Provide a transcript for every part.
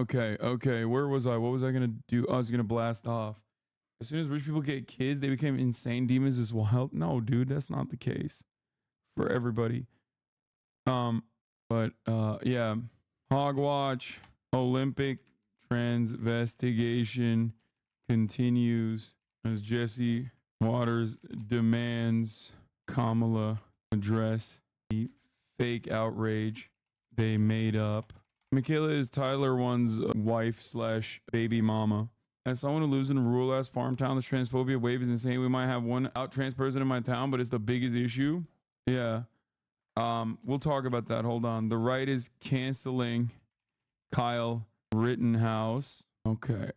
Okay. Where was I? What was I gonna do? I was gonna blast off. As soon as rich people get kids, they become insane demons as wild. No, dude, that's not the case for everybody. But yeah. Hogwatch, Olympic transvestigation continues as Jesse Waters demands Kamala address the fake outrage they made up. Michaela is Tyler One's wife slash baby mama. As someone who lives in a rural ass farm town, the transphobia wave is insane. We might have one out trans person in my town, but it's the biggest issue. Yeah. We'll talk about that. Hold on. The right is canceling Kyle Rittenhouse. Okay.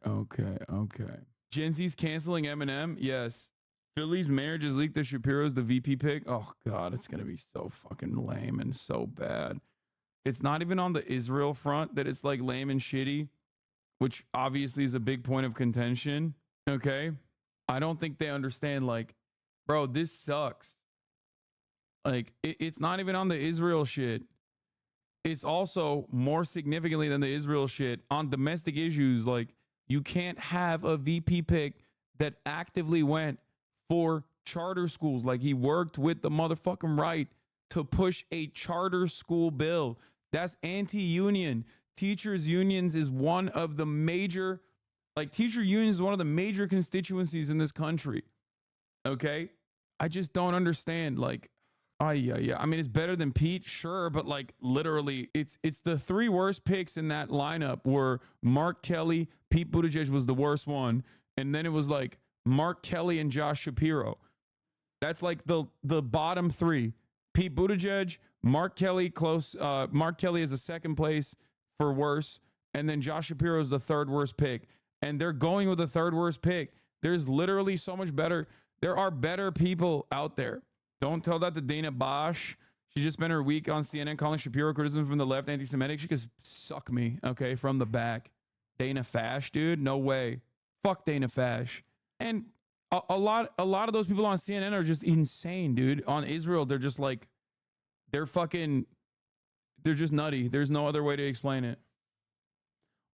Gen Z's canceling Eminem. Yes. Philly's mayor just leaked that Shapiro's the VP pick. Oh God, it's gonna be so fucking lame and so bad. It's not even on the Israel front that it's like lame and shitty, which obviously is a big point of contention. Okay. I don't think they understand, like, bro, this sucks. Like, it's not even on the Israel shit. It's also more significantly than the Israel shit on domestic issues. Like, you can't have a VP pick that actively went for charter schools. Like, he worked with the motherfucking right to push a charter school bill. That's anti-union. Teachers unions is one of the major, like, teacher unions is one of the major constituencies in this country. Okay? I just don't understand, like, yeah. I mean, it's better than Pete, sure, but like literally, it's the three worst picks in that lineup were Mark Kelly, Pete Buttigieg was the worst one, and then it was like Mark Kelly and Josh Shapiro. That's like the bottom three. Pete Buttigieg, Mark Kelly close. Mark Kelly is a second place for worst, and then Josh Shapiro is the third worst pick. And they're going with the third worst pick. There's literally so much better. There are better people out there. Don't tell that to Dana Bosch. She just spent her week on CNN calling Shapiro criticism from the left anti-Semitic. She could suck me, okay, from the back. Dana Fash, dude, no way. Fuck Dana Fash. And a lot of those people on CNN are just insane, dude. On Israel, they're just like, they're just nutty. There's no other way to explain it.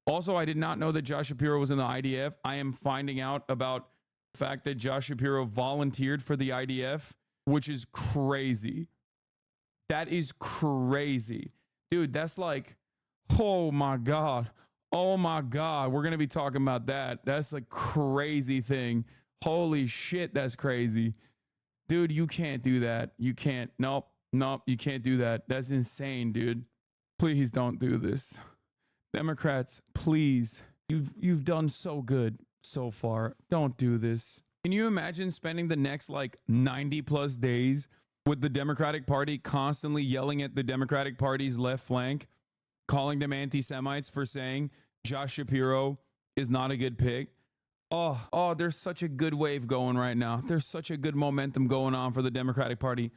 Also, I did not know that Josh Shapiro was in the IDF. I am finding out about the fact that Josh Shapiro volunteered for the IDF, which is crazy. That is crazy. Dude, that's like, oh my God. Oh my God. We're going to be talking about that. That's a crazy thing. Holy shit, that's crazy. Dude, you can't do that. You can't. Nope, you can't do that. That's insane, dude. Please don't do this. Democrats, please. You've done so good so far. Don't do this. Can you imagine spending the next like 90 plus days with the Democratic Party constantly yelling at the Democratic Party's left flank, calling them anti-Semites for saying Josh Shapiro is not a good pick? Oh, there's such a good wave going right now. There's such a good momentum going on for the Democratic Party,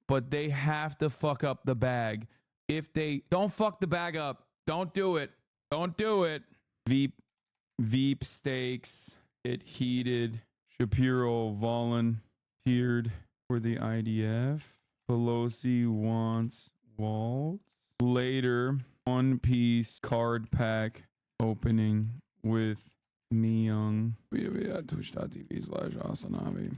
but they have to fuck up the bag. If they don't fuck the bag up, don't do it. Don't do it. Veep stakes. It heated. Shapiro volunteered for the IDF. Pelosi wants waltz. Later, One Piece card pack opening with Myung. Twitch.tv/Hasanabi.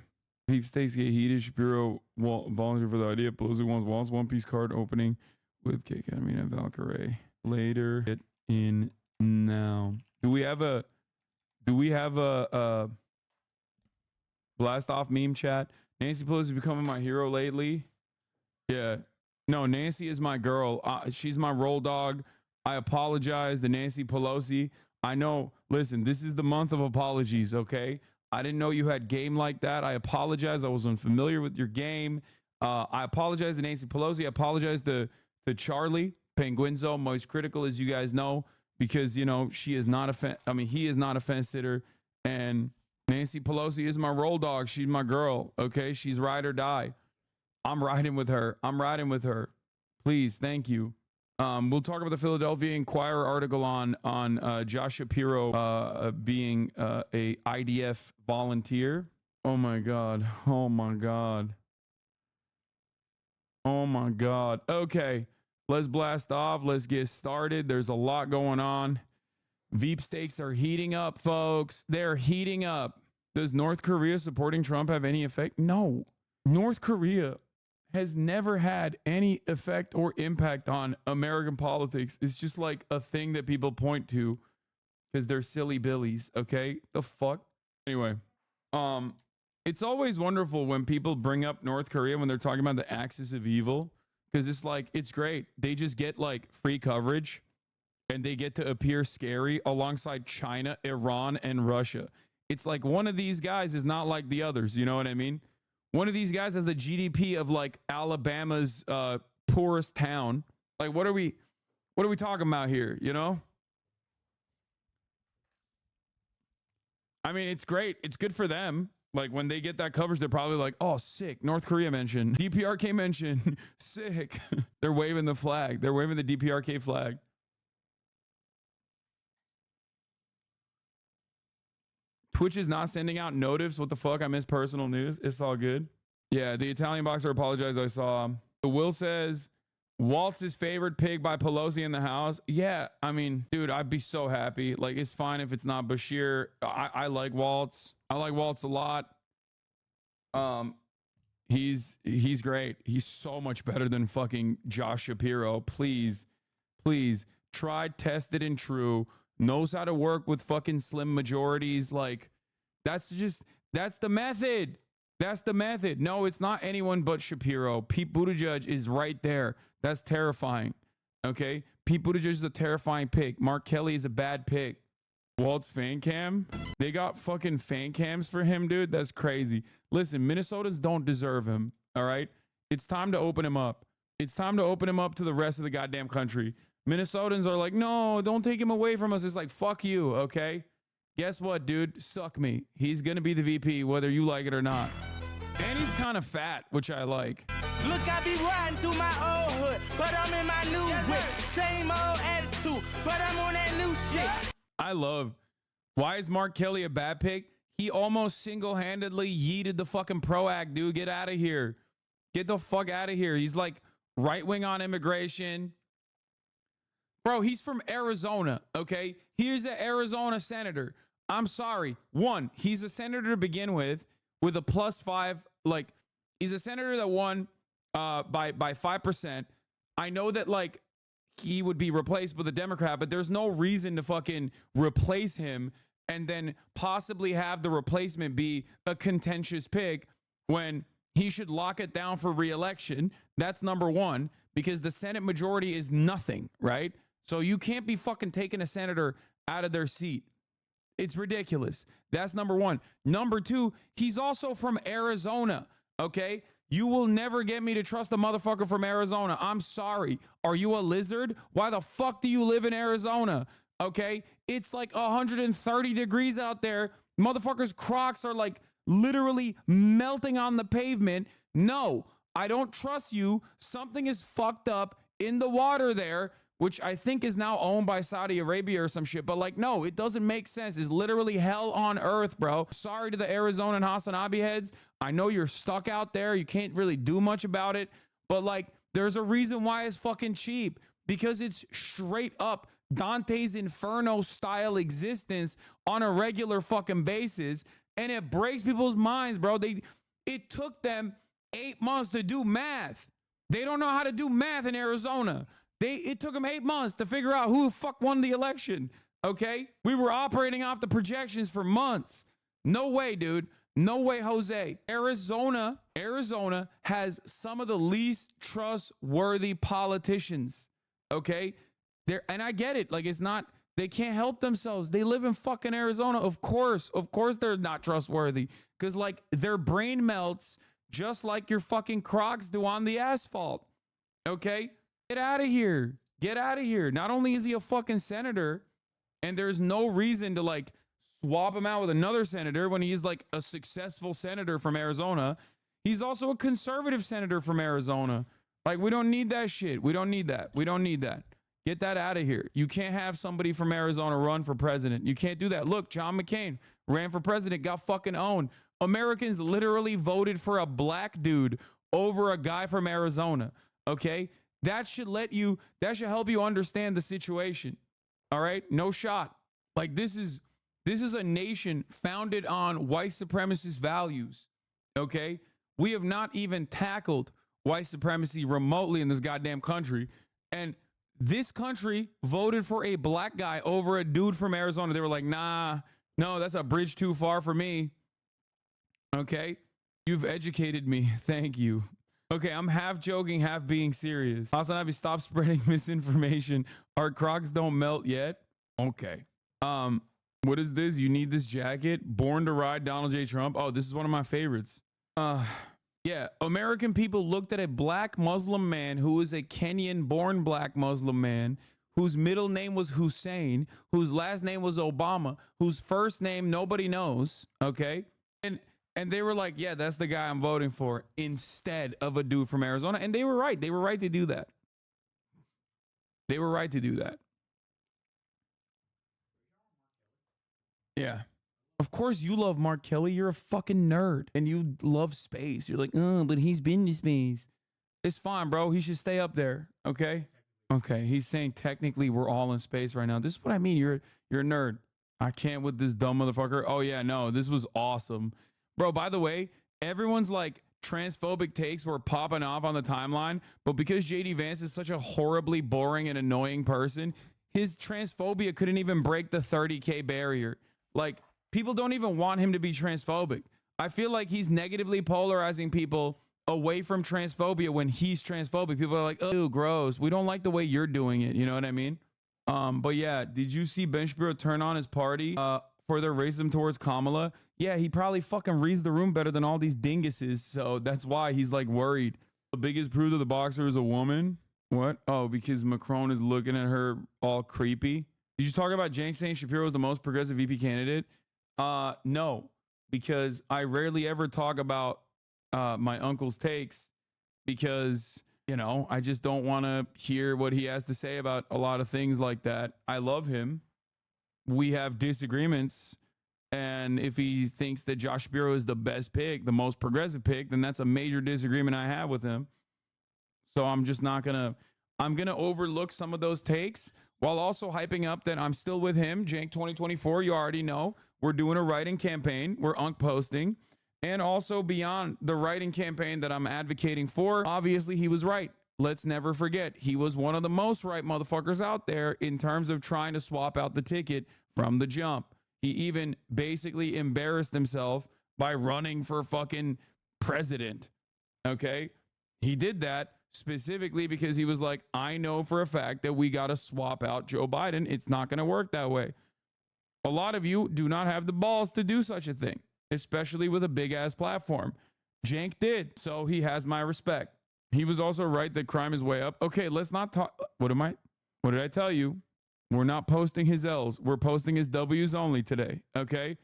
Veep stakes get heated. Shapiro volunteered for the IDF. Pelosi wants waltz. One Piece card opening with K-Ketamine and Valkyrie. Later, get in now. Do we have a blast off meme chat? Nancy Pelosi is becoming my hero lately. Yeah. No, Nancy is my girl. She's my roll dog. I apologize to Nancy Pelosi. I know, listen, this is the month of apologies, okay? I didn't know you had game like that. I apologize. I was unfamiliar with your game. I apologize to Nancy Pelosi. I apologize to Charlie Penguinzo, most critical, as you guys know, because, you know, he is not a fence sitter. And Nancy Pelosi is my roll dog. She's my girl. Okay. She's ride or die. I'm riding with her. Please. Thank you. We'll talk about the Philadelphia Inquirer article on Josh Shapiro being a IDF volunteer. Oh my God. Okay. Let's blast off. Let's get started. There's a lot going on. Veep stakes are heating up, folks. They're heating up. Does North Korea supporting Trump have any effect? No. North Korea has never had any effect or impact on American politics. It's just like a thing that people point to because they're silly billies, okay? The fuck? Anyway, it's always wonderful when people bring up North Korea when they're talking about the axis of evil, because it's like, it's great. They just get like free coverage and they get to appear scary alongside China, Iran, and Russia. It's like one of these guys is not like the others. You know what I mean? One of these guys has the GDP of like Alabama's poorest town. Like, what are we talking about here? You know? I mean, it's great. It's good for them. Like when they get that coverage, they're probably like, oh, sick. North Korea mentioned. DPRK mentioned. Sick. They're waving the flag. They're waving the DPRK flag. Twitch is not sending out notifs. What the fuck? I miss personal news. It's all good. Yeah, the Italian boxer apologized. I saw. Will says, Walt's his favorite pig by Pelosi in the House. Yeah, I mean, dude, I'd be so happy. Like, it's fine if it's not Bashir. I like Waltz. I like Waltz a lot. He's great. He's so much better than fucking Josh Shapiro. Please, tried, tested, and true. Knows how to work with fucking slim majorities. Like, that's the method. That's the method. No, it's not anyone but Shapiro. Pete Buttigieg is right there. That's terrifying. Okay? Pete Buttigieg is a terrifying pick. Mark Kelly is a bad pick. Walt's fan cam? They got fucking fan cams for him, dude. That's crazy. Listen, Minnesotans don't deserve him. All right? It's time to open him up. It's time to open him up to the rest of the goddamn country. Minnesotans are like, no, don't take him away from us. It's like, fuck you, okay? Guess what, dude? Suck me. He's going to be the VP, whether you like it or not. And he's kind of fat, which I like. Look, I be riding through my old hood, but I'm in my new whip. Same old attitude, but I'm on that new shit. I love. Why is Mark Kelly a bad pick? He almost single-handedly yeeted the fucking PRO-Act, dude. Get out of here. Get the fuck out of here. He's like right-wing on immigration. Bro, he's from Arizona, okay? Here's an Arizona senator. I'm sorry. One, he's a senator to begin with a +5. Like, he's a senator that won by 5%. I know that, like, he would be replaced with a Democrat, but there's no reason to fucking replace him and then possibly have the replacement be a contentious pick when he should lock it down for re-election. That's number one, because the Senate majority is nothing, right? So you can't be fucking taking a senator out of their seat. It's ridiculous. That's number one. Number two, he's also from Arizona, okay? You will never get me to trust a motherfucker from Arizona. I'm sorry. Are you a lizard? Why the fuck do you live in Arizona? Okay? It's like 130 degrees out there. Motherfuckers' Crocs are like literally melting on the pavement. No, I don't trust you. Something is fucked up in the water there, which I think is now owned by Saudi Arabia or some shit. But like, no, it doesn't make sense. It's literally hell on earth, bro. Sorry to the Arizona and Hasanabi heads. I know you're stuck out there. You can't really do much about it. But like, there's a reason why it's fucking cheap. Because it's straight up Dante's Inferno style existence on a regular fucking basis. And it breaks people's minds, bro. It took them 8 months to do math. They don't know how to do math in Arizona. It took them 8 months to figure out who the fuck won the election. Okay? We were operating off the projections for months. No way, dude. No way, Jose. Arizona has some of the least trustworthy politicians. Okay? And I get it. Like, it's not, they can't help themselves. They live in fucking Arizona. Of course they're not trustworthy. Because, like, their brain melts just like your fucking Crocs do on the asphalt. Okay? Get out of here. Get out of here. Not only is he a fucking senator, and there's no reason to like swap him out with another senator when he's like a successful senator from Arizona, he's also a conservative senator from Arizona. Like, we don't need that shit. We don't need that. We don't need that. Get that out of here. You can't have somebody from Arizona run for president. You can't do that. Look, John McCain ran for president, got fucking owned. Americans literally voted for a black dude over a guy from Arizona. Okay? That should help you understand the situation. All right? No shot. Like this is a nation founded on white supremacist values. Okay? We have not even tackled white supremacy remotely in this goddamn country. And this country voted for a black guy over a dude from Arizona. They were like, nah, no, that's a bridge too far for me. Okay? You've educated me. Thank you. Okay, I'm half joking, half being serious. Hasanabi, stop spreading misinformation. Our Crocs don't melt yet. Okay. What is this? You need this jacket? Born to Ride, Donald J. Trump. Oh, this is one of my favorites. Yeah, American people looked at a black Muslim man who is a Kenyan-born black Muslim man whose middle name was Hussein, whose last name was Obama, whose first name nobody knows, okay? And they were like, yeah, that's the guy I'm voting for instead of a dude from Arizona. And they were right. They were right to do that. They were right to do that. Yeah. Of course you love Mark Kelly. You're a fucking nerd. And you love space. You're like, oh, but he's been to space. It's fine, bro. He should stay up there. Okay? Okay. He's saying technically we're all in space right now. This is what I mean. You're a nerd. I can't with this dumb motherfucker. Oh, yeah, no. This was awesome. Bro, by the way, everyone's like transphobic takes were popping off on the timeline. But because JD Vance is such a horribly boring and annoying person, his transphobia couldn't even break the 30K barrier. Like, people don't even want him to be transphobic. I feel like he's negatively polarizing people away from transphobia when he's transphobic. People are like, oh, gross. We don't like the way you're doing it. You know what I mean? But yeah, did you see Ben Shapiro turn on his party for their racism towards Kamala? Yeah, he probably fucking reads the room better than all these dinguses. So that's why he's like worried. The biggest proof of the boxer is a woman. What? Oh, because Macron is looking at her all creepy. Did you talk about Jank saying Shapiro was the most progressive VP candidate? No, because I rarely ever talk about my uncle's takes because, you know, I just don't want to hear what he has to say about a lot of things like that. I love him. We have disagreements. And if he thinks that Josh Shapiro is the best pick, the most progressive pick, then that's a major disagreement I have with him. So I'm just not going to overlook some of those takes while also hyping up that I'm still with him. Jank 2024, you already know. We're doing a writing campaign. We're unk posting. And also beyond the writing campaign that I'm advocating for, obviously he was right. Let's never forget, he was one of the most right motherfuckers out there in terms of trying to swap out the ticket from the jump. He even basically embarrassed himself by running for fucking president. Okay? He did that specifically because he was like, I know for a fact that we got to swap out Joe Biden. It's not going to work that way. A lot of you do not have the balls to do such a thing, especially with a big ass platform. Jank did, so he has my respect. He was also right that crime is way up. Okay, let's not talk. What did I tell you? We're not posting his L's. We're posting his W's only today. Okay?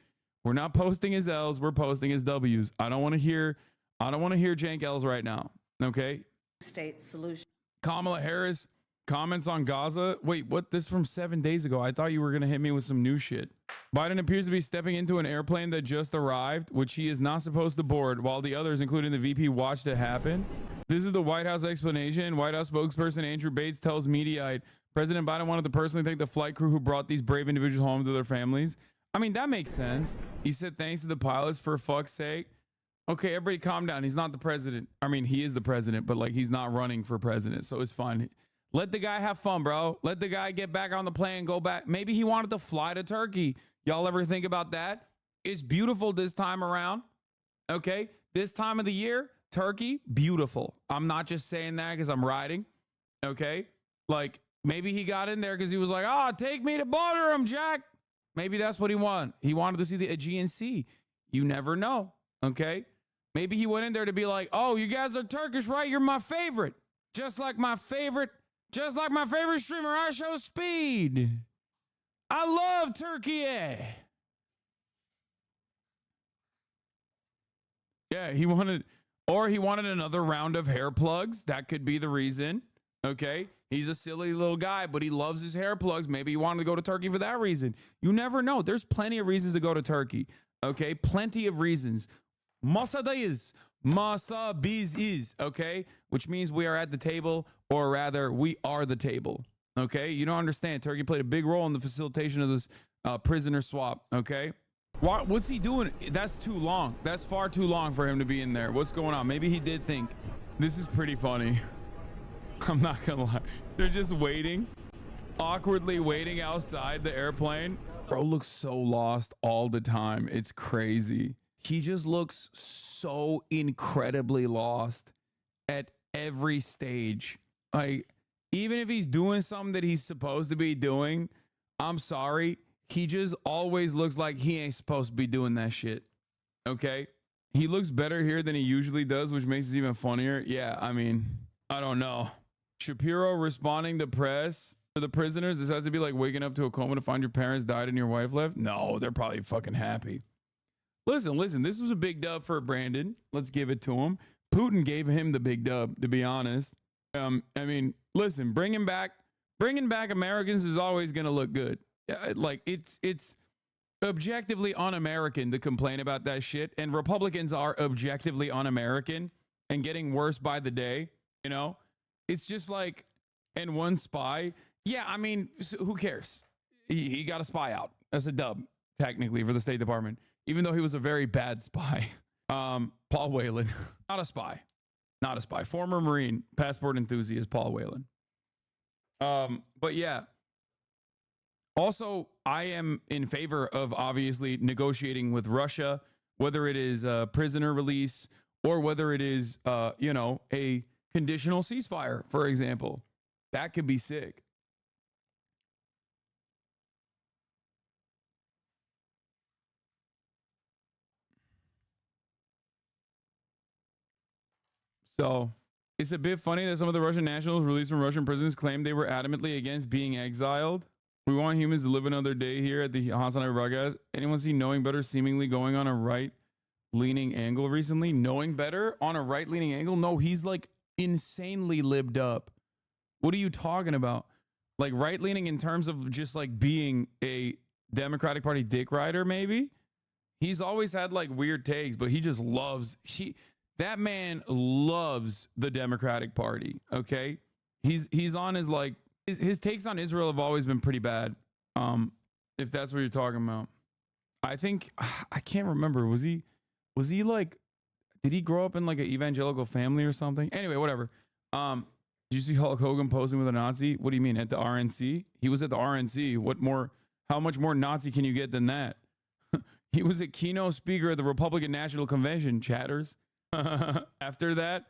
We're not posting his L's. We're posting his W's. I don't want to hear Jank L's right now. Okay? State solution. Kamala Harris comments on Gaza. Wait, what? This from 7 days ago. I thought you were going to hit me with some new shit. Biden appears to be stepping into an airplane that just arrived, which he is not supposed to board, while the others, including the VP, watched it happen. This is the White House explanation. White House spokesperson Andrew Bates tells Mediaite, President Biden wanted to personally thank the flight crew who brought these brave individuals home to their families. I mean, that makes sense. He said thanks to the pilots for fuck's sake. Okay, everybody calm down. He's not the president. I mean, he is the president, but like he's not running for president, so it's fine. Let the guy have fun, bro. Let the guy get back on the plane, go back. Maybe he wanted to fly to Turkey. Y'all ever think about that? It's beautiful this time around. Okay, this time of the year, Turkey, beautiful. I'm not just saying that because I'm riding. Okay, like maybe he got in there because he was like, oh, take me to Bottom, Jack. Maybe that's what he wanted. He wanted to see the Aegean Sea. You never know. Okay, maybe he went in there to be like, oh, you guys are Turkish, right? You're my favorite. Just like my favorite streamer, I Show Speed. I love Turkey. Yeah, he wanted another round of hair plugs. That could be the reason. Okay, he's a silly little guy, but he loves his hair plugs. Maybe he wanted to go to Turkey for that reason. You never know. There's plenty of reasons to go to Turkey. Okay, plenty of reasons. Masadayız. Masa biz is. Okay, which means we are at the table, or rather, we are the table. Okay, you don't understand. Turkey played a big role in the facilitation of this prisoner swap. Okay. What's he doing? That's too long. That's far too long for him to be in there. What's going on? Maybe he did think this is pretty funny. I'm not gonna lie. They're just waiting, awkwardly waiting outside the airplane. Bro looks so lost all the time. It's crazy. He just looks so incredibly lost at every stage. Like, even if he's doing something that he's supposed to be doing, I'm sorry, he just always looks like he ain't supposed to be doing that shit. Okay? He looks better here than he usually does, which makes it even funnier. Yeah, I mean, I don't know. Shapiro responding to press for the prisoners. This has to be like waking up to a coma to find your parents died and your wife left. No, they're probably fucking happy. Listen, this was a big dub for Brandon. Let's give it to him. Putin gave him the big dub, to be honest. I mean, listen, bringing back Americans is always going to look good. Like, it's objectively un-American to complain about that shit, and Republicans are objectively un-American and getting worse by the day, you know? It's just like, and one spy. Yeah, I mean, who cares? He got a spy out. That's a dub, technically, for the State Department, even though he was a very bad spy. Paul Whelan, not a spy. Former Marine, passport enthusiast, Paul Whelan. But yeah. Also, I am in favor of obviously negotiating with Russia, whether it is prisoner release or whether it is, a conditional ceasefire, for example. That could be sick. So it's a bit funny that some of the Russian nationals released from Russian prisons claimed they were adamantly against being exiled. We want humans to live another day here at the Hasanabi broadcast. Anyone see Knowing Better seemingly going on a right-leaning angle recently? Knowing Better on a right-leaning angle? No, he's like insanely libbed up. What are you talking about? Like right-leaning in terms of just like being a Democratic Party dick rider, maybe? He's always had like weird takes, but he just loves... That man loves the Democratic Party, okay? He's on his like... His takes on Israel have always been pretty bad. If that's what you're talking about. I think, I can't remember. Was he like, did he grow up in like an evangelical family or something? Anyway, whatever. Did you see Hulk Hogan posing with a Nazi? What do you mean, at the RNC? He was at the RNC. How much more Nazi can you get than that? He was a keynote speaker at the Republican National Convention, chatters. After that,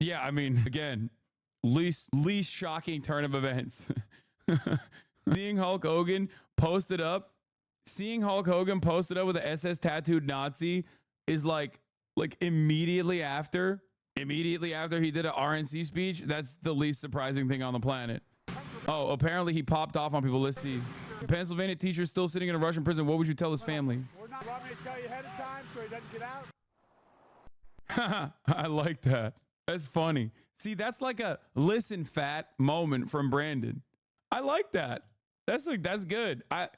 yeah, I mean, again, least shocking turn of events. Seeing Hulk Hogan posted up with an SS tattooed Nazi is like immediately after he did an RNC speech. That's the least surprising thing on the planet. Oh, apparently he popped off on people. Let's see. A Pennsylvania teacher still sitting in a Russian prison. What would you tell his family? You want me to tell you ahead of time so he doesn't get out? I like that. That's funny. See, that's like a listen fat moment from Brandon. I like that. That's good. I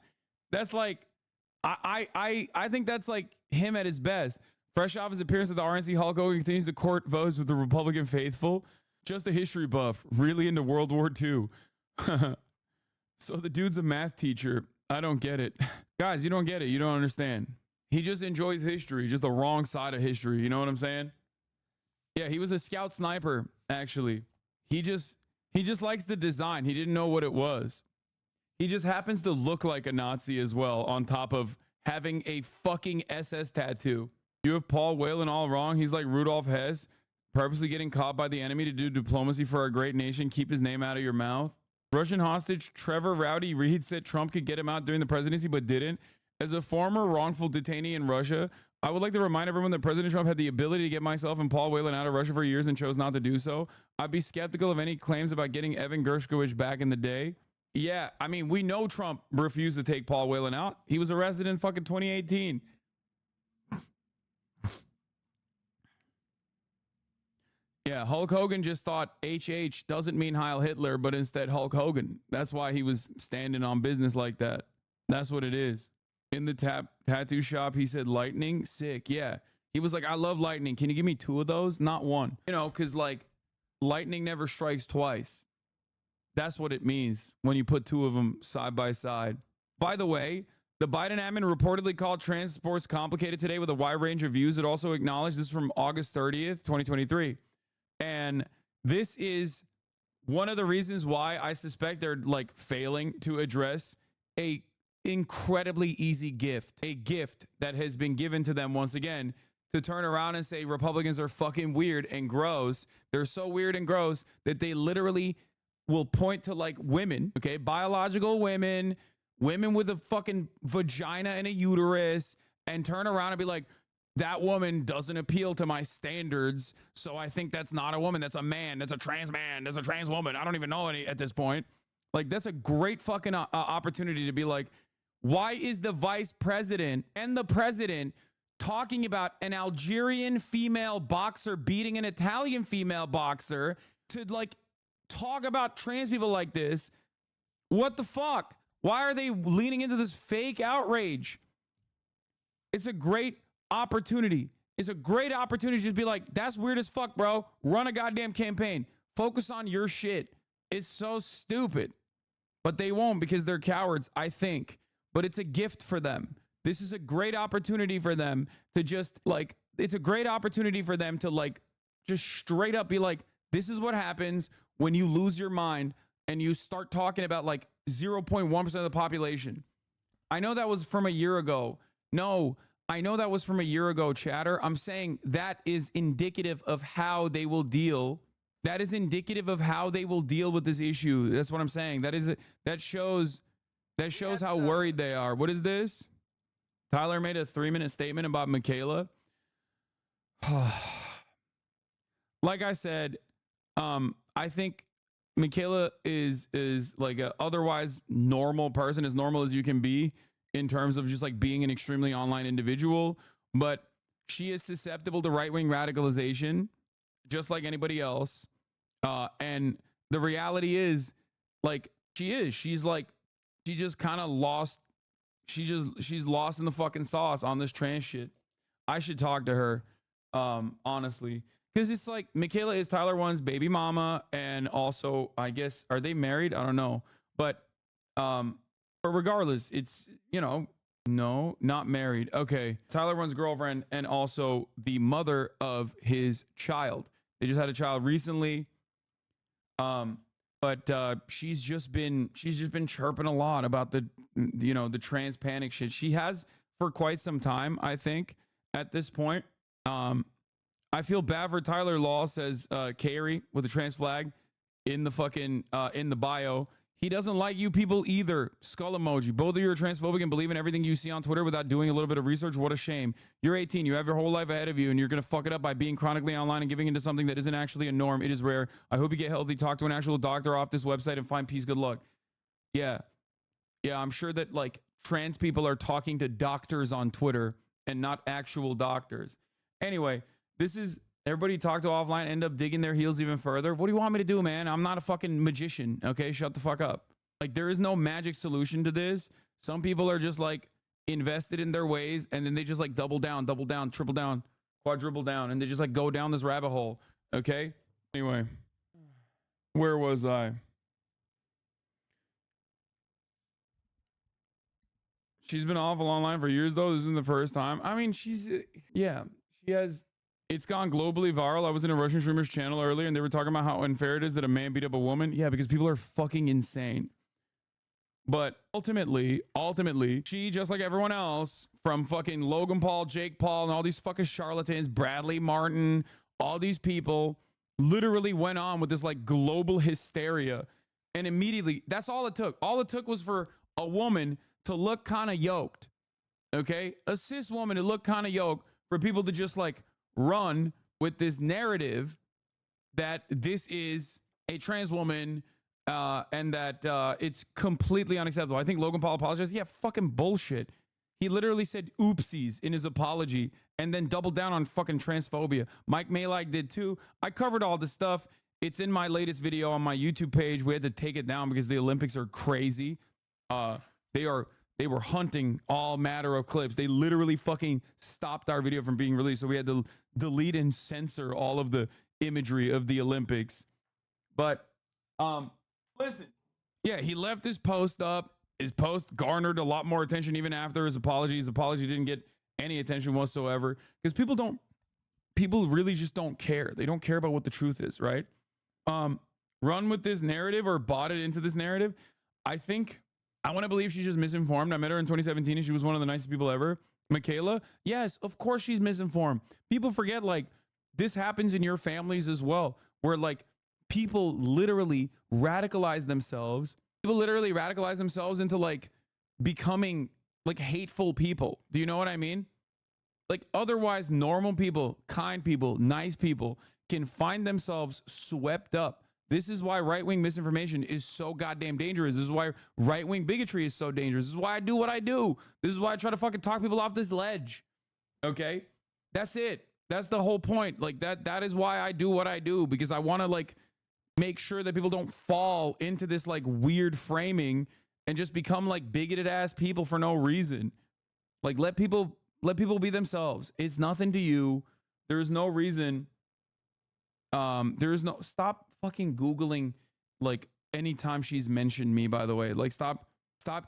think that's like him at his best. Fresh off his appearance at the RNC, Hulk Hogan continues to court votes with the Republican faithful. Just a history buff, really into World War II. So the dude's a math teacher. I don't get it. Guys, you don't get it. You don't understand. He just enjoys history, just the wrong side of history. You know what I'm saying? Yeah, he was a scout sniper, actually. He just likes the design. He didn't know what it was. He just happens to look like a Nazi as well, on top of having a fucking SS tattoo. You have Paul Whelan all wrong. He's like Rudolph Hess, purposely getting caught by the enemy to do diplomacy for our great nation. Keep his name out of your mouth. Russian hostage Trevor Rowdy Reed said Trump could get him out during the presidency, but didn't. As a former wrongful detainee in Russia, I would like to remind everyone that President Trump had the ability to get myself and Paul Whelan out of Russia for years and chose not to do so. I'd be skeptical of any claims about getting Evan Gershkovich back in the day. Yeah, I mean, we know Trump refused to take Paul Whelan out. He was arrested in fucking 2018. Yeah, Hulk Hogan just thought HH doesn't mean Heil Hitler, but instead Hulk Hogan. That's why he was standing on business like that. That's what it is. In the tattoo shop, he said lightning. Sick. Yeah. He was like, I love lightning. Can you give me 2 of those? Not 1. You know, because like lightning never strikes twice. That's what it means when you put 2 of them side by side. By the way, The Biden admin reportedly called trans sports complicated today with a wide range of views. It also acknowledged this from August 30th, 2023. And this is one of the reasons why I suspect they're like failing to address a incredibly easy gift, a gift that has been given to them once again to turn around and say Republicans are fucking weird and gross. They're so weird and gross that they literally will point to like women, okay, biological women, women with a fucking vagina and a uterus, and turn around and be like, that woman doesn't appeal to my standards, so I think that's not a woman, that's a man, that's a trans man, that's a trans woman. I don't even know any at this point. Like, that's a great fucking opportunity to be like, why is the vice president and the president talking about an Algerian female boxer beating an Italian female boxer to like talk about trans people like this? What the fuck? Why are they leaning into this fake outrage? It's a great opportunity. It's a great opportunity to just be like, that's weird as fuck, bro. Run a goddamn campaign. Focus on your shit. It's so stupid. But they won't because they're cowards, I think. But it's a gift for them. This is a great opportunity for them to just like, it's a great opportunity for them to like, just straight up be like, this is what happens when you lose your mind and you start talking about like 0.1% of the population. I know that was from a year ago. No, I know that was from a year ago, chatter. I'm saying that is indicative of how they will deal. That is indicative of how they will deal with this issue. That's what I'm saying. That shows how worried they are. What is this? Tyler made a 3-minute statement about Michaela. Like I said, I think Michaela is like a otherwise normal person, as normal as you can be in terms of just like being an extremely online individual, but she is susceptible to right-wing radicalization just like anybody else. And the reality is like she's just kind of lost. She's lost in the fucking sauce on this trans shit. I should talk to her, honestly. Because it's like Michaela is Tyler One's baby mama, and also I guess, are they married? I don't know, but regardless, it's, you know, no, not married. Okay, Tyler One's girlfriend, and also the mother of his child. They just had a child recently, but she's just been chirping a lot about the, you know, the trans panic shit. She has for quite some time, I think, at this point. I feel bad for Tyler Law, says Carrie with a trans flag in the fucking in the bio. He doesn't like you people either. Skull emoji. Both of you are transphobic and believe in everything you see on Twitter without doing a little bit of research. What a shame. You're 18. You have your whole life ahead of you, and you're gonna fuck it up by being chronically online and giving into something that isn't actually a norm. It is rare. I hope you get healthy. Talk to an actual doctor off this website and find peace. Good luck. Yeah, I'm sure that like trans people are talking to doctors on Twitter and not actual doctors. Anyway. This is, everybody talk to offline, end up digging their heels even further. What do you want me to do, man? I'm not a fucking magician, okay? Shut the fuck up. Like, there is no magic solution to this. Some people are just, like, invested in their ways, and then they just, like, double down, triple down, quadruple down, and they just, like, go down this rabbit hole, okay? Anyway, where was I? She's been awful online for years, though. This isn't the first time. I mean, she's, yeah, she has... It's gone globally viral. I was in a Russian streamer's channel earlier, and they were talking about how unfair it is that a man beat up a woman. Yeah, because people are fucking insane. But ultimately, she, just like everyone else, from fucking Logan Paul, Jake Paul, and all these fucking charlatans, Bradley Martin, all these people, literally went on with this like global hysteria. And immediately, that's all it took. All it took was for a woman to look kind of yoked. Okay? A cis woman to look kind of yoked, for people to just like run with this narrative that this is a trans woman and that it's completely unacceptable. I think Logan Paul apologized. Yeah, fucking bullshit. He literally said oopsies in his apology and then doubled down on fucking transphobia. Mike Malak did too. I covered all this stuff. It's in my latest video on my YouTube page. We had to take it down because the Olympics are crazy. They were hunting all matter of clips. They literally fucking stopped our video from being released. So we had to delete and censor all of the imagery of the Olympics. But listen, yeah, he left his post up His post garnered a lot more attention even after his apology. His apology didn't get any attention whatsoever because people really just don't care. They don't care about what the truth is, right? Run with this narrative or bought it into this narrative. I want to believe she's just misinformed. I met her in 2017 and she was one of the nicest people ever. Michaela, yes, of course she's misinformed. People forget, like, this happens in your families as well, where like people literally radicalize themselves. People literally radicalize themselves into like becoming like hateful people. Do you know what I mean? Like otherwise normal people, kind people, nice people can find themselves swept up. This is why right-wing misinformation is so goddamn dangerous. This is why right-wing bigotry is so dangerous. This is why I do what I do. This is why I try to fucking talk people off this ledge. Okay? That's it. That's the whole point. Like that is why I do what I do, because I want to like make sure that people don't fall into this like weird framing and just become like bigoted ass people for no reason. Like let people be themselves. It's nothing to you. There's no reason. Stop fucking Googling like anytime she's mentioned me, by the way. Like stop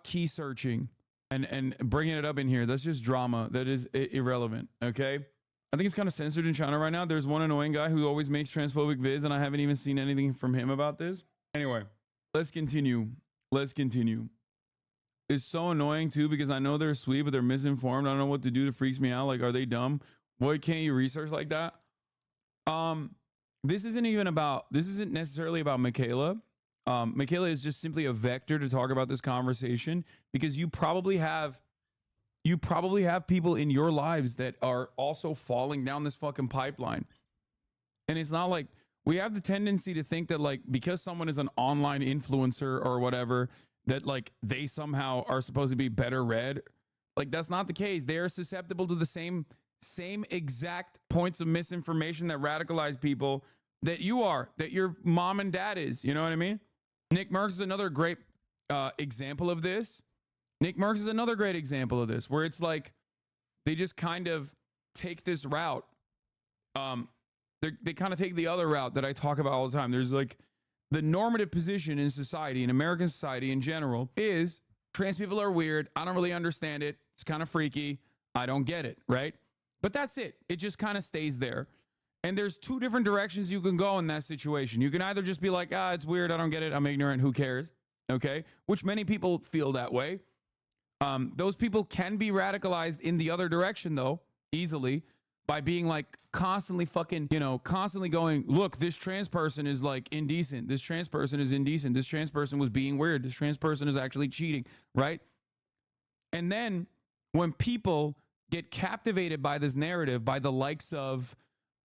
key searching and bringing it up in here. That's just drama. That is irrelevant. Okay. I think it's kind of censored in China right now. There's one annoying guy who always makes transphobic vids and I haven't even seen anything from him about this. Anyway, let's continue. It's so annoying too, because I know they're sweet, but they're misinformed. I don't know what to do. It freaks me out. Like, are they dumb? Why can't you research like that? This isn't necessarily about Michaela. Michaela is just simply a vector to talk about this conversation, because you probably have people in your lives that are also falling down this fucking pipeline. And it's not like we have the tendency to think that like because someone is an online influencer or whatever, that like they somehow are supposed to be better read. Like that's not the case. They are susceptible to the same exact points of misinformation that radicalize people that you are, that your mom and dad is. You know what I mean? Nick Merckx is another great example of this. Where it's like they just kind of take this route. They kind of take the other route that I talk about all the time. There's like the normative position in society, in American society in general, is trans people are weird. I don't really understand it. It's kind of freaky. I don't get it, right? But that's it. It just kind of stays there. And there's two different directions you can go in that situation. You can either just be like, it's weird. I don't get it. I'm ignorant. Who cares? Okay. Which many people feel that way. Those people can be radicalized in the other direction though, easily, by being like constantly going, look, this trans person is like indecent. This trans person is indecent. This trans person was being weird. This trans person is actually cheating, right? And then when people get captivated by this narrative, by the likes of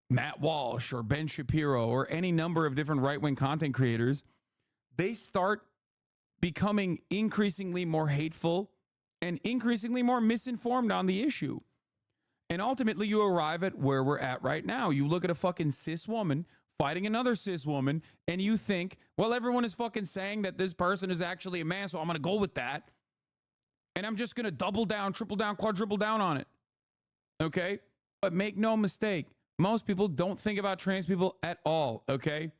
Matt Walsh or Ben Shapiro or any number of different right-wing content creators, they start becoming increasingly more hateful and increasingly more misinformed on the issue. And ultimately you arrive at where we're at right now. You look at a fucking cis woman fighting another cis woman and you think, well, everyone is fucking saying that this person is actually a man, so I'm going to go with that. And I'm just going to double down, triple down, quadruple down on it. Okay? But make no mistake, most people don't think about trans people at all, okay?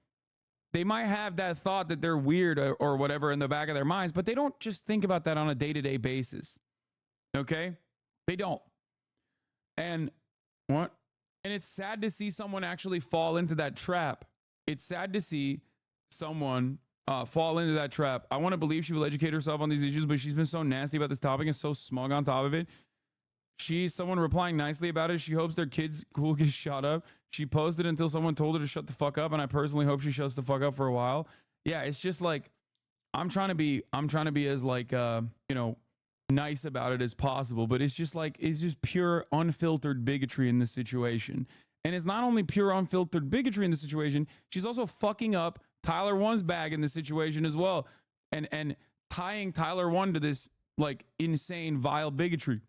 They might have that thought that they're weird or whatever in the back of their minds, but they don't just think about that on a day-to-day basis. Okay? They don't. And what? And it's sad to see someone actually fall into that trap. It's sad to see someone fall into that trap. I want to believe she will educate herself on these issues, but she's been so nasty about this topic and so smug on top of it. She's someone replying nicely about it. She hopes their kids will get shot up. She posted until someone told her to shut the fuck up, and I personally hope she shuts the fuck up for a while. Yeah, it's just like I'm trying to be as like nice about it as possible, but it's just pure unfiltered bigotry in this situation. And it's not only pure unfiltered bigotry in the situation, she's also fucking up Tyler One's bag in this situation as well, and tying Tyler One to this like insane vile bigotry.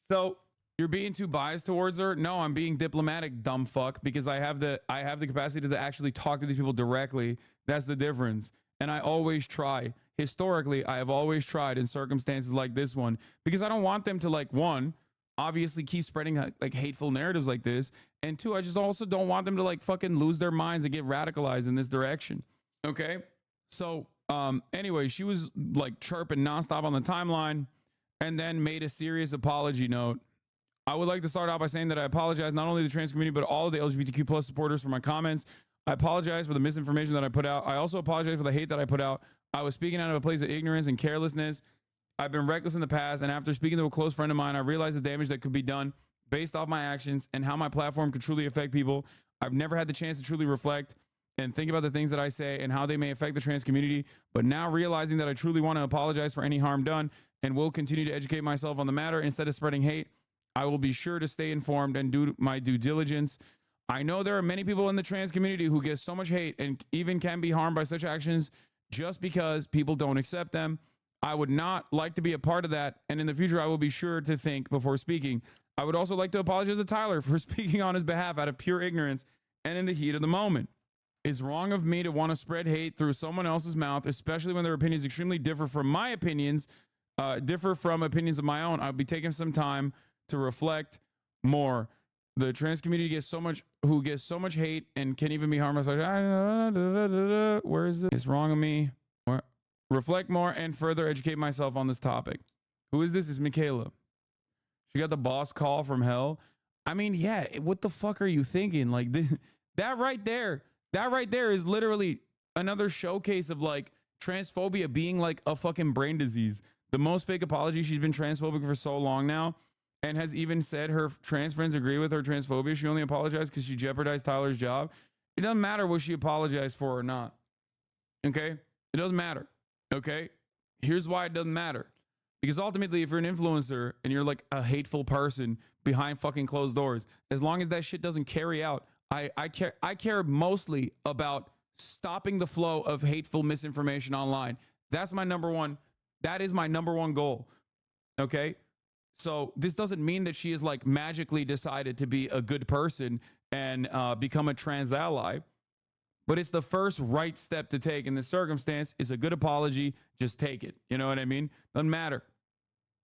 So you're being too biased towards her? No, I'm being diplomatic, dumb fuck, because I have the capacity to actually talk to these people directly. That's the difference. And I always try. Historically, I have always tried in circumstances like this one, because I don't want them to, like, one, obviously keep spreading like hateful narratives like this, and two, I just also don't want them to like fucking lose their minds and get radicalized in this direction. Okay? So Anyway, she was like chirping nonstop on the timeline and then made a serious apology note. I would like to start out by saying that I apologize not only to the trans community, but all of the LGBTQ plus supporters for my comments. I apologize for the misinformation that I put out. I also apologize for the hate that I put out. I was speaking out of a place of ignorance and carelessness. I've been reckless in the past, and after speaking to a close friend of mine, I realized the damage that could be done based off my actions and how my platform could truly affect people. I've never had the chance to truly reflect and think about the things that I say and how they may affect the trans community. But now realizing that I truly want to apologize for any harm done and will continue to educate myself on the matter instead of spreading hate, I will be sure to stay informed and do my due diligence. I know there are many people in the trans community who get so much hate and even can be harmed by such actions just because people don't accept them. I would not like to be a part of that, and in the future, I will be sure to think before speaking. I would also like to apologize to Tyler for speaking on his behalf out of pure ignorance and in the heat of the moment. It's wrong of me to want to spread hate through someone else's mouth, especially when their opinions extremely differ from my opinions, differ from opinions of my own. I'll be taking some time to reflect more. The trans community gets so much hate and can even be harmless. Like, where is this? It's wrong of me. Reflect more and further educate myself on this topic. Who is this? It's Michaela. She got the boss call from hell. I mean, yeah, what the fuck are you thinking? Like that right there is literally another showcase of like transphobia being like a fucking brain disease. The most fake apology. She's been transphobic for so long now and has even said her trans friends agree with her transphobia. She only apologized because she jeopardized Tyler's job. It doesn't matter what she apologized for or not. Okay? It doesn't matter. Okay? Here's why it doesn't matter. Because ultimately, if you're an influencer and you're like a hateful person behind fucking closed doors, as long as that shit doesn't carry out, I care mostly about stopping the flow of hateful misinformation online. That's my number one. That is my number one goal. Okay? So this doesn't mean that she is like magically decided to be a good person and become a trans ally. But it's the first right step to take in this circumstance is a good apology. Just take it. You know what I mean? Doesn't matter.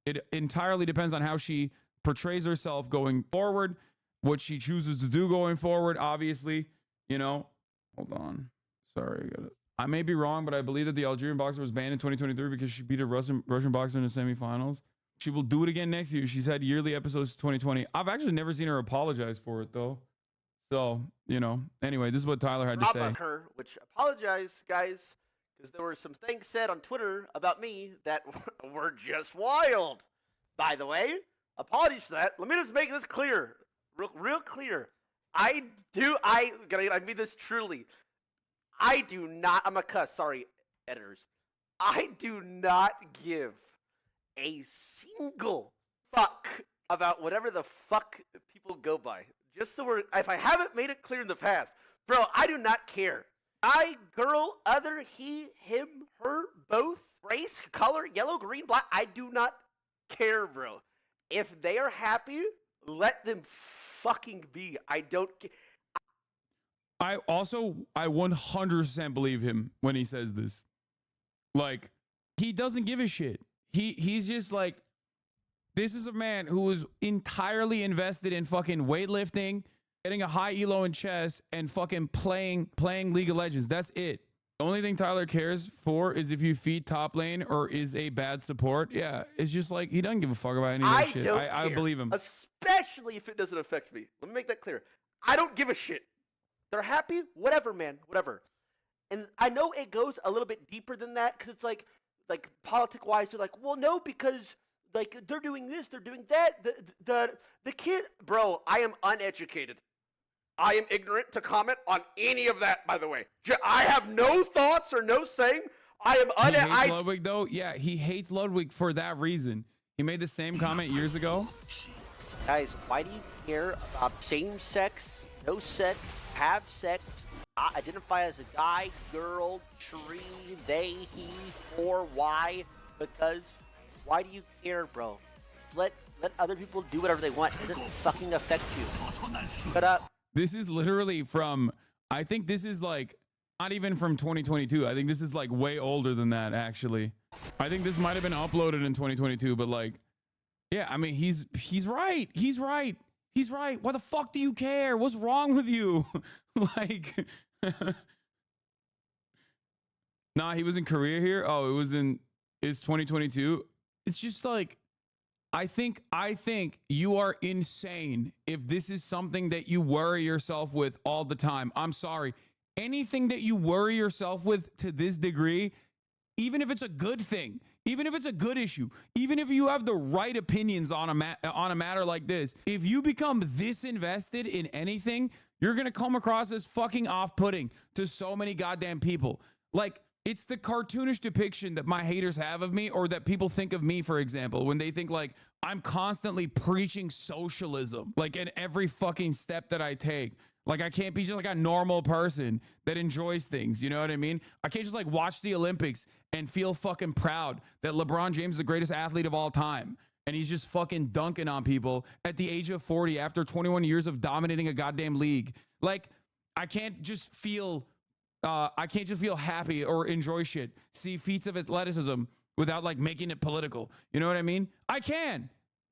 It entirely depends on how she portrays herself going forward, what she chooses to do going forward. Obviously, you know, hold on. Sorry. I may be wrong, but I believe that the Algerian boxer was banned in 2023 because she beat a Russian boxer in the semifinals. She will do it again next year. She's had yearly episodes 2020. I've actually never seen her apologize for it though. So, you know, anyway, this is what Tyler had to say. Her, which apologize, guys, because there were some things said on Twitter about me that were just wild. By the way, apologies for that. Let me just make this clear, real clear. I mean this truly. I do not, I'm a cuss, sorry, editors. I do not give a single fuck about whatever the fuck people go by. Just so if I haven't made it clear in the past, bro, I do not care. I, girl, other, he, him, her, both, race, color, yellow, green, black, I do not care, bro. If they are happy, let them fucking be. I don't care. I 100% believe him when he says this. Like, he doesn't give a shit. He's just like, this is a man who is entirely invested in fucking weightlifting, getting a high elo in chess, and fucking playing League of Legends. That's it. The only thing Tyler cares for is if you feed top lane or is a bad support. Yeah, it's just like, he doesn't give a fuck about any of that shit. I believe him. Especially if it doesn't affect me. Let me make that clear. I don't give a shit. They're happy? Whatever, man. Whatever. And I know it goes a little bit deeper than that because it's like politic-wise, they're like, well, no, because like they're doing this, they're doing that. The kid, bro, I am uneducated. I am ignorant to comment on any of that, by the way. I have no thoughts or no saying. I am uneducated. He hates Ludwig, though? Yeah, he hates Ludwig for that reason. He made the same comment years ago. Guys, why do you care about same sex, no sex, have sex, identify as a guy, girl, tree, they, he, or why? Because why do you care, bro? Let other people do whatever they want. It doesn't fucking affect you. Shut up. This is literally from, I think this is like, not even from 2022. I think this is like way older than that, actually. I think this might have been uploaded in 2022, but like, yeah, I mean, he's right. He's right. He's right. Why the fuck do you care? What's wrong with you? Like, Nah, he was in Korea here. Oh, it's 2022. It's just like, I think you are insane if this is something that you worry yourself with all the time. I'm sorry. Anything that you worry yourself with to this degree, even if it's a good thing, even if it's a good issue, even if you have the right opinions on a matter like this, if you become this invested in anything, you're going to come across as fucking off-putting to so many goddamn people. Like, it's the cartoonish depiction that my haters have of me, or that people think of me, for example, when they think like I'm constantly preaching socialism, like in every fucking step that I take. Like, I can't be just like a normal person that enjoys things. You know what I mean? I can't just like watch the Olympics and feel fucking proud that LeBron James is the greatest athlete of all time. And he's just fucking dunking on people at the age of 40 after 21 years of dominating a goddamn league. Like, I can't just feel happy or enjoy shit, see feats of athleticism without like making it political. You know what I mean? I can.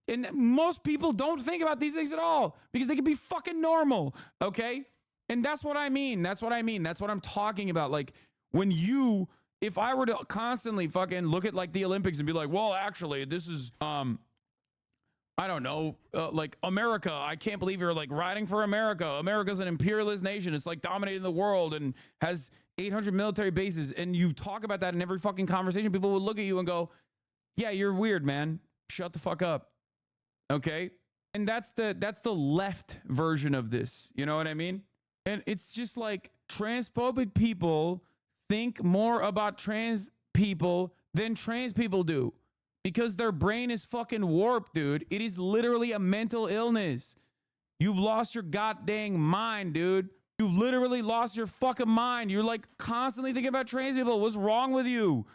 And most people don't think about these things at all because they can be fucking normal. Okay. And that's what I mean. That's what I'm talking about. Like, if I were to constantly fucking look at like the Olympics and be like, well, actually, this is, I don't know, like America. I can't believe you're like riding for America. America's an imperialist nation. It's like dominating the world and has 800 military bases. And you talk about that in every fucking conversation. People would look at you and go, yeah, you're weird, man. Shut the fuck up. Okay. And that's the left version of this. You know what I mean? And it's just like transphobic people think more about trans people than trans people do. Because their brain is fucking warped, dude. It is literally a mental illness. You've lost your goddamn mind, dude. You've literally lost your fucking mind. You're like constantly thinking about trans people. What's wrong with you?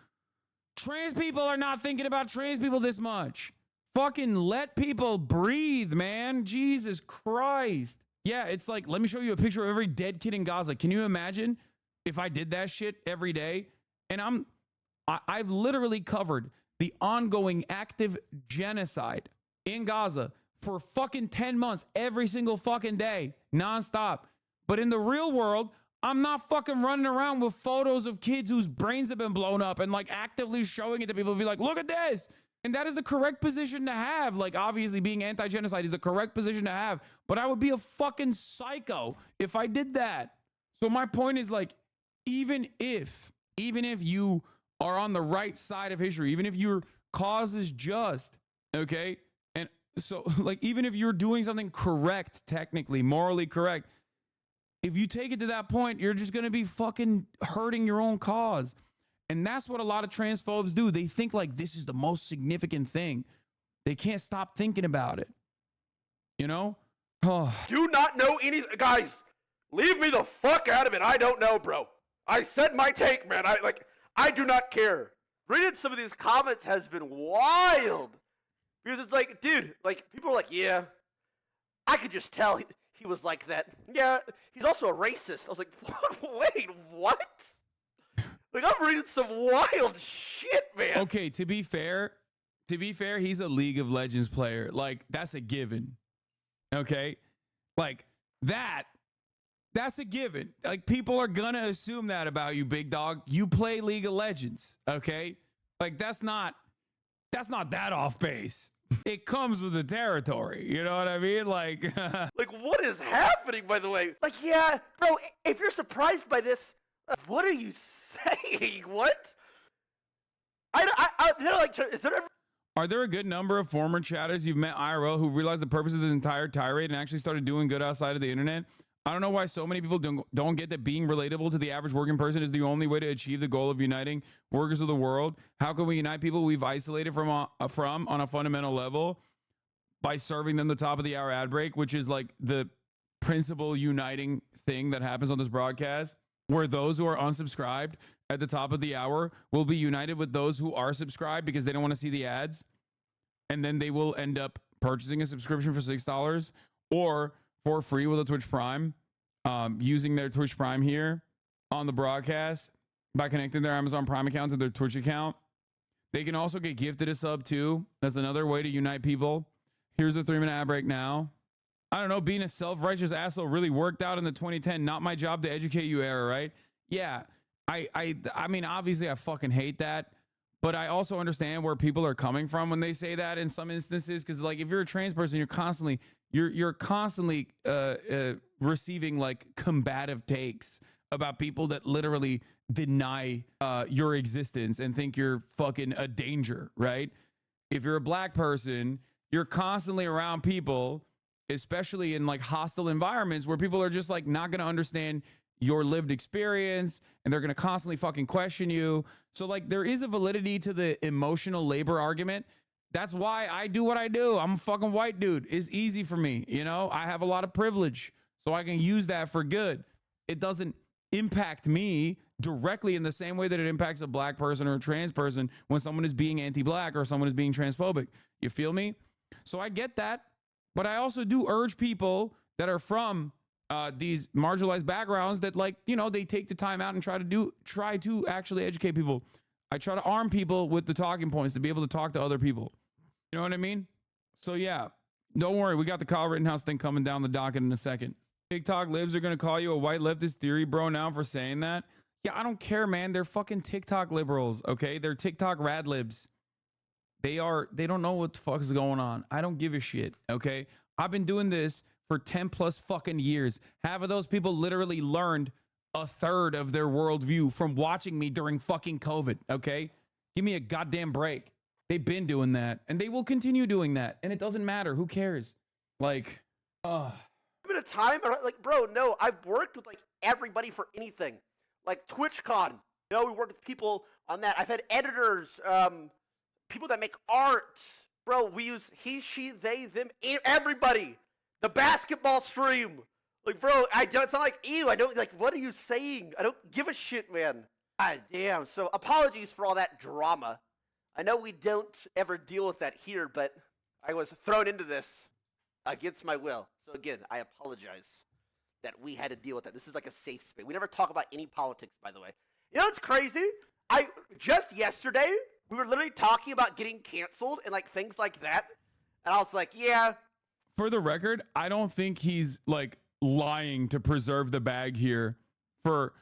Trans people are not thinking about trans people this much. Fucking let people breathe, man. Jesus Christ. Yeah, it's like, let me show you a picture of every dead kid in Gaza. Can you imagine if I did that shit every day? And I've literally covered the ongoing active genocide in Gaza for fucking 10 months, every single fucking day, nonstop. But in the real world, I'm not fucking running around with photos of kids whose brains have been blown up and like actively showing it to people and be like, look at this. And that is the correct position to have. Like, obviously being anti-genocide is the correct position to have, but I would be a fucking psycho if I did that. So my point is, like, even if you are on the right side of history, even if your cause is just, okay? And so, like, even if you're doing something correct, technically, morally correct, if you take it to that point, you're just going to be fucking hurting your own cause. And that's what a lot of transphobes do. They think like this is the most significant thing. They can't stop thinking about it. You know? Oh. Do not know anything. Guys, leave me the fuck out of it. I don't know, bro. I said my take, man. I do not care. Reading some of these comments has been wild. Because it's like, dude, like, people are like, yeah, I could just tell he was like that. Yeah, he's also a racist. I was like, wait, what? Like, I'm reading some wild shit, man. Okay, to be fair, he's a League of Legends player. Like, that's a given. Okay? Like, that's a given. Like, people are gonna assume that about you, big dog. You play League of Legends, okay? Like, that's not that off base. It comes with the territory. You know what I mean? Like, like, what is happening, by the way? Like, yeah, bro, if you're surprised by this, what are you saying? What? Is there ever... Are there a good number of former chatters you've met IRL who realized the purpose of this entire tirade and actually started doing good outside of the internet? I don't know why so many people don't get that being relatable to the average working person is the only way to achieve the goal of uniting workers of the world. How can we unite people we've isolated from on a fundamental level? By serving them the top of the hour ad break, which is like the principal uniting thing that happens on this broadcast, where those who are unsubscribed at the top of the hour will be united with those who are subscribed because they don't want to see the ads. And then they will end up purchasing a subscription for $6 or for free with a Twitch Prime, using their Twitch Prime here on the broadcast by connecting their Amazon Prime account to their Twitch account. They can also get gifted a sub too. That's another way to unite people. Here's a 3-minute ad break now. I don't know, being a self-righteous asshole really worked out in the 2010 not my job to educate you era, right? Yeah. I mean, obviously I fucking hate that, but I also understand where people are coming from when they say that in some instances. Cause like, if you're a trans person, you're constantly receiving like combative takes about people that literally deny your existence and think you're fucking a danger, right? If you're a black person, you're constantly around people, especially in like hostile environments where people are just like not going to understand your lived experience and they're going to constantly fucking question you. So like there is a validity to the emotional labor argument. That's why I do what I do. I'm a fucking white dude. It's easy for me. You know, I have a lot of privilege, so I can use that for good. It doesn't impact me directly in the same way that it impacts a black person or a trans person when someone is being anti-black or someone is being transphobic. You feel me? So I get that, but I also do urge people that are from these marginalized backgrounds that, like, you know, they take the time out and try to actually educate people. I try to arm people with the talking points to be able to talk to other people. You know what I mean? So yeah, don't worry. We got the Kyle Rittenhouse thing coming down the docket in a second. TikTok libs are going to call you a white leftist theory bro now for saying that. Yeah, I don't care, man. They're fucking TikTok liberals, okay? They're TikTok rad libs. They don't know what the fuck is going on. I don't give a shit, okay? I've been doing this for 10 plus fucking years. Half of those people literally learned a third of their worldview from watching me during fucking COVID, okay? Give me a goddamn break. They've been doing that, and they will continue doing that, and it doesn't matter. Who cares? Like, Been a time, like, bro, no, I've worked with like everybody for anything, like TwitchCon. You know, we worked with people on that. I've had editors, people that make art, bro. We use he, she, they, them, everybody. The basketball stream, like, bro, it's not like, ew, I don't, like, what are you saying? I don't give a shit, man. God damn. So apologies for all that drama. I know we don't ever deal with that here, but I was thrown into this against my will. So again, I apologize that we had to deal with that. This is like a safe space. We never talk about any politics, by the way. You know what's crazy? Just yesterday, we were literally talking about getting canceled and like things like that. And I was like, yeah. For the record, I don't think he's like lying to preserve the bag here for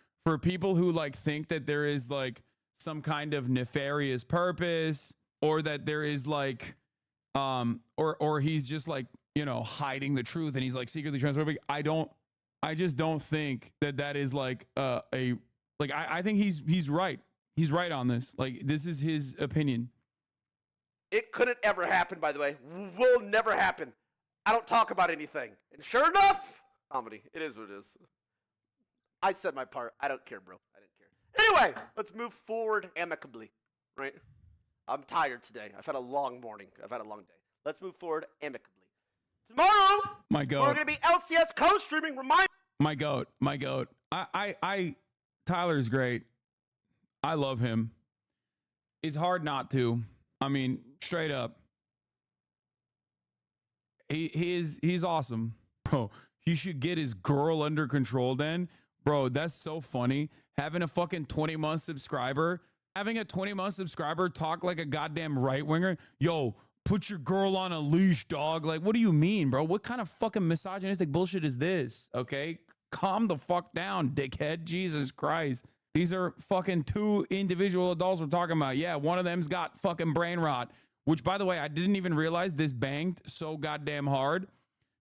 people who like think that there is like some kind of nefarious purpose, or that there is like or he's just like, you know, hiding the truth and he's like secretly transphobic. I just don't think that is like I think he's right. He's right on this. Like, this is his opinion. It couldn't ever happen, by the way. Will never happen. I don't talk about anything. And sure enough, comedy. It is what it is. I said my part. I don't care, bro. I didn't care. Anyway, let's move forward amicably, right? I'm tired today. I've had a long morning. I've had a long day. Let's move forward amicably. Tomorrow, my goat, we're going to be LCS co-streaming. My goat. Tyler's great. I love him. It's hard not to. I mean, straight up. He's awesome. Bro, he should get his girl under control then. Bro, that's so funny. Having a fucking 20-month subscriber, having a 20-month subscriber talk like a goddamn right-winger. Yo, put your girl on a leash, dog. Like, what do you mean, bro? What kind of fucking misogynistic bullshit is this? Okay? Calm the fuck down, dickhead. Jesus Christ. These are fucking two individual adults we're talking about. Yeah, one of them's got fucking brain rot, which, by the way, I didn't even realize this banged so goddamn hard.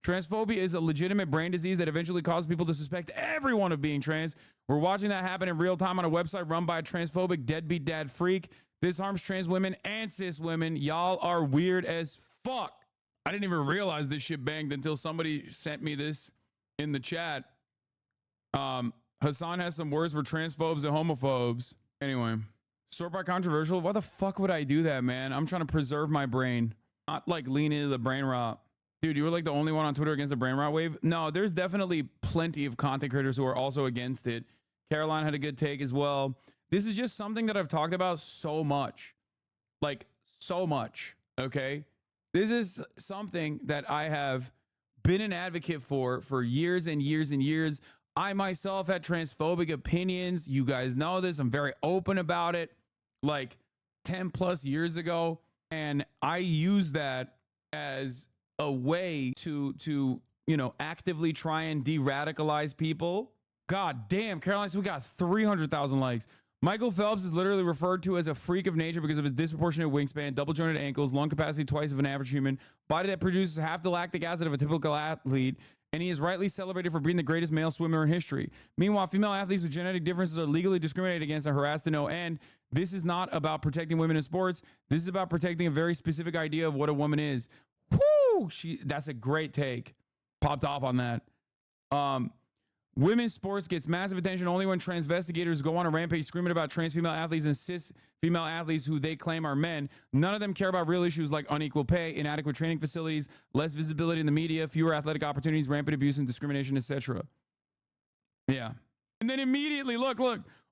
Transphobia is a legitimate brain disease that eventually causes people to suspect everyone of being trans. We're watching that happen in real time on a website run by a transphobic deadbeat dad freak. This harms trans women and cis women. Y'all are weird as fuck. I didn't even realize this shit banged until somebody sent me this in the chat. Hassan has some words for transphobes and homophobes. Anyway, sort by controversial. Why the fuck would I do that, man? I'm trying to preserve my brain, not like lean into the brain rot. Dude, you were like the only one on Twitter against the brain rot wave. No, there's definitely plenty of content creators who are also against it. Caroline had a good take as well. This is just something that I've talked about so much. Like, so much. Okay? This is something that I have been an advocate for years and years and years. I myself had transphobic opinions. You guys know this. I'm very open about it. Like 10 plus years ago. And I use that as a way to, you know, actively try and de-radicalize people God damn, Caroline, so we got 300,000 likes. Michael Phelps is literally referred to as a freak of nature because of his disproportionate wingspan, double jointed ankles, lung capacity twice of an average human, body that produces half the lactic acid of a typical athlete, and he is rightly celebrated for being the greatest male swimmer in history. Meanwhile, female athletes with genetic differences are legally discriminated against and harassed to no end. This is not about protecting women in sports. This is about protecting a very specific idea of what a woman is. Whoo! That's a great take. Popped off on that. Women's sports gets massive attention only when transvestigators go on a rampage screaming about trans female athletes and cis female athletes who they claim are men. None of them care about real issues like unequal pay, inadequate training facilities, less visibility in the media, fewer athletic opportunities, rampant abuse and discrimination, etc. Yeah. And then immediately, look,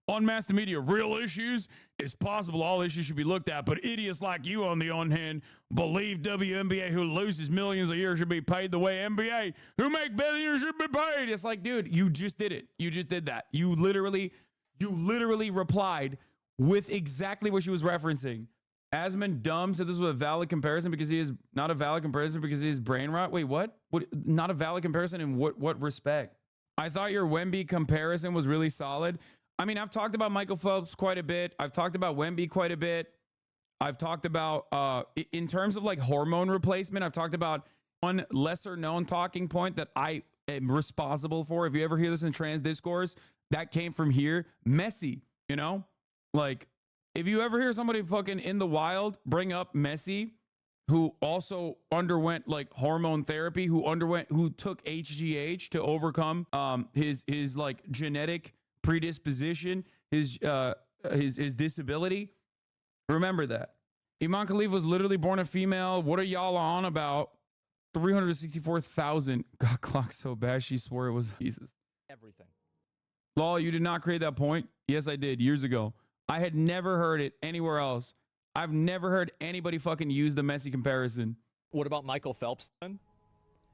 on mass media, real issues. It's possible all issues should be looked at, but idiots like you, on the other hand, believe WNBA who loses millions a year should be paid the way NBA who make billions should be paid. It's like, dude, you just did it. You just did that. You literally replied with exactly what she was referencing. Asman Dumb said this was a valid comparison because he is not a valid comparison because he is brain rot. Wait, what? What? Not a valid comparison in what respect? I thought your Wemby comparison was really solid. I mean, I've talked about Michael Phelps quite a bit. I've talked about Wemby quite a bit. I've talked about, in terms of like hormone replacement, I've talked about one lesser known talking point that I am responsible for. If you ever hear this in trans discourse, that came from here. Messi, you know? Like, if you ever hear somebody fucking in the wild bring up Messi, who also underwent like hormone therapy, who took HGH to overcome his like genetic predisposition, his disability. Remember that. Iman Khalif was literally born a female. What are y'all on about? 364,000. Got clocked so bad she swore it was Jesus. Everything. Lol, you did not create that point? Yes, I did years ago. I had never heard it anywhere else. I've never heard anybody fucking use the Messi comparison. What about Michael Phelps then?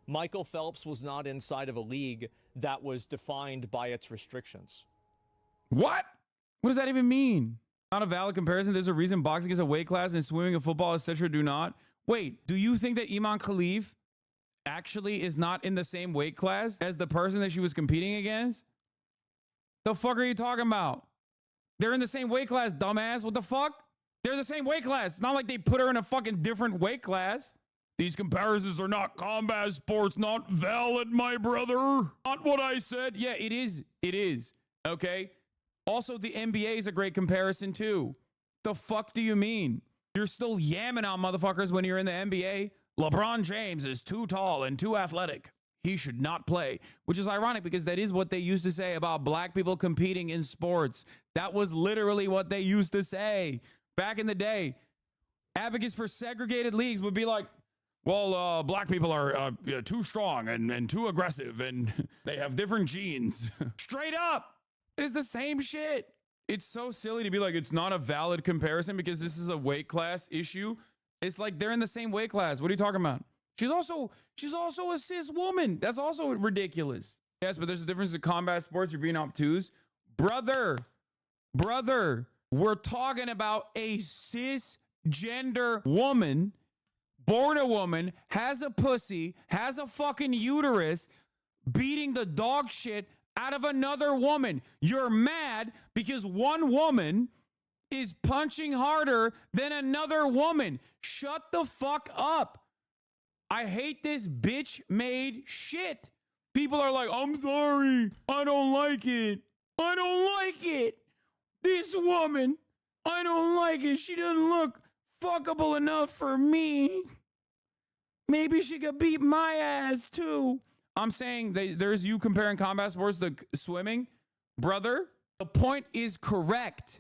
Michael Phelps was not inside of a league that was defined by its restrictions. What? What does that even mean? Not a valid comparison. There's a reason boxing is a weight class and swimming and football, etc. do not. Wait, do you think that Iman Khalif actually is not in the same weight class as the person that she was competing against? The fuck are you talking about? They're in the same weight class, dumbass. What the fuck? They're the same weight class. It's not like they put her in a fucking different weight class. These comparisons are not combat sports, not valid, my brother. Not what I said. Yeah, it is. It is. Okay? Also, the NBA is a great comparison, too. The fuck do you mean? You're still yamming on motherfuckers when you're in the NBA. LeBron James is too tall and too athletic. He should not play, which is ironic because that is what they used to say about black people competing in sports. That was literally what they used to say back in the day. Advocates for segregated leagues would be like, well, black people are too strong and too aggressive and they have different genes. Straight up. It's the same shit. It's so silly to be like, it's not a valid comparison because this is a weight class issue. It's like they're in the same weight class. What are you talking about? She's also a cis woman. That's also ridiculous. Yes, but there's a difference in combat sports. You're being obtuse. Brother, we're talking about a cisgender woman, born a woman, has a pussy, has a fucking uterus, beating the dog shit out of another woman. You're mad because one woman is punching harder than another woman. Shut the fuck up. I hate this bitch made shit. People are like, I'm sorry. I don't like it. I don't like it. This woman, I don't like it. She doesn't look fuckable enough for me. Maybe she could beat my ass too. I'm saying there's you comparing combat sports to swimming. Brother, the point is correct.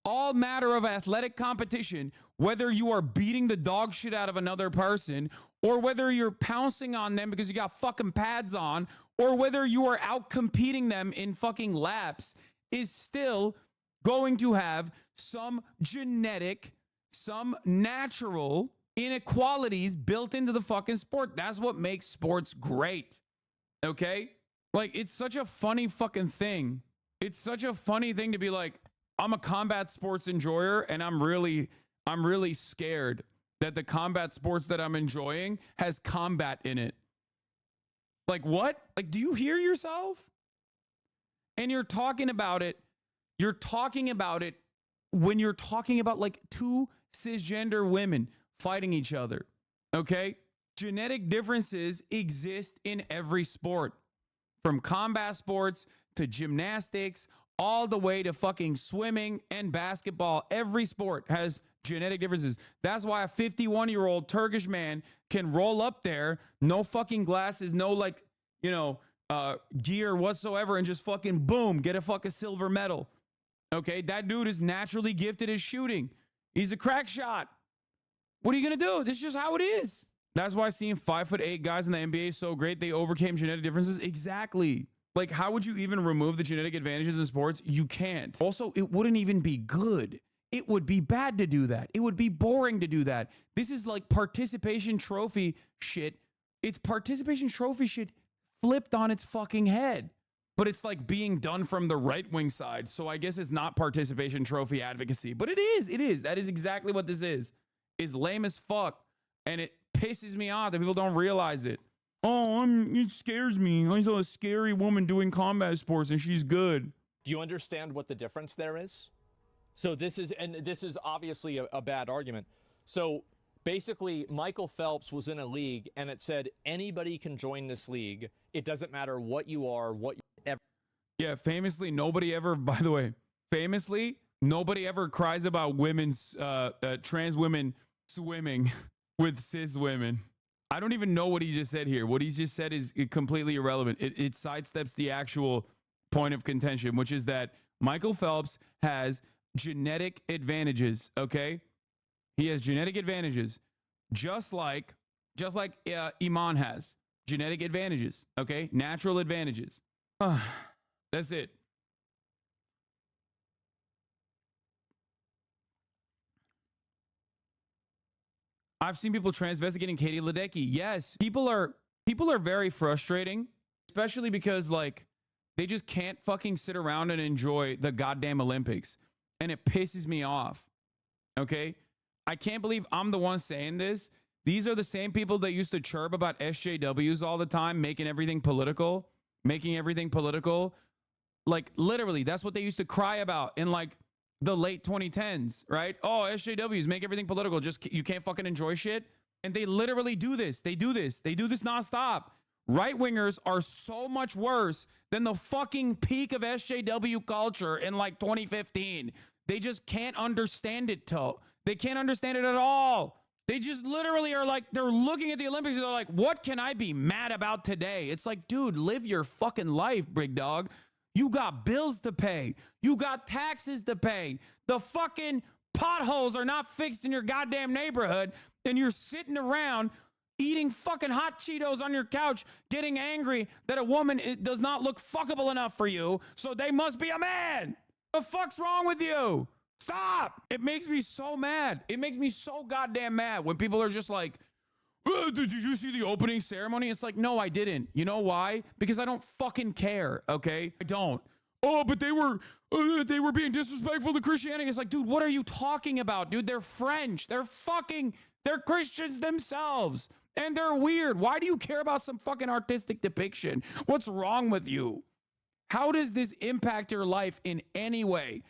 All matter of athletic competition, whether you are beating the dog shit out of another person or whether you're pouncing on them because you got fucking pads on or whether you are out competing them in fucking laps, is still going to have some genetic, some natural inequalities built into the fucking sport. That's what makes sports great. Okay? Like, it's such a funny fucking thing. It's such a funny thing to be like, I'm a combat sports enjoyer and I'm really scared that the combat sports that I'm enjoying has combat in it. Like, what? Like, do you hear yourself? And you're talking about it when you're talking about like two cisgender women fighting each other. Okay? Genetic differences exist in every sport, from combat sports to gymnastics, all the way to fucking swimming and basketball. Every sport has genetic differences. That's why a 51-year-old Turkish man can roll up there, no fucking glasses, no like, gear whatsoever, and just fucking boom, get a fucking silver medal. Okay, that dude is naturally gifted at shooting. He's a crack shot. What are you gonna do? This is just how it is. That's why seeing 5'8" guys in the NBA is so great. They overcame genetic differences. Exactly. Like, how would you even remove the genetic advantages in sports? You can't. Also, it wouldn't even be good. It would be bad to do that. It would be boring to do that. This is like participation trophy shit. It's participation trophy shit flipped on its fucking head. But it's like being done from the right-wing side. So I guess it's not participation trophy advocacy. But it is. It is. That is exactly what this is. It's lame as fuck. And it pisses me off that people don't realize it. Oh, it scares me. I saw a scary woman doing combat sports and she's good. Do you understand what the difference there is? So this is obviously a bad argument. So basically, Michael Phelps was in a league and it said anybody can join this league. It doesn't matter what you are, what you ever. Yeah, famously, nobody ever, by the way, nobody ever cries about trans women swimming with cis women. I don't even know what he just said here. What he just said is completely irrelevant. It sidesteps the actual point of contention, which is that Michael Phelps has genetic advantages, okay? He has genetic advantages, just like Iman has genetic advantages, okay? Natural advantages. That's it. I've seen people transvestigating Katie Ledecky. Yes, people are very frustrating, especially because like they just can't fucking sit around and enjoy the goddamn Olympics, and it pisses me off. Okay, I can't believe I'm the one saying this. These are the same people that used to chirp about SJWs all the time, making everything political. Like literally, that's what they used to cry about in like the late 2010s, right? Oh, SJWs make everything political. Just you can't fucking enjoy shit. And they literally do this. They do this nonstop. Right-wingers are so much worse than the fucking peak of SJW culture in like 2015. They just can't understand it, They can't understand it at all. They just literally are like, they're looking at the Olympics and they're like, what can I be mad about today? It's like, dude, live your fucking life, big dog. You got bills to pay. You got taxes to pay. The fucking potholes are not fixed in your goddamn neighborhood, and you're sitting around eating fucking hot Cheetos on your couch, getting angry that a woman does not look fuckable enough for you, so they must be a man. The fuck's wrong with you? Stop. It makes me so mad. It makes me so goddamn mad when people are just like, did you see the opening ceremony? It's like, no, I didn't. You know why? Because I don't fucking care, okay? I don't. Oh, but they were being disrespectful to Christianity. It's like, dude, what are you talking about, dude? They're French. They're Christians themselves. And they're weird. Why do you care about some fucking artistic depiction? What's wrong with you? How does this impact your life in any way?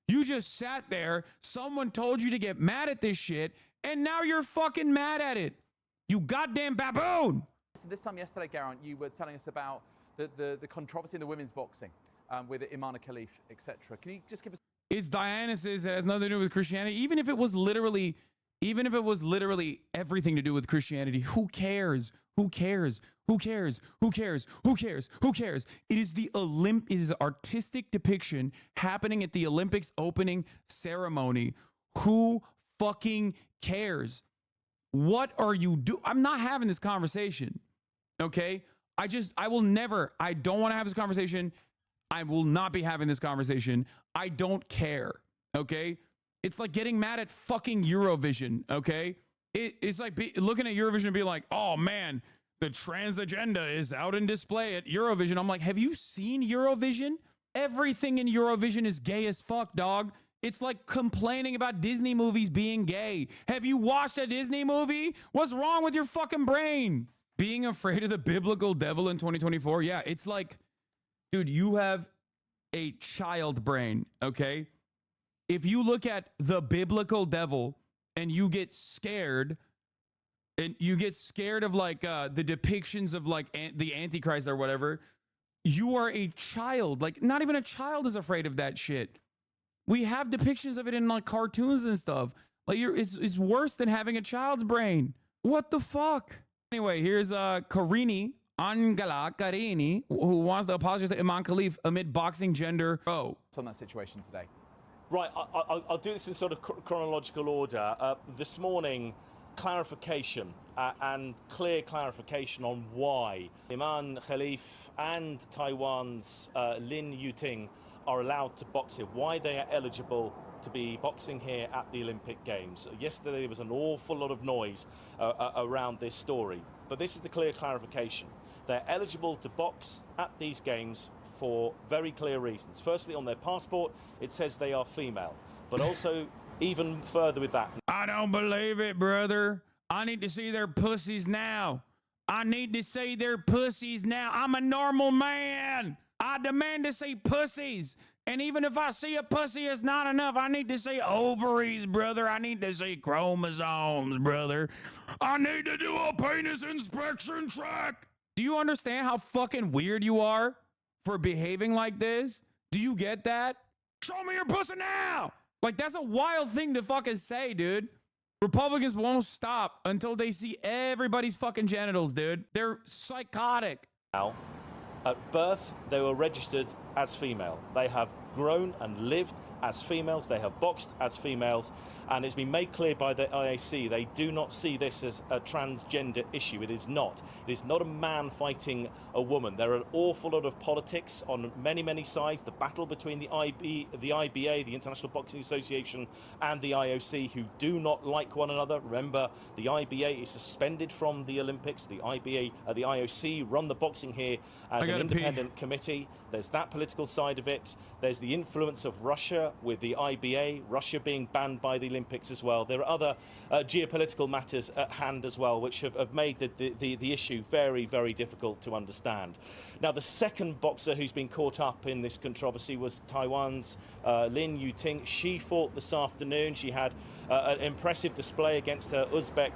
You just sat there, someone told you to get mad at this shit, and now you're fucking mad at it. You goddamn baboon! So this time yesterday, Garen, you were telling us about the controversy in the women's boxing with Imana Khalif, etc. Can you just give us... It's Dionysus. It has nothing to do with Christianity. Even if it was literally everything to do with Christianity, who cares? Who cares? Who cares? Who cares? Who cares? Who cares? It is it is artistic depiction happening at the Olympics opening ceremony. Who fucking cares? What are you doing? I'm not having this conversation. Okay? I don't want to have this conversation. I will not be having this conversation. I don't care. Okay? It's like getting mad at fucking Eurovision. Okay? It's like looking at Eurovision and being like, oh man, the trans agenda is out in display at Eurovision. I'm like, have you seen Eurovision? Everything in Eurovision is gay as fuck, dog. It's like complaining about Disney movies being gay. Have you watched a Disney movie? What's wrong with your fucking brain? Being afraid of the biblical devil in 2024? Yeah, it's like, dude, you have a child brain, okay? If you look at the biblical devil and you get scared, and you get scared of like the depictions of like the Antichrist or whatever, you are a child. Like, not even a child is afraid of that shit. We have depictions of it in like cartoons and stuff. Like, it's worse than having a child's brain. What the fuck? Anyway, here's Angela Carini, who wants to apologize to Imam Khalif amid boxing gender. Oh, On that situation today. Right, I'll do this in sort of chronological order. This morning, clarification and clear clarification on why Imam Khalif and Taiwan's Lin Yuting are allowed to box here, why they are eligible to be boxing here at the Olympic Games. Yesterday there was an awful lot of noise around this story, but this is the clear clarification. They're eligible to box at these games for very clear reasons. Firstly, on their passport, it says they are female, but also even further with that. I don't believe it, brother. I need to see their pussies now. I need to see their pussies now. I'm a normal man. I demand to see pussies. And even if I see a pussy, it's not enough. I need to see ovaries, brother. I need to see chromosomes, brother. I need to do a penis inspection check. Do you understand how fucking weird you are for behaving like this? Do you get that? Show me your pussy now. Like, that's a wild thing to fucking say, dude. Republicans won't stop until they see everybody's fucking genitals, dude. They're psychotic. Now, at birth, they were registered as female. They have grown and lived as females. They have boxed as females. And it's been made clear by the IAC, they do not see this as a transgender issue. It is not. It is not a man fighting a woman. There are an awful lot of politics on many, many sides. The battle between the IBA, the International Boxing Association, and the IOC, who do not like one another. Remember, the IBA is suspended from the Olympics. The IOC run the boxing here as an independent committee. There's that political side of it. There's the influence of Russia with the IBA, Russia being banned by the Olympics as well. There are other geopolitical matters at hand as well, which have made the issue very, very difficult to understand. Now, the second boxer who's been caught up in this controversy was Taiwan's Lin Yuting. She fought this afternoon. She had an impressive display against her Uzbek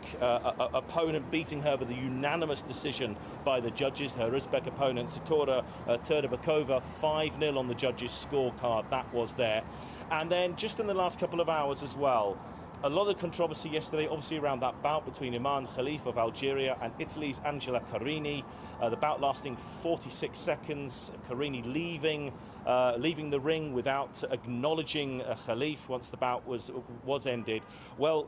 opponent, beating her with a unanimous decision by the judges. Her Uzbek opponent, Satora Turdybakova, 5-0 on the judges' scorecard. That was there. And then just in the last couple of hours as well, a lot of controversy yesterday, obviously around that bout between Imam Khalif of Algeria and Italy's Angela Carini. The bout lasting 46 seconds. Carini leaving the ring without acknowledging Khalif once the bout was ended. Well,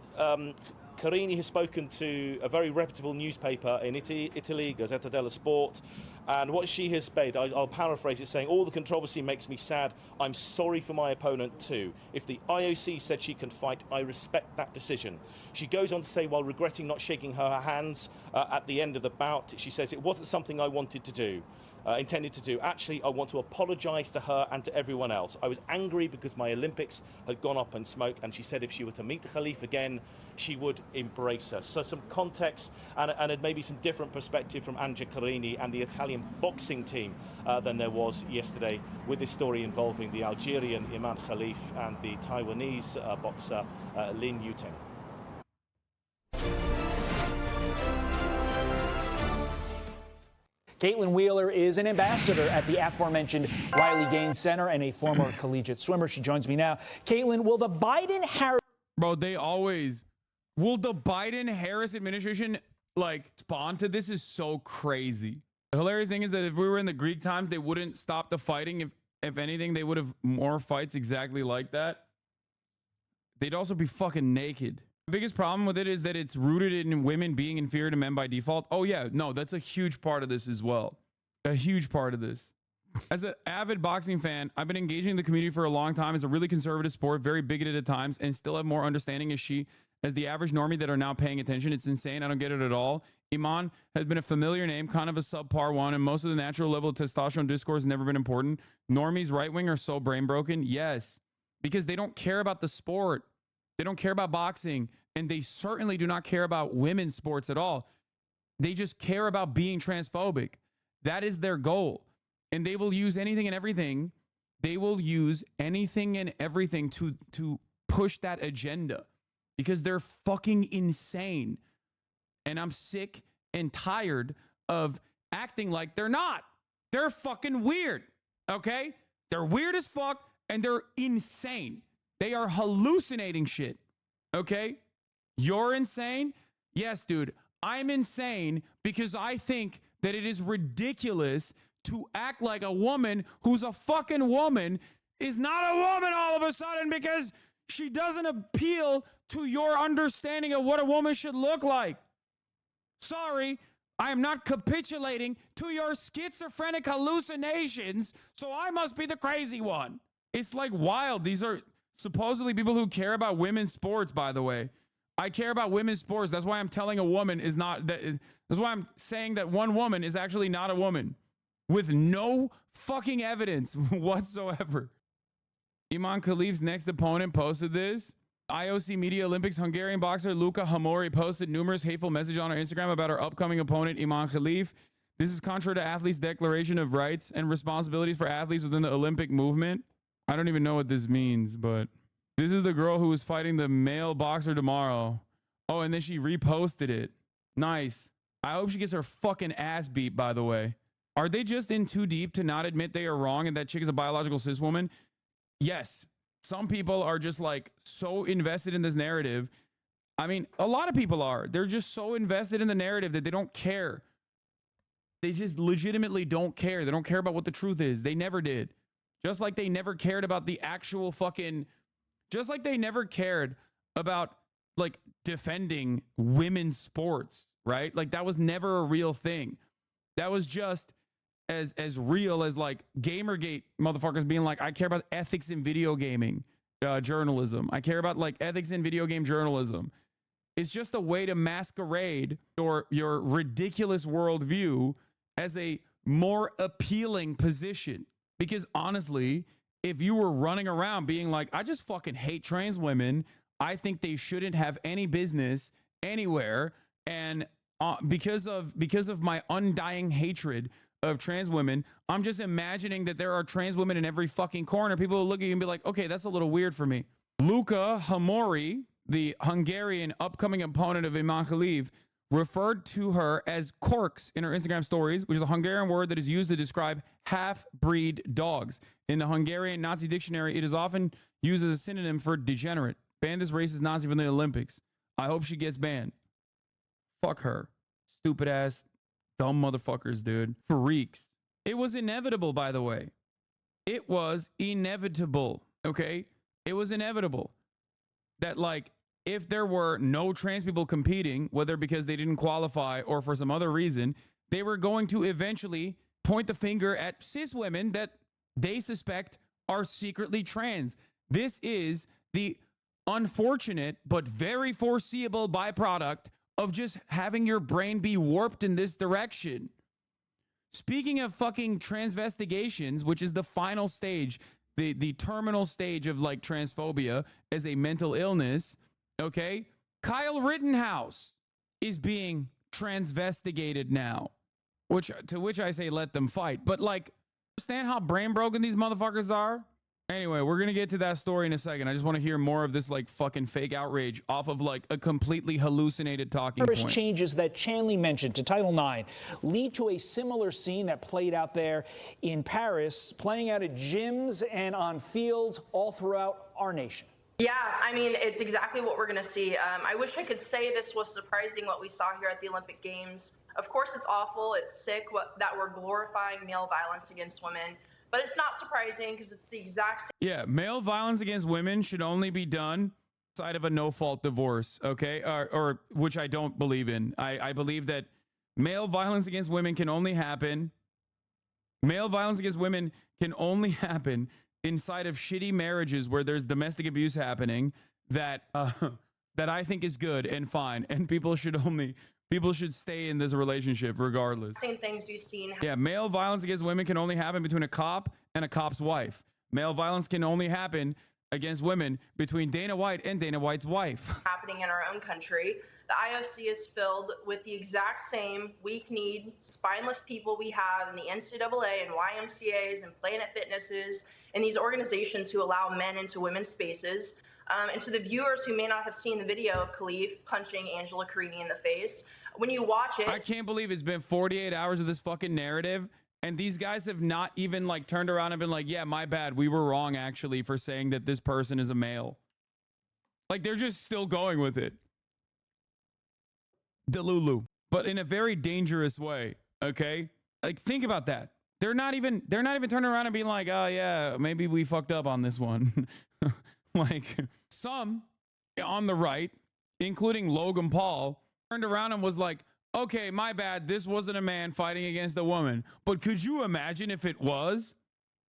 Carini has spoken to a very reputable newspaper in Italy, Gazzetta dello Sport, and what she has said, I'll paraphrase it, saying, all the controversy makes me sad. I'm sorry for my opponent too. If the IOC said she can fight, I respect that decision. She goes on to say, while regretting not shaking her hands at the end of the bout, she says, it wasn't something I wanted to do. Intended to do. Actually, I want to apologise to her and to everyone else. I was angry because my Olympics had gone up in smoke, and she said if she were to meet the Khalif again, she would embrace her. So some context and maybe some different perspective from Angela Carini and the Italian boxing team than there was yesterday with this story involving the Algerian Imam Khalif and the Taiwanese boxer Lin Yuting. Caitlin Wheeler is an ambassador at the aforementioned Riley Gaines Center and a former collegiate swimmer. She joins me now. Caitlin, will the Biden-Harris... Bro, will the Biden-Harris administration, like, respond to this? Is so crazy. The hilarious thing is that if we were in the Greek times, they wouldn't stop the fighting. If anything, they would have more fights exactly like that. They'd also be fucking naked. The biggest problem with it is that it's rooted in women being inferior to men by default. Oh yeah, no, that's a huge part of this as well. A huge part of this. As an avid boxing fan, I've been engaging the community for a long time. It's a really conservative sport, very bigoted at times, and still have more understanding as the average normie that are now paying attention. It's insane. I don't get it at all. Iman has been a familiar name, kind of a subpar one, and most of the natural level of testosterone discourse has never been important. Normies right wing are so brain broken. Yes, because they don't care about the sport. They don't care about boxing, and they certainly do not care about women's sports at all. They just care about being transphobic. That is their goal. And they will use anything and everything They will use anything and everything to push that agenda because they're fucking insane. And I'm sick and tired of acting like they're not. They're fucking weird, okay? They're weird as fuck and they're insane. They are hallucinating shit, okay? You're insane? Yes, dude. I'm insane because I think that it is ridiculous to act like a woman who's a fucking woman is not a woman all of a sudden because she doesn't appeal to your understanding of what a woman should look like. Sorry, I am not capitulating to your schizophrenic hallucinations, so I must be the crazy one. It's like wild. These are supposedly people who care about women's sports, by the way. I care about women's sports. That's why I'm telling a woman is not that. That's why I'm saying that one woman is actually not a woman with no fucking evidence whatsoever. Iman Khalif's next opponent posted this. IOC Media Olympics Hungarian boxer Luka Hamori posted numerous hateful messages on her Instagram about her upcoming opponent Iman Khalif. This is contrary to athletes' declaration of rights and responsibilities for athletes within the Olympic movement. I don't even know what this means, but this is the girl who is fighting the male boxer tomorrow. Oh, and then she reposted it. Nice. I hope she gets her fucking ass beat, by the way. Are they just in too deep to not admit they are wrong and that chick is a biological cis woman? Yes. Some people are just like so invested in this narrative. I mean, a lot of people are. They're just so invested in the narrative that they don't care. They just legitimately don't care. They don't care about what the truth is. They never did. Just like they never cared about the actual fucking... Just like they never cared about like defending women's sports, right? Like that was never a real thing. That was just as real as like Gamergate motherfuckers being like, I care about ethics in video gaming journalism. I care about like ethics in video game journalism. It's just a way to masquerade your ridiculous worldview as a more appealing position. Because honestly, if you were running around being like, I just fucking hate trans women, I think they shouldn't have any business anywhere, and because of my undying hatred of trans women, I'm just imagining that there are trans women in every fucking corner. People will look at you and be like, okay, that's a little weird for me. Luka Hamori, the Hungarian upcoming opponent of Iman Khalif, referred to her as corks in her Instagram stories, which is a Hungarian word that is used to describe half-breed dogs. In the Hungarian Nazi dictionary, it is often used as a synonym for degenerate. Ban this racist Nazi from the Olympics. I hope she gets banned. Fuck her. Stupid ass, dumb motherfuckers, dude. Freaks. It was inevitable, by the way. It was inevitable, okay? It was inevitable that, like, if there were no trans people competing, whether because they didn't qualify or for some other reason, they were going to eventually point the finger at cis women that they suspect are secretly trans. This is the unfortunate but very foreseeable byproduct of just having your brain be warped in this direction. Speaking of fucking transvestigations, which is the final stage, the terminal stage of like transphobia as a mental illness, okay? Kyle Rittenhouse is being transvestigated now, to which I say let them fight. But like, understand how brain broken these motherfuckers are? Anyway, we're going to get to that story in a second. I just want to hear more of this like fucking fake outrage off of like a completely hallucinated talking point. Changes that Chanley mentioned to Title IX lead to a similar scene that played out there in Paris, playing out at gyms and on fields all throughout our nation. Yeah, I mean, it's exactly what we're going to see. I wish I could say this was surprising what we saw here at the Olympic Games. Of course, it's awful. It's sick that we're glorifying male violence against women. But it's not surprising because it's the exact same. Yeah, male violence against women should only be done outside of a no-fault divorce, okay? Or which I don't believe in. I believe that male violence against women can only happen. Male violence against women can only happen inside of shitty marriages where there's domestic abuse happening that I think is good and fine, and people should stay in this relationship regardless. Same things we've seen. Yeah, male violence against women can only happen between a cop and a cop's wife. Male violence can only happen against women between Dana White and Dana White's wife. Happening in our own country. The IOC is filled with the exact same weak-kneed, spineless people we have in the NCAA and YMCAs and Planet Fitnesses and these organizations who allow men into women's spaces. And to the viewers who may not have seen the video of Khalif punching Angela Carini in the face, when you watch it, I can't believe it's been 48 hours of this fucking narrative, and these guys have not even like turned around and been like, yeah, my bad, we were wrong actually for saying that this person is a male. Like, they're just still going with it. Delulu, but in a very dangerous way. Okay, like, think about that. They're not even turning around and being like, oh yeah, maybe we fucked up on this one. Like, some on the right, including Logan Paul, turned around and was like, okay, my bad, this wasn't a man fighting against a woman. But could you imagine if it was?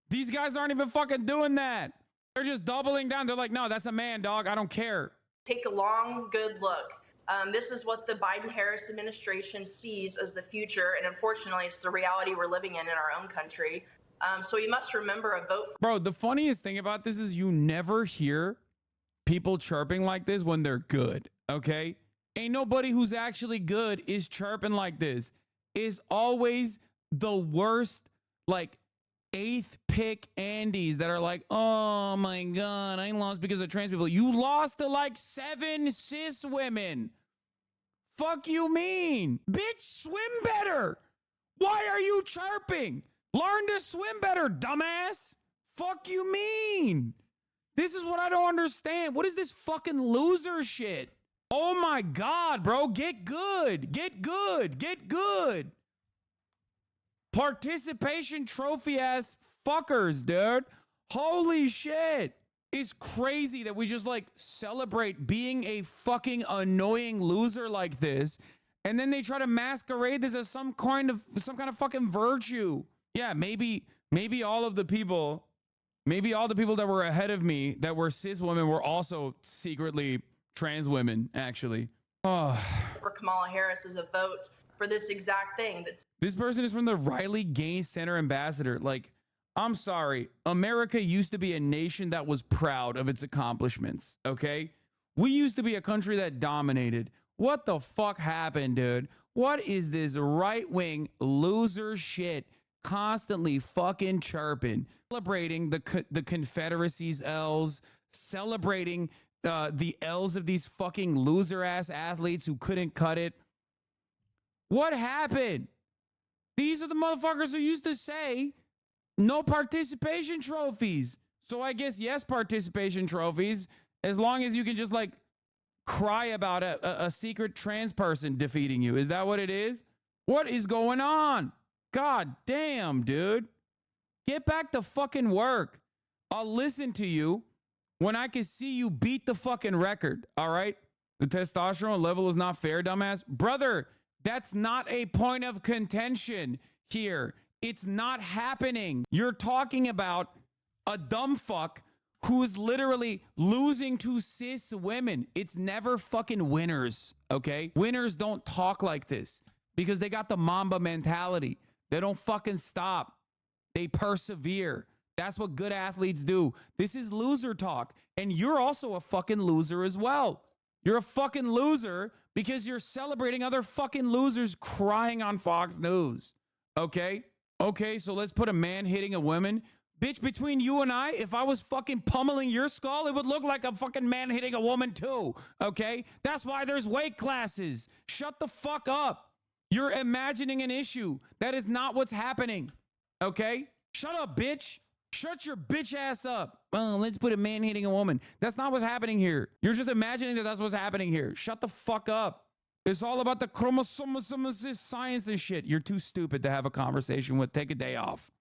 These guys aren't even fucking doing that. They're just doubling down. They're like, no, that's a man, dog. I don't care. take a long, good look. This is what the Biden-Harris administration sees as the future, and unfortunately, it's the reality we're living in our own country. So we must remember a vote. Bro, the funniest thing about this is you never hear people chirping like this when they're good, okay? Ain't nobody who's actually good is chirping like this. Is always the worst, like, 8th pick Andys that are like, oh my God, I lost because of trans people. You lost to like 7 cis women. Fuck you mean? Bitch, swim better. Why are you chirping? Learn to swim better, dumbass. Fuck you mean? This is what I don't understand. What is this fucking loser shit? Oh my God, bro. Get good. Get good. Get good. Participation trophy ass fuckers, dude. Holy shit. It's crazy that we just like celebrate being a fucking annoying loser like this, and then they try to masquerade this as some kind of fucking virtue. Yeah, maybe all the people that were ahead of me that were cis women were also secretly trans women, actually. Oh. For Kamala Harris is a vote for this exact thing. This person is from the Riley Gaines Center ambassador. Like, I'm sorry. America used to be a nation that was proud of its accomplishments, okay? We used to be a country that dominated. What the fuck happened, dude? What is this right-wing loser shit constantly fucking chirping? Celebrating the Confederacy's L's, celebrating the L's of these fucking loser-ass athletes who couldn't cut it. What happened? These are the motherfuckers who used to say no participation trophies. So I guess yes, participation trophies, as long as you can just like cry about a secret trans person defeating you. Is that what it is? What is going on? God damn, dude. Get back to fucking work. I'll listen to you when I can see you beat the fucking record, all right? The testosterone level is not fair, dumbass. Brother, that's not a point of contention here. It's not happening. You're talking about a dumb fuck who is literally losing to cis women. It's never fucking winners, okay? Winners don't talk like this because they got the Mamba mentality. They don't fucking stop. They persevere. That's what good athletes do. This is loser talk. And you're also a fucking loser as well. You're a fucking loser because you're celebrating other fucking losers crying on Fox News. Okay? Okay, so let's put a man hitting a woman. Bitch, between you and I, if I was fucking pummeling your skull, it would look like a fucking man hitting a woman too. Okay? That's why there's weight classes. Shut the fuck up. You're imagining an issue. That is not what's happening. Okay? Shut up, bitch. Shut your bitch ass up. Well, let's put a man hitting a woman. That's not what's happening here. You're just imagining that that's what's happening here. Shut the fuck up. It's all about the chromosomes, science and shit. You're too stupid to have a conversation with. Take a day off.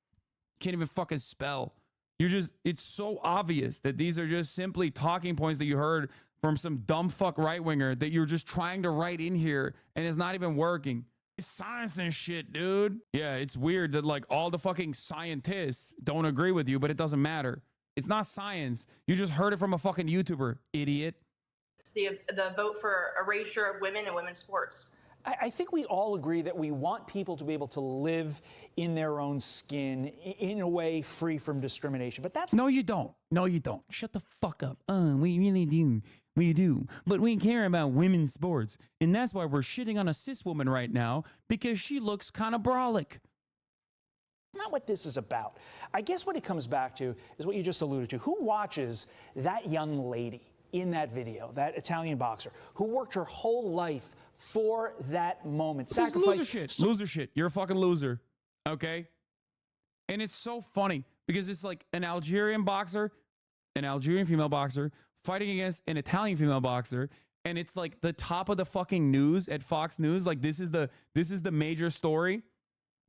Can't even fucking spell. It's so obvious that these are just simply talking points that you heard from some dumb fuck right-winger that you're just trying to write in here and it's not even working. It's science and shit, dude. Yeah, it's weird that like all the fucking scientists don't agree with you, but it doesn't matter. It's not science. You just heard it from a fucking YouTuber, idiot. It's the vote for erasure of women and women's sports. I think we all agree that we want people to be able to live in their own skin in a way free from discrimination. But that's No, you don't. No, you don't. Shut the fuck up. We really do. We do. But we care about women's sports. And that's why we're shitting on a cis woman right now, because she looks kind of brolic. not what this is about. I guess what it comes back to is what you just alluded to. Who watches that young lady in that video, that Italian boxer, who worked her whole life for that moment? Sacrifice. Loser shit. Loser shit. You're a fucking loser. Okay? And it's so funny because it's like an Algerian boxer, an Algerian female boxer fighting against an Italian female boxer. And it's like the top of the fucking news at Fox News. Like this is the major story.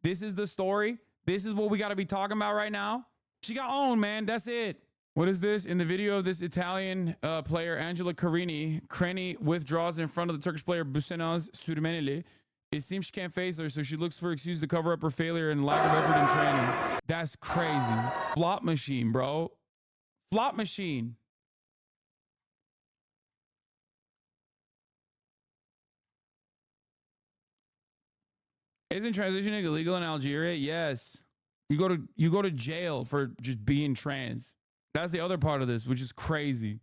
This is the story. This is what we got to be talking about right now. She got owned, man. That's it. What is this? In the video of this Italian player, Angela Cranny withdraws in front of the Turkish player Busenas Surmeneli. It seems she can't face her, so she looks for excuses to cover up her failure and lack of effort in training. That's crazy. Flop machine, bro. Flop machine. Isn't transitioning illegal in Algeria? Yes. You go to jail for just being trans. That's the other part of this, which is crazy.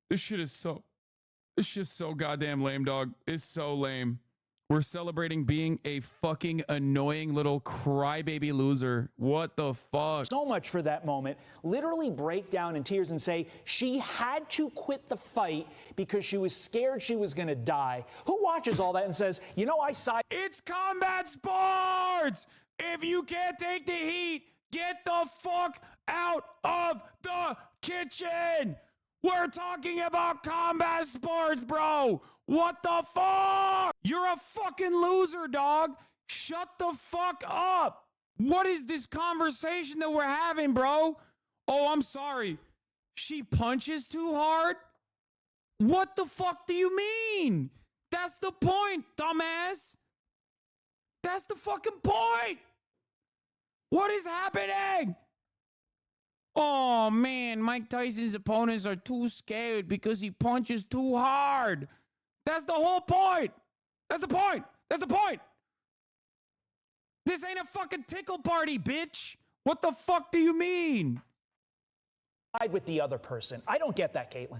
This shit is it's just so goddamn lame, dog. It's so lame. We're celebrating being a fucking annoying little crybaby loser. What the fuck? So much for that moment. Literally break down in tears and say she had to quit the fight because she was scared she was going to die. Who watches all that and says, you know, I side? It's combat sports! If you can't take the heat, get the fuck out of the kitchen! We're talking about combat sports, bro! What the fuck? You're a fucking loser, dog. Shut the fuck up. What is this conversation that we're having, bro? Oh, I'm sorry. She punches too hard? What the fuck do you mean? That's the point, dumbass. That's the fucking point. What is happening? Oh, man, Mike Tyson's opponents are too scared because he punches too hard. That's the whole point. That's the point. That's the point. This ain't a fucking tickle party, bitch. What the fuck do you mean? Side with the other person. I don't get that, Caitlin.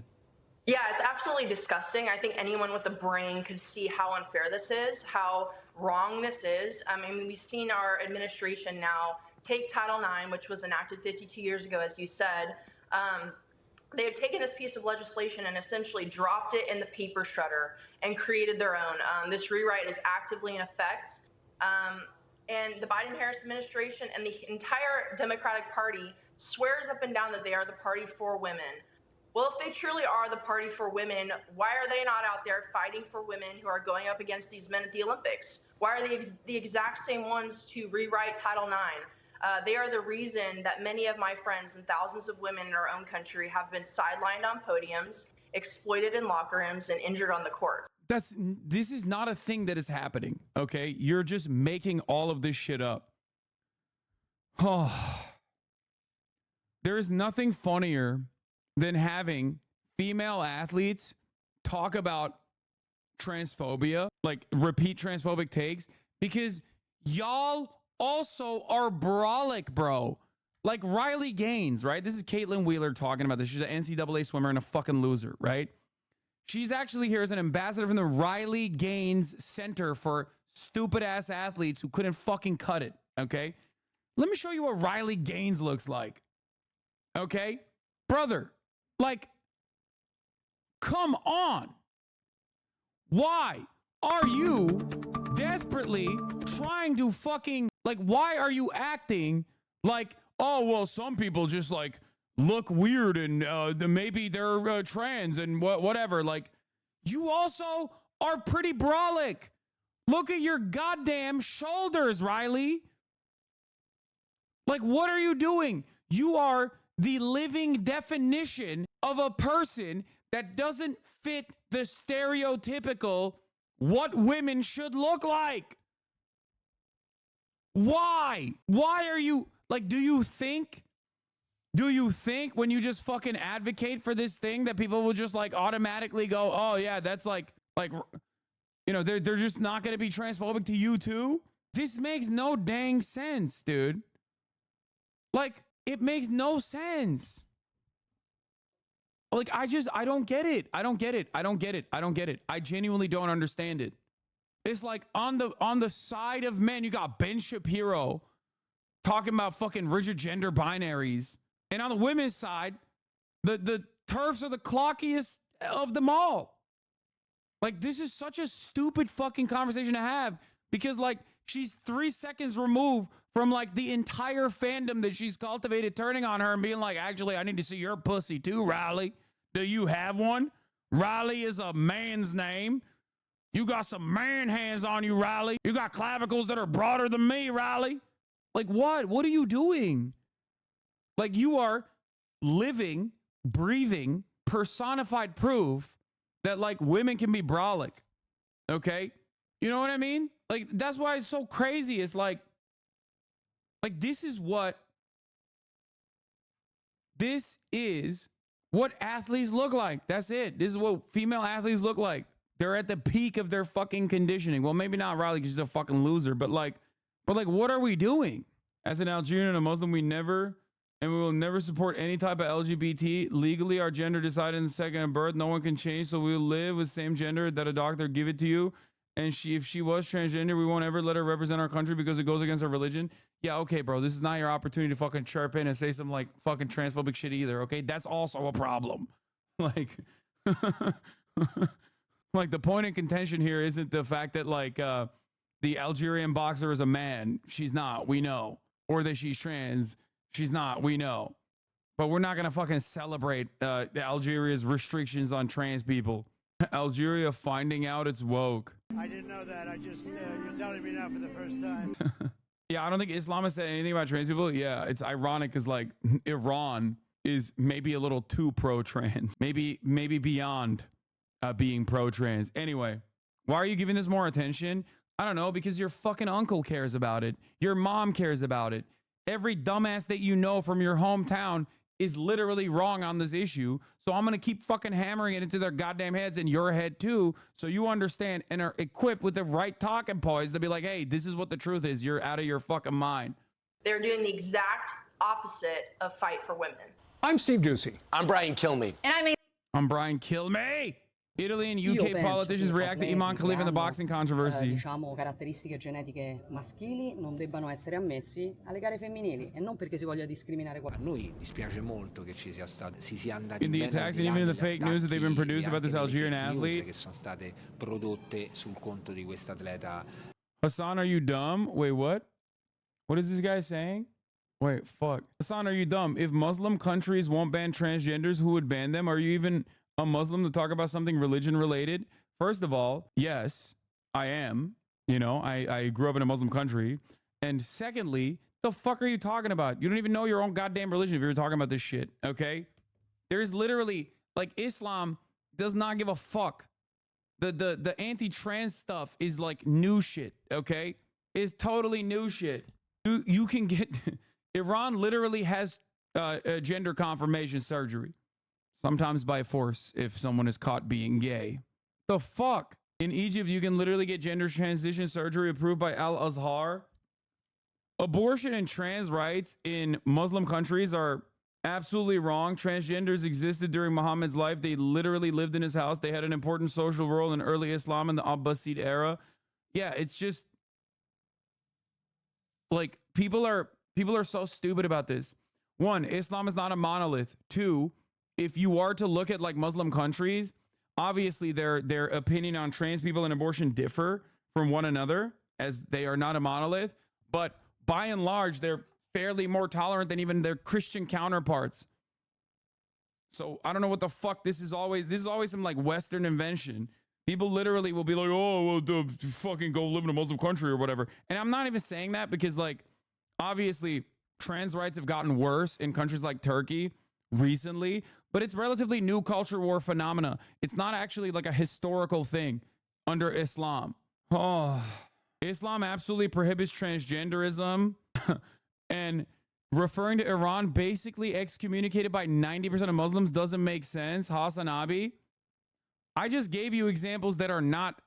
Yeah, it's absolutely disgusting. I think anyone with a brain could see how unfair this is, how wrong this is. I mean, we've seen our administration now take Title IX, which was enacted 52 years ago, as you said. They have taken this piece of legislation and essentially dropped it in the paper shredder and created their own. This rewrite is actively in effect. And the Biden-Harris administration and the entire Democratic Party swears up and down that they are the party for women. Well, if they truly are the party for women, why are they not out there fighting for women who are going up against these men at the Olympics? Why are they the exact same ones to rewrite Title IX? They are the reason that many of my friends and thousands of women in our own country have been sidelined on podiums, exploited in locker rooms, and injured on the courts. This is not a thing that is happening, okay? You're just making all of this shit up. Oh. There is nothing funnier than having female athletes talk about transphobia, like repeat transphobic takes, because y'all also are brolic, bro. Like Riley Gaines, right? This is Caitlin Wheeler talking about this. She's an NCAA swimmer and a fucking loser, right? She's actually here as an ambassador from the Riley Gaines Center for stupid-ass athletes who couldn't fucking cut it, okay? Let me show you what Riley Gaines looks like, okay? Brother, like, come on. Why are you desperately trying to fucking, like, why are you acting like, oh, well, some people just, like, look weird and maybe they're trans and whatever. Like, you also are pretty brolic. Look at your goddamn shoulders, Riley. Like, what are you doing? You are the living definition of a person that doesn't fit the stereotypical what women should look like. Why? Why are you, like, do you think when you just fucking advocate for this thing that people will just like automatically go, oh yeah, that's like You know, they're just not going to be transphobic to you too. This makes no dang sense, dude. Like, it makes no sense. Like, I don't get it. I don't get it. I don't get it. I don't get it. I genuinely don't understand it. It's like on the side of men, you got Ben Shapiro talking about fucking rigid gender binaries. And on the women's side, the TERFs are the clockiest of them all. Like, this is such a stupid fucking conversation to have because, like, she's 3 seconds removed from, like, the entire fandom that she's cultivated turning on her and being like, actually, I need to see your pussy too, Riley. Do you have one? Riley is a man's name. You got some man hands on you, Riley. You got clavicles that are broader than me, Riley. Like, what? What are you doing? Like, you are living, breathing, personified proof that, like, women can be brolic. Okay? You know what I mean? Like, that's why it's so crazy. It's like this is what athletes look like. That's it. This is what female athletes look like. They're at the peak of their fucking conditioning. Well, maybe not Riley because she's a fucking loser, but what are we doing? As an Algerian and a Muslim, we will never support any type of LGBT. Legally, our gender decided in the second of birth. No one can change, so we will live with same gender that a doctor give it to you. And if she was transgender, we won't ever let her represent our country because it goes against our religion. Yeah, okay, bro. This is not your opportunity to fucking chirp in and say some like fucking transphobic shit either, okay? That's also a problem. Like, like the point in contention here isn't the fact that like the Algerian boxer is a man. She's not, we know. Or that she's trans. She's not, we know. But we're not going to fucking celebrate Algeria's restrictions on trans people. Algeria finding out it's woke. I didn't know that. You're telling me now for the first time. Yeah, I don't think Islam has said anything about trans people. Yeah, it's ironic because like Iran is maybe a little too pro-trans. Maybe beyond being pro-trans. Anyway, why are you giving this more attention? I don't know, because your fucking uncle cares about it. Your mom cares about it. Every dumbass that you know from your hometown is literally wrong on this issue. So I'm going to keep fucking hammering it into their goddamn heads and your head too. So you understand and are equipped with the right talking points to be like, hey, this is what the truth is. You're out of your fucking mind. They're doing the exact opposite of fight for women. I'm Steve Ducey. I'm Brian Kilmeade. And I'm Brian Kilmeade. Italy and UK politicians react to Imam Khalif in the boxing controversy. Diciamo caratteristiche genetiche maschili non debbano essere ammessi alle gare femminili e non perché si voglia discriminare qualcuno. A noi dispiace molto che ci sia stato si sia andati in the attacks and even in the fake news that they've been produced about this Algerian athlete che sono state prodotte sul conto di questa atleta. Hassan, are you dumb? Wait, what? What is this guy saying? Wait, fuck. Hassan, are you dumb? If Muslim countries won't ban transgenders, who would ban them? Are you even a Muslim to talk about something religion related? First of all, yes, I am. You know, I grew up in a Muslim country. And secondly, the fuck are you talking about? You don't even know your own goddamn religion if you're talking about this shit, okay? There's literally, like, Islam does not give a fuck. The anti-trans stuff is like new shit, okay? It's totally new shit. You can get, Iran literally has gender confirmation surgery. Sometimes by force if someone is caught being gay. The fuck? In Egypt, you can literally get gender transition surgery approved by Al-Azhar. Abortion and trans rights in Muslim countries are absolutely wrong. Transgenders existed during Muhammad's life. They literally lived in his house. They had an important social role in early Islam in the Abbasid era. Yeah, it's just like people are so stupid about this. One, Islam is not a monolith. Two, if you are to look at like Muslim countries, obviously their opinion on trans people and abortion differ from one another as they are not a monolith. But by and large, they're fairly more tolerant than even their Christian counterparts. So I don't know what the fuck this is always some like Western invention. People literally will be like, oh, well, fucking go live in a Muslim country or whatever. And I'm not even saying that because like, obviously trans rights have gotten worse in countries like Turkey recently, but it's relatively new culture war phenomena. It's not actually like a historical thing under Islam. Oh, Islam absolutely prohibits transgenderism and referring to Iran basically excommunicated by 90% of Muslims doesn't make sense. Hasanabi. I just gave you examples that are not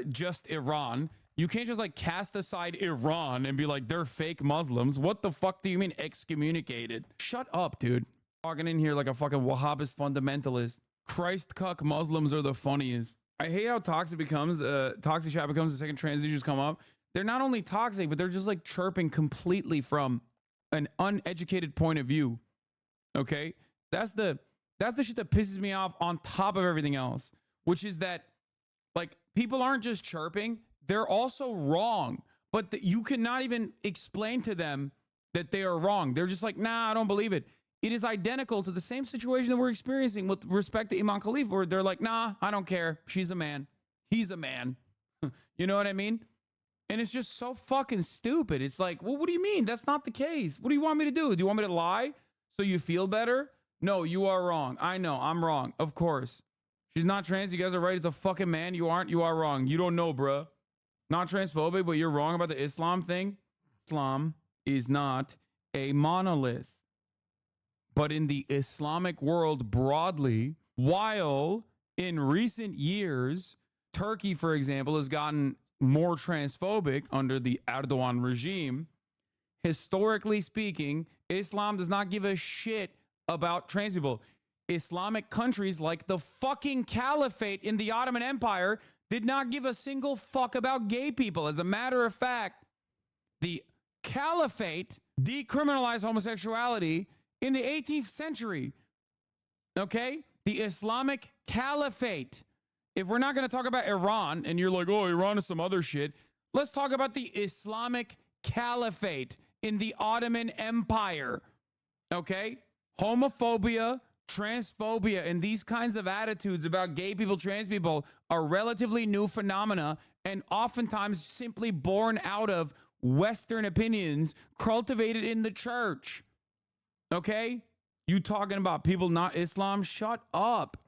just Iran. You can't just like cast aside Iran and be like, they're fake Muslims. What the fuck do you mean excommunicated? Shut up, dude. Walking in here like a fucking Wahhabist fundamentalist. Christ cuck Muslims are the funniest. I hate how toxic becomes, toxic chat becomes the second trans issues come up. They're not only toxic, but they're just like chirping completely from an uneducated point of view. Okay? That's the shit that pisses me off on top of everything else, which is that like people aren't just chirping, they're also wrong, but you cannot even explain to them that they are wrong. They're just like, nah, I don't believe it. It is identical to the same situation that we're experiencing with respect to Imam Khalif, where they're like, nah, I don't care. She's a man. He's a man. You know what I mean? And it's just so fucking stupid. It's like, well, what do you mean? That's not the case. What do you want me to do? Do you want me to lie so you feel better? No, you are wrong. I know, I'm wrong. Of course. She's not trans. You guys are right. It's a fucking man. You aren't. You are wrong. You don't know, bruh. Not transphobic, but you're wrong about the Islam thing. Islam is not a monolith. But in the Islamic world broadly, while in recent years, Turkey, for example, has gotten more transphobic under the Erdogan regime, historically speaking, Islam does not give a shit about trans people. Islamic countries like the fucking caliphate in the Ottoman Empire did not give a single fuck about gay people. As a matter of fact, the caliphate decriminalized homosexuality in the 18th century. Okay? The Islamic caliphate. If we're not going to talk about Iran, and you're like, oh, Iran is some other shit, let's talk about the Islamic caliphate in the Ottoman Empire. Okay? Homophobia, transphobia, and these kinds of attitudes about gay people, trans people are relatively new phenomena and oftentimes simply born out of Western opinions cultivated in the church. Okay? You talking about people not Islam? Shut up.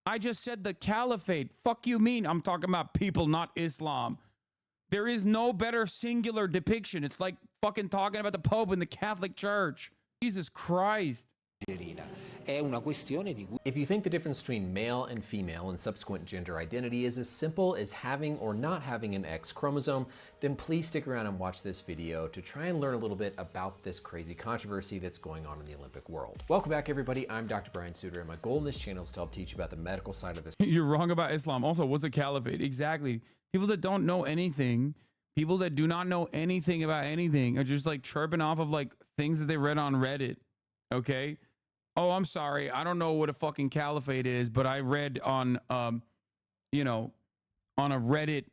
I just said the caliphate. Fuck you mean I'm talking about people not Islam. There is no better singular depiction. It's like fucking talking about the Pope in the Catholic Church. Jesus Christ. If you think the difference between male and female and subsequent gender identity is as simple as having or not having an X chromosome, then please stick around and watch this video to try and learn a little bit about this crazy controversy that's going on in the Olympic world. Welcome back, everybody. I'm Dr. Brian Suter, and my goal in this channel is to help teach you about the medical side of this. You're wrong about Islam. Also, what's a caliphate? Exactly. People that don't know anything, people that do not know anything about anything are just like chirping off of like things that they read on Reddit. Okay? Oh, I'm sorry. I don't know what a fucking caliphate is, but I read on, you know, on a Reddit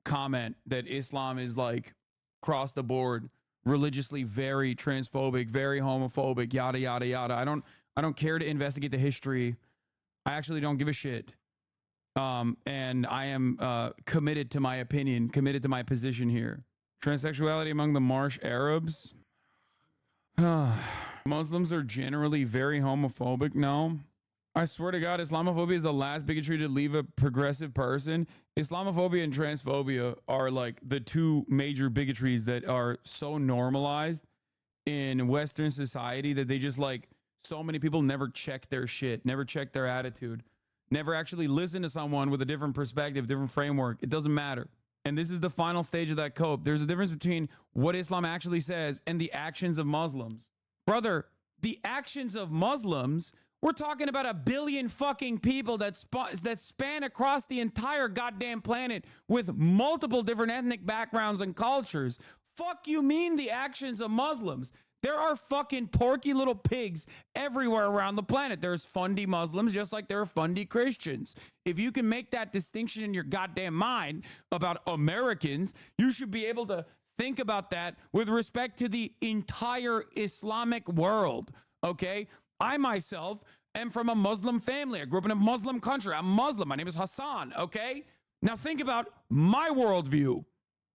comment that Islam is like across the board, religiously very transphobic, very homophobic, yada, yada, yada. I don't care to investigate the history. I actually don't give a shit. And I am committed to my opinion, committed to my position here. Transsexuality among the Marsh Arabs. Muslims are generally very homophobic. No, I swear to God, Islamophobia is the last bigotry to leave a progressive person. Islamophobia and transphobia are like the two major bigotries that are so normalized in Western society that they just like, so many people never check their shit, never check their attitude, never actually listen to someone with a different perspective, different framework. It doesn't matter. And this is the final stage of that cope. There's a difference between what Islam actually says and the actions of Muslims. Brother, the actions of Muslims, we're talking about 1 billion fucking people that span across the entire goddamn planet with multiple different ethnic backgrounds and cultures. Fuck you mean the actions of Muslims? There are fucking porky little pigs everywhere around the planet. There's fundy Muslims just like there are fundy Christians. If you can make that distinction in your goddamn mind about Americans, you should be able to think about that with respect to the entire Islamic world, okay? I myself am from a Muslim family. I grew up in a Muslim country. I'm Muslim. My name is Hassan, okay? Now think about my worldview.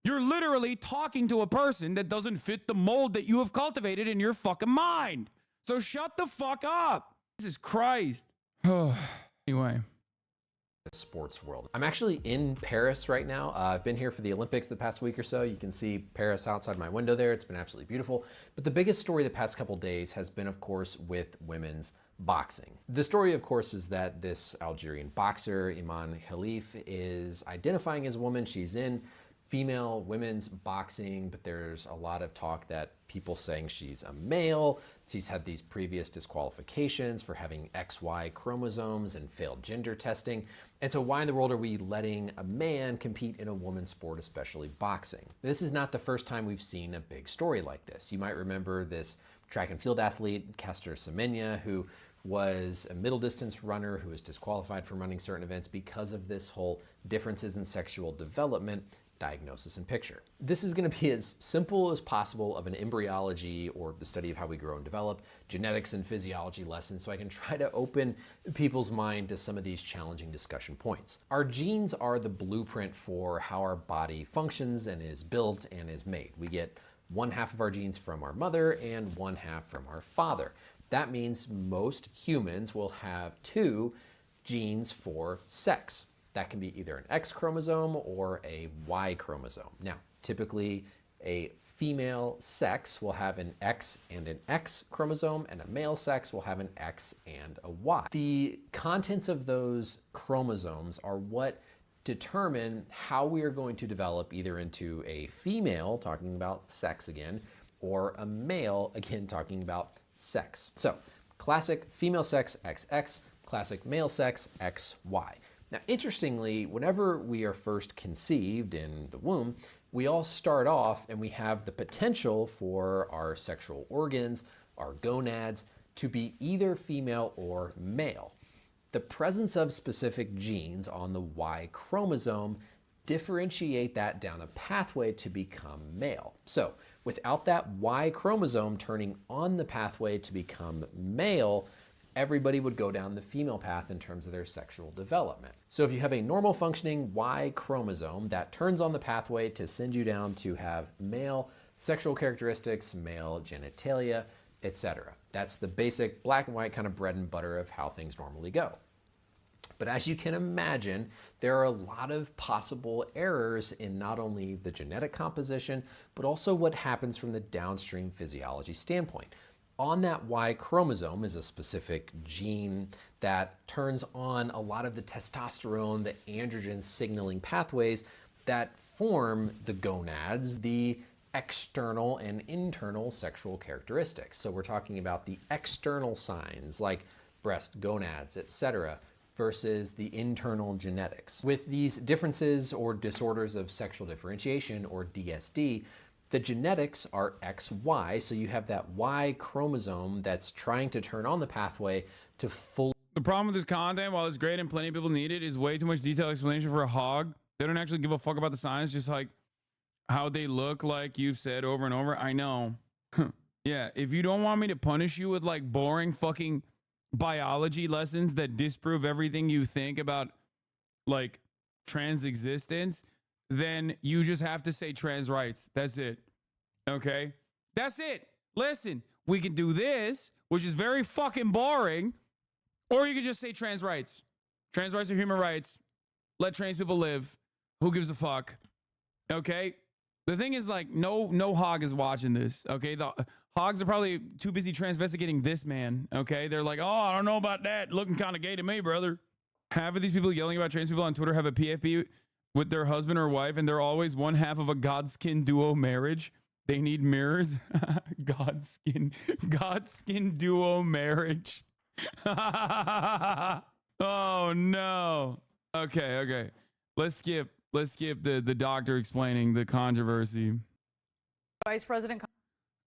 You're literally talking to a person that doesn't fit the mold that you have cultivated in your fucking mind. So shut the fuck up. Jesus Christ. Anyway. Sports world. I'm actually in Paris right now. I've been here for the Olympics the past week or so. You can see Paris outside my window there. It's been absolutely beautiful. But the biggest story the past couple days has been, of course, with women's boxing. The story, of course, is that this Algerian boxer, Iman Khalif, is identifying as a woman. She's in female women's boxing, but there's a lot of talk that people saying she's a male. She's had these previous disqualifications for having XY chromosomes and failed gender testing. And so why in the world are we letting a man compete in a woman's sport, especially boxing? This is not the first time we've seen a big story like this. You might remember this track and field athlete, Caster Semenya, who was a middle distance runner who was disqualified from running certain events because of this whole differences in sexual development diagnosis and picture. This is going to be as simple as possible of an embryology, or the study of how we grow and develop, genetics and physiology lesson, so I can try to open people's mind to some of these challenging discussion points. Our genes are the blueprint for how our body functions and is built and is made. We get 1/2 of our genes from our mother and 1/2 from our father. That means most humans will have 2 genes for sex. That can be either an X chromosome or a Y chromosome. Now, typically a female sex will have an X and an X chromosome, and a male sex will have an X and a Y. The contents of those chromosomes are what determine how we are going to develop either into a female, talking about sex again, or a male, again, talking about sex. So, classic female sex, XX, classic male sex, XY. Now, interestingly, whenever we are first conceived in the womb, we all start off and we have the potential for our sexual organs, our gonads, to be either female or male. The presence of specific genes on the Y chromosome differentiate that down a pathway to become male. So, without that Y chromosome turning on the pathway to become male, everybody would go down the female path in terms of their sexual development. So if you have a normal functioning Y chromosome, that turns on the pathway to send you down to have male sexual characteristics, male genitalia, etc. That's the basic black and white kind of bread and butter of how things normally go. But as you can imagine, there are a lot of possible errors in not only the genetic composition, but also what happens from the downstream physiology standpoint. On that Y chromosome is a specific gene that turns on a lot of the testosterone, the androgen signaling pathways that form the gonads, the external and internal sexual characteristics. So we're talking about the external signs like breast, gonads, etc., versus the internal genetics. With these differences or disorders of sexual differentiation, or DSD, the genetics are XY, so you have that Y chromosome that's trying to turn on the pathway to full. The problem with this content, while it's great and plenty of people need it, is way too much detailed explanation for a hog. They don't actually give a fuck about the science, just like how they look, like you've said over and over. I know. Yeah, if you don't want me to punish you with like boring fucking biology lessons that disprove everything you think about like trans existence, then you just have to say trans rights. That's it. Okay? That's it. Listen, we can do this, which is very fucking boring, or you can just say trans rights. Trans rights are human rights. Let trans people live. Who gives a fuck? Okay? The thing is, like, no hog is watching this. Okay? The hogs are probably too busy transvestigating this man. Okay? They're like, oh, I don't know about that. Looking kind of gay to me, brother. Half of these people yelling about trans people on Twitter have a PFP with their husband or wife, and they're always 1/2 of a Godskin duo marriage. They need mirrors. Godskin duo marriage. Oh no. Okay. Let's skip the doctor explaining the controversy. Vice President.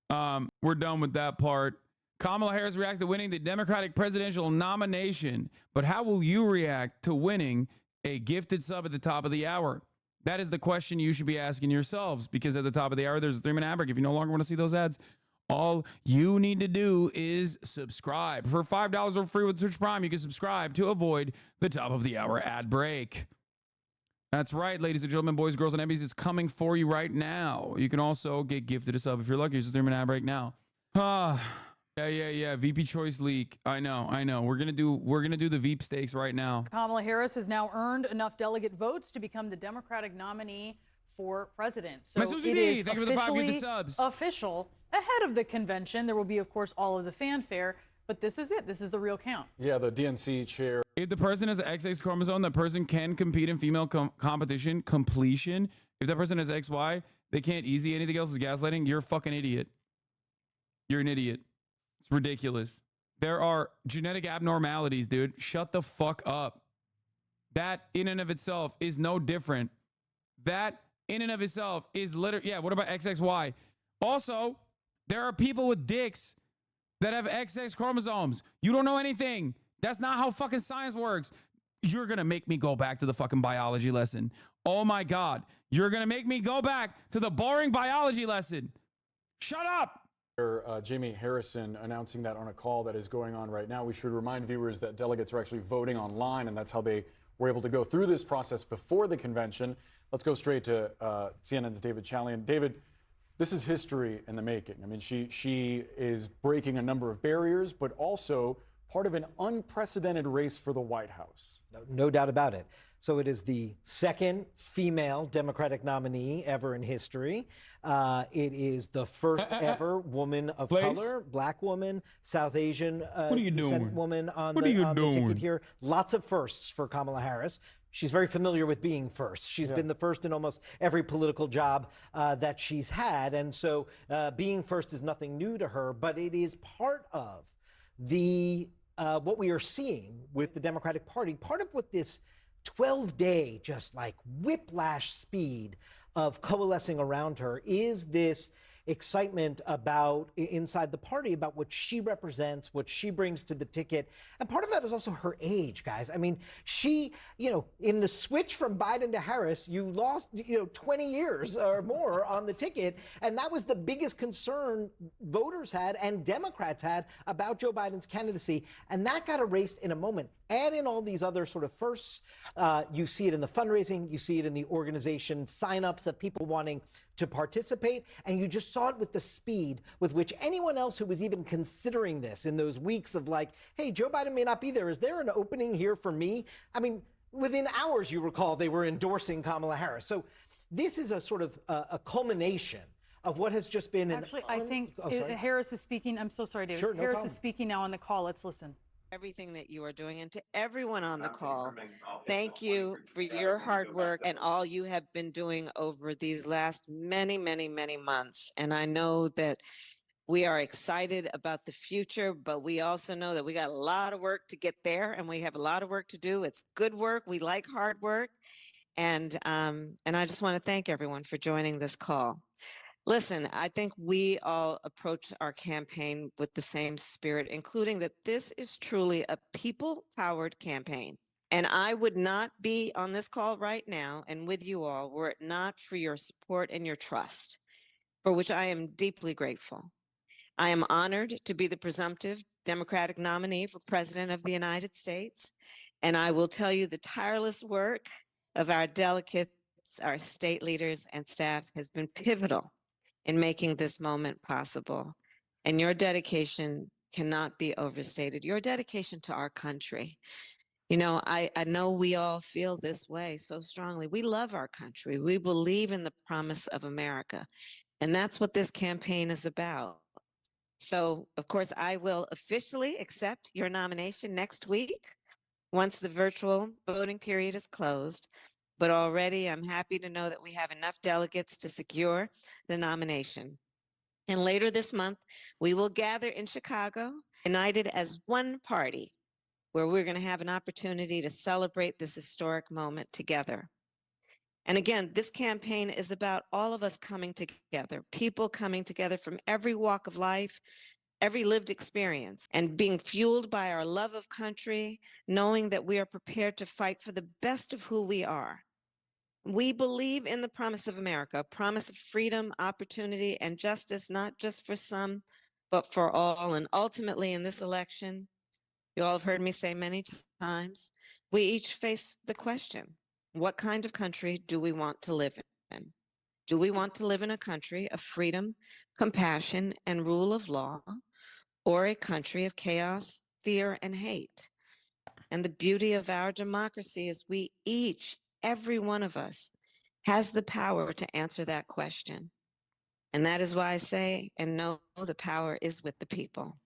We're done with that part. Kamala Harris reacts to winning the Democratic presidential nomination, but how will you react to winning a gifted sub at the top of the hour? That is the question you should be asking yourselves, because at the top of the hour, there's a 3-minute ad break. If you no longer want to see those ads, all you need to do is subscribe. For $5 or free with Twitch Prime, you can subscribe to avoid the top of the hour ad break. That's right, ladies and gentlemen, boys, girls, and Emmys. It's coming for you right now. You can also get gifted a sub if you're lucky. It's a 3-minute ad break now. Yeah. VP choice leak. I know. We're gonna do the Veep stakes right now. Kamala Harris has now earned enough delegate votes to become the Democratic nominee for president. So it is Thank you for the 5 gifted subs. Official ahead of the convention. There will be, of course, all of the fanfare. But this is it. This is the real count. Yeah, the DNC chair. If the person has an XX chromosome, that person can compete in female competition completion. If that person has XY, they can't easy. Anything else is gaslighting. You're a fucking idiot. You're an idiot. It's ridiculous. There are genetic abnormalities, dude. Shut the fuck up. That in and of itself is no different. That in and of itself is literally, yeah, what about XXY? Also, there are people with dicks that have XX chromosomes. You don't know anything. That's not how fucking science works. You're going to make me go back to the fucking biology lesson. Oh my God. You're going to make me go back to the boring biology lesson. Shut up. Jamie Harrison announcing that on a call that is going on right now. We should remind viewers that delegates are actually voting online, and that's how they were able to go through this process before the convention. Let's go straight to CNN's David Chalian. David, this is history in the making. I mean, she is breaking a number of barriers, but also part of an unprecedented race for the White House. No doubt about it. So it is the second female Democratic nominee ever in history. It is the first ever woman of color, black woman, South Asian descent woman on the ticket here. Lots of firsts for Kamala Harris. She's very familiar with being first. She's been the first in almost every political job that she's had. And so being first is nothing new to her, but it is part of the what we are seeing with the Democratic Party. Part of what this 12-day just like whiplash speed of coalescing around her is this excitement about inside the party about what she represents, what she brings to the ticket. And part of that is also her age, guys. I mean, she, in the switch from Biden to Harris, you lost, 20 years or more on the ticket. And that was the biggest concern voters had and Democrats had about Joe Biden's candidacy. And that got erased in a moment. Add in all these other sort of firsts. You see it in the fundraising. You see it in the organization signups of people wanting to participate. And you just saw it with the speed with which anyone else who was even considering this in those weeks of like, hey, Joe Biden may not be there. Is there an opening here for me? I mean, within hours, you recall, they were endorsing Kamala Harris. So this is a sort of a culmination of what has just been Actually, I think Harris is speaking. I'm so sorry, David. Sure, no Harris problem. is speaking now on the call. Let's listen. Everything that you are doing, and to everyone on the call, thank you for your hard work and all you have been doing over these last many, many, many months. And I know that we are excited about the future, but we also know that we got a lot of work to get there, and we have a lot of work to do. It's good work. We like hard work. And I just want to thank everyone for joining this call. Listen, I think we all approach our campaign with the same spirit, including that this is truly a people-powered campaign. And I would not be on this call right now and with you all were it not for your support and your trust, for which I am deeply grateful. I am honored to be the presumptive Democratic nominee for President of the United States. And I will tell you the tireless work of our delegates, our state leaders and staff has been pivotal in making this moment possible. And your dedication cannot be overstated. Your dedication to our country. I know we all feel this way so strongly. We love our country. We believe in the promise of America. And that's what this campaign is about. So, of course, I will officially accept your nomination next week once the virtual voting period is closed. But already I'm happy to know that we have enough delegates to secure the nomination. And later this month, we will gather in Chicago, united as one party, where we're going to have an opportunity to celebrate this historic moment together. And again, this campaign is about all of us coming together, people coming together from every walk of life, every lived experience, and being fueled by our love of country, knowing that we are prepared to fight for the best of who we are. We believe in the promise of America, a promise of freedom, opportunity, and justice, not just for some, but for all. And ultimately, in this election, you all have heard me say many times, we each face the question, what kind of country do we want to live in? Do we want to live in a country of freedom, compassion, and rule of law, or a country of chaos, fear, and hate? And the beauty of our democracy is we each, every one of us, has the power to answer that question. And that is why I say and know the power is with the people.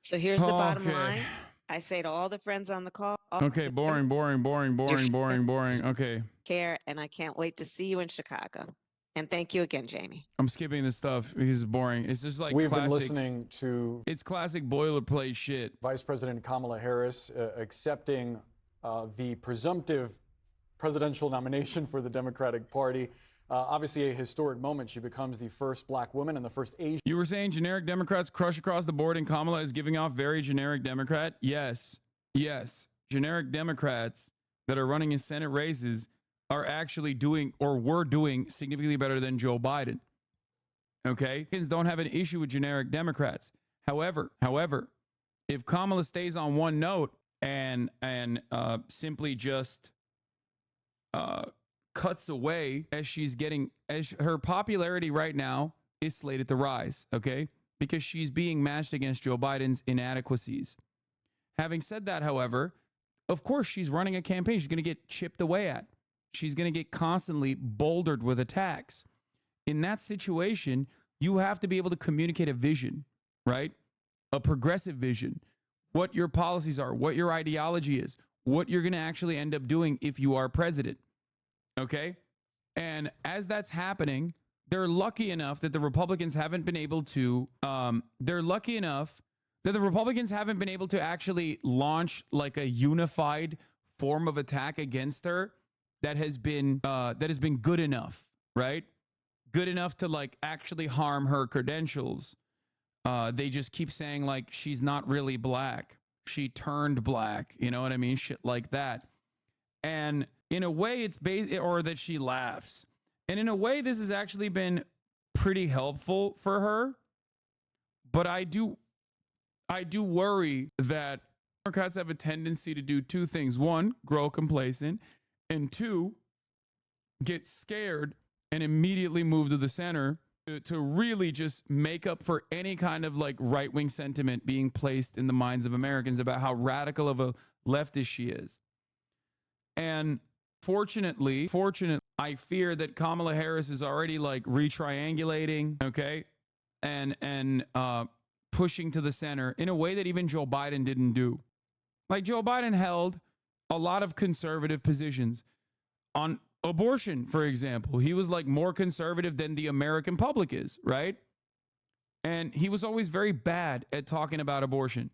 So here's the bottom line. I say to all the friends on the call. Okay, boring. Okay. Care, and I can't wait to see you in Chicago. And thank you again, Jamie. I'm skipping this stuff because it's boring. It's just like We've classic, been listening to it's classic boilerplate shit. Vice President Kamala Harris accepting the presumptive presidential nomination for the Democratic Party. Obviously a historic moment. She becomes the first black woman and the first Asian. You were saying generic Democrats crush across the board and Kamala is giving off very generic Democrat? Yes. Generic Democrats that are running in Senate races are actually doing or were doing significantly better than Joe Biden. Okay? Republicans don't have an issue with generic Democrats. However, if Kamala stays on one note and simply just cuts away as her popularity right now is slated to rise, okay? Because she's being matched against Joe Biden's inadequacies. Having said that, however, of course she's running a campaign. She's going to get chipped away at. She's going to get constantly bouldered with attacks. In that situation, you have to be able to communicate a vision, right? A progressive vision. What your policies are, what your ideology is, what you're going to actually end up doing if you are president. Okay? And as that's happening, they're lucky enough that the Republicans haven't been able to actually launch like a unified form of attack against her that has been good enough, right? Good enough to like actually harm her credentials. They just keep saying like she's not really black. She turned black, you know what I mean? Shit like that. And in a way it's or that she laughs. And in a way this has actually been pretty helpful for her. But I do worry that Democrats have a tendency to do two things. One, grow complacent, and two, get scared and immediately move to the center to really just make up for any kind of like right-wing sentiment being placed in the minds of Americans about how radical of a leftist she is. And fortunately, I fear that Kamala Harris is already like retriangulating, okay, and pushing to the center in a way that even Joe Biden didn't do. Like Joe Biden held a lot of conservative positions on abortion, for example. He was like more conservative than the American public is, right? And he was always very bad at talking about abortion.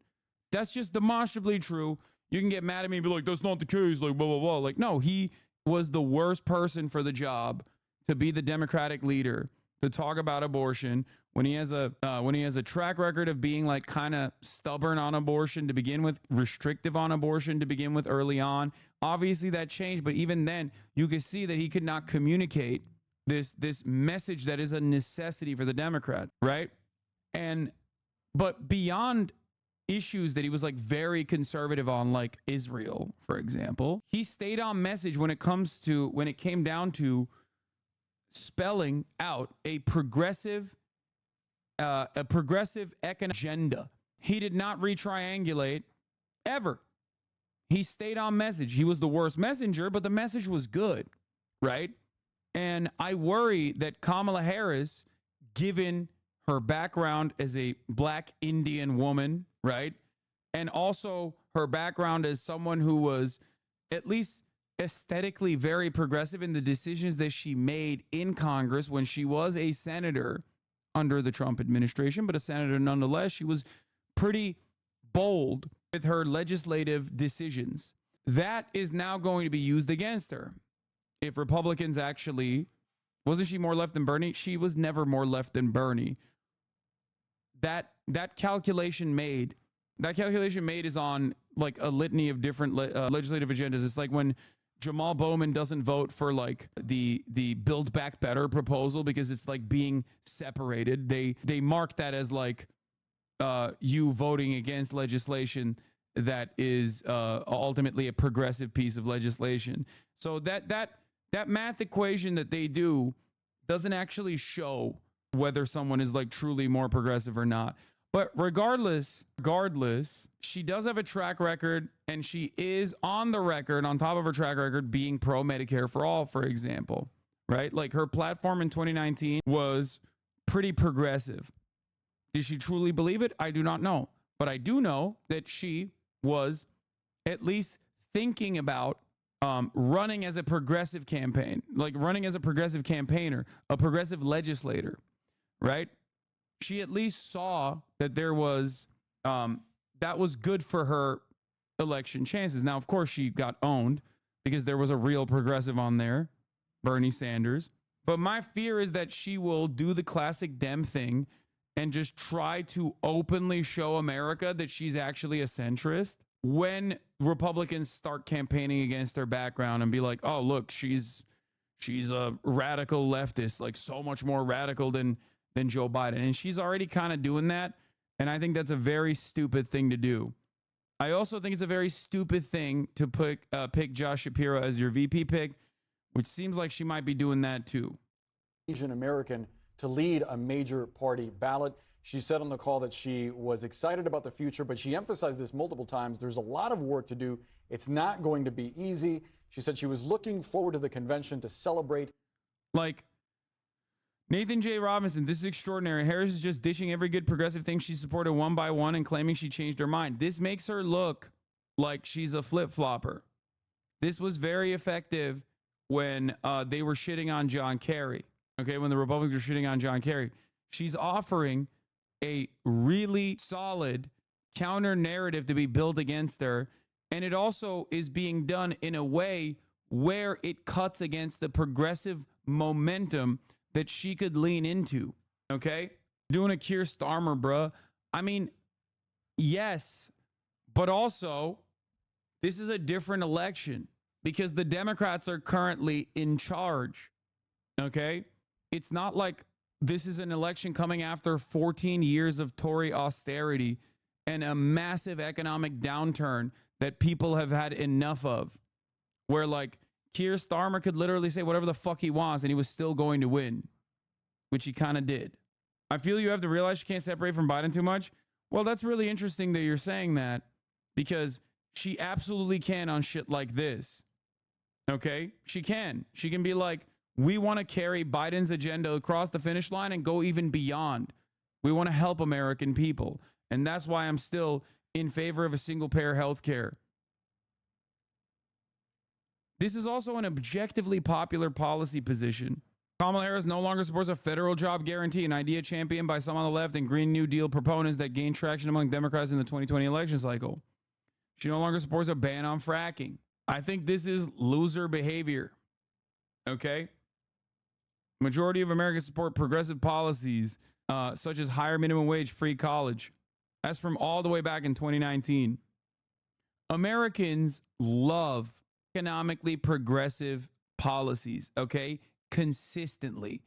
That's just demonstrably true. You can get mad at me and be like, that's not the case, like blah, blah, blah. Like, no, he was the worst person for the job to be the Democratic leader, to talk about abortion when he has a track record of being like kind of stubborn on abortion to begin with, restrictive on abortion to begin with early on. Obviously that changed, but even then you could see that he could not communicate this message that is a necessity for the Democrat, right? But beyond issues that he was like very conservative on, like Israel, for example, he stayed on message when it came down to spelling out a progressive economic agenda. He did not retriangulate ever. He stayed on message. He was the worst messenger, but the message was good, right? And I worry that Kamala Harris, given her background as a black Indian woman, right? And also her background as someone who was at least aesthetically very progressive in the decisions that she made in Congress when she was a senator under the Trump administration, but a senator nonetheless. She was pretty bold with her legislative decisions. That is now going to be used against her. If Republicans actually, wasn't she more left than Bernie? She was never more left than Bernie. That calculation made is on like a litany of different legislative agendas. It's like when Jamal Bowman doesn't vote for like the Build Back Better proposal because it's like being separated. They mark that as like you voting against legislation that is ultimately a progressive piece of legislation. So that math equation that they do doesn't actually show whether someone is like truly more progressive or not. But regardless, she does have a track record, and she is on the record, on top of her track record, being pro Medicare for all, for example, right? Like her platform in 2019 was pretty progressive. Did she truly believe it? I do not know. But I do know that she was at least thinking about running as a progressive campaign, like running as a progressive campaigner, a progressive legislator, right? She at least saw that there was, that was good for her election chances. Now, of course, she got owned because there was a real progressive on there, Bernie Sanders. But my fear is that she will do the classic Dem thing and just try to openly show America that she's actually a centrist when Republicans start campaigning against her background and be like, oh, look, she's a radical leftist, like so much more radical than Joe Biden. And she's already kind of doing that. And I think that's a very stupid thing to do. I also think it's a very stupid thing to pick Josh Shapiro as your VP pick, which seems like she might be doing that too. Asian American to lead a major party ballot. She said on the call that she was excited about the future, but she emphasized this multiple times. There's a lot of work to do. It's not going to be easy. She said she was looking forward to the convention to celebrate. Like Nathan J. Robinson, this is extraordinary. Harris is just dishing every good progressive thing she supported one by one and claiming she changed her mind. This makes her look like she's a flip-flopper. This was very effective when they were shitting on John Kerry. Okay, when the Republicans were shitting on John Kerry. She's offering a really solid counter narrative to be built against her. And it also is being done in a way where it cuts against the progressive momentum that she could lean into. Okay? Doing a Keir Starmer, bruh. I mean, yes, but also this is a different election because the Democrats are currently in charge. Okay? It's not like this is an election coming after 14 years of Tory austerity and a massive economic downturn that people have had enough of, where like Keir Starmer could literally say whatever the fuck he wants and he was still going to win, which he kind of did. I feel you have to realize she can't separate from Biden too much. Well, that's really interesting that you're saying that because she absolutely can on shit like this. Okay? She can. She can be like, we want to carry Biden's agenda across the finish line and go even beyond. We want to help American people. And that's why I'm still in favor of a single-payer health care. This is also an objectively popular policy position. Kamala Harris no longer supports a federal job guarantee, an idea championed by some on the left and Green New Deal proponents that gained traction among Democrats in the 2020 election cycle. She no longer supports a ban on fracking. I think this is loser behavior. Okay? Majority of Americans support progressive policies, such as higher minimum wage, free college. That's from all the way back in 2019. Americans love economically progressive policies, okay? Consistently.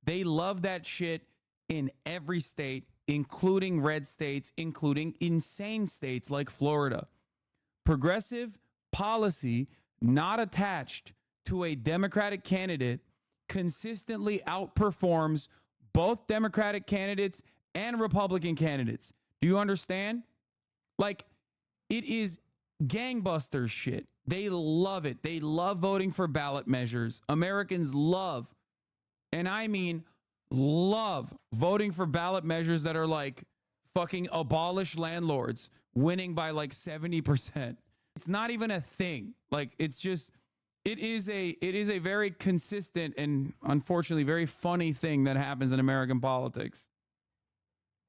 They love that shit in every state, including red states, including insane states like Florida. Progressive policy not attached to a Democratic candidate consistently outperforms both Democratic candidates and Republican candidates. Do you understand? Like, it is gangbusters shit. They love it. They love voting for ballot measures. Americans love, and I mean love, voting for ballot measures that are like fucking abolish landlords, winning by like 70%. It's not even a thing. Like, it's just, it is a very consistent and unfortunately very funny thing that happens in American politics.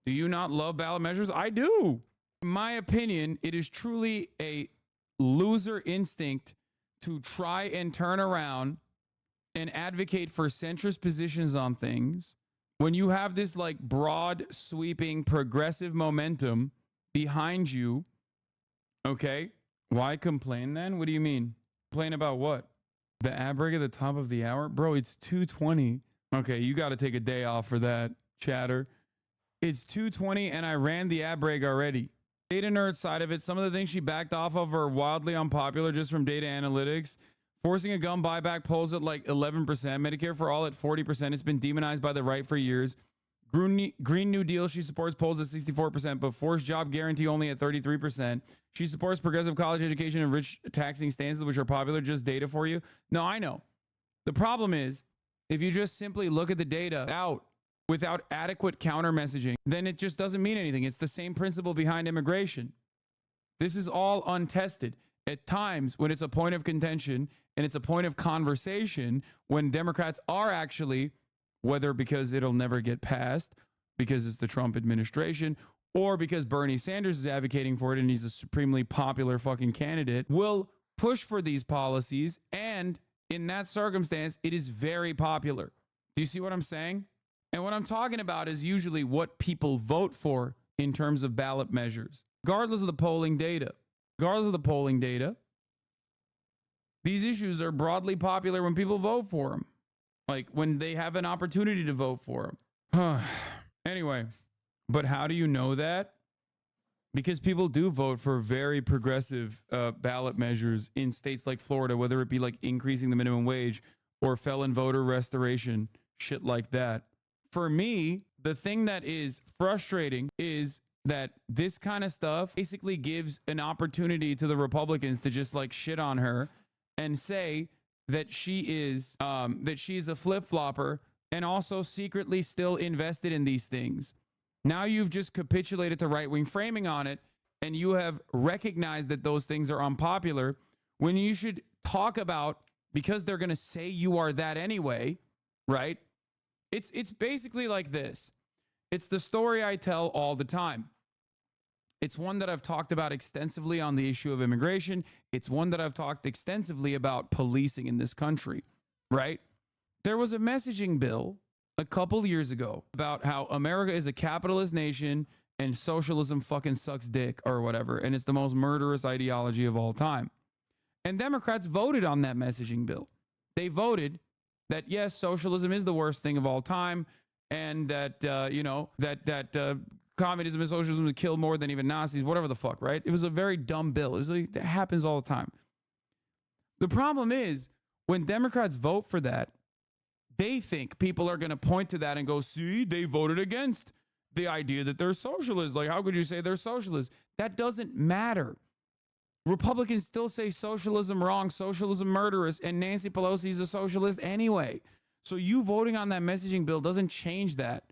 Do you not love ballot measures? I do. In my opinion, it is truly a loser instinct to try and turn around and advocate for centrist positions on things when you have this like broad, sweeping, progressive momentum behind you. Okay. Why complain then? What do you mean? Complain about what? The ad break at the top of the hour? Bro, it's 2:20. Okay, you got to take a day off for that, chatter. It's 2:20 and I ran the ad break already. Data nerd side of it, some of the things she backed off of are wildly unpopular just from data analytics. Forcing a gun buyback polls at like 11%. Medicare for all at 40%. It's been demonized by the right for years. Green New Deal she supports polls at 64%, but forced job guarantee only at 33%. She supports progressive college education and rich taxing stances, which are popular. Just data for you. No, I know. The problem is, if you just simply look at the data out, without adequate counter messaging, then it just doesn't mean anything. It's the same principle behind immigration. This is all untested. At times, when it's a point of contention and it's a point of conversation, when Democrats are actually, whether because it'll never get passed, because it's the Trump administration, or because Bernie Sanders is advocating for it and he's a supremely popular fucking candidate, will push for these policies. And in that circumstance, it is very popular. Do you see what I'm saying? And what I'm talking about is usually what people vote for in terms of ballot measures, regardless of the polling data. Regardless of the polling data, these issues are broadly popular when people vote for them, like when they have an opportunity to vote for them. Anyway, but how do you know that? Because people do vote for very progressive ballot measures in states like Florida, whether it be like increasing the minimum wage or felon voter restoration, shit like that. For me, the thing that is frustrating is that this kind of stuff basically gives an opportunity to the Republicans to just like shit on her and say that she's a flip-flopper and also secretly still invested in these things. Now you've just capitulated to right-wing framing on it, and you have recognized that those things are unpopular when you should talk about, because they're going to say you are that anyway, right? It's basically like this. It's the story I tell all the time. It's one that I've talked about extensively on the issue of immigration. It's one that I've talked extensively about policing in this country, right? There was a messaging bill a couple years ago about how America is a capitalist nation and socialism fucking sucks dick or whatever, and it's the most murderous ideology of all time. And Democrats voted on that messaging bill. They voted that, yes, socialism is the worst thing of all time, and that, communism and socialism would kill more than even Nazis, whatever the fuck, right? It was a very dumb bill. It happens all the time. The problem is, when Democrats vote for that, they think people are going to point to that and go, see, they voted against the idea that they're socialists. Like, how could you say they're socialists? That doesn't matter. Republicans still say socialism wrong, socialism murderous, and Nancy Pelosi is a socialist anyway. So you voting on that messaging bill doesn't change that.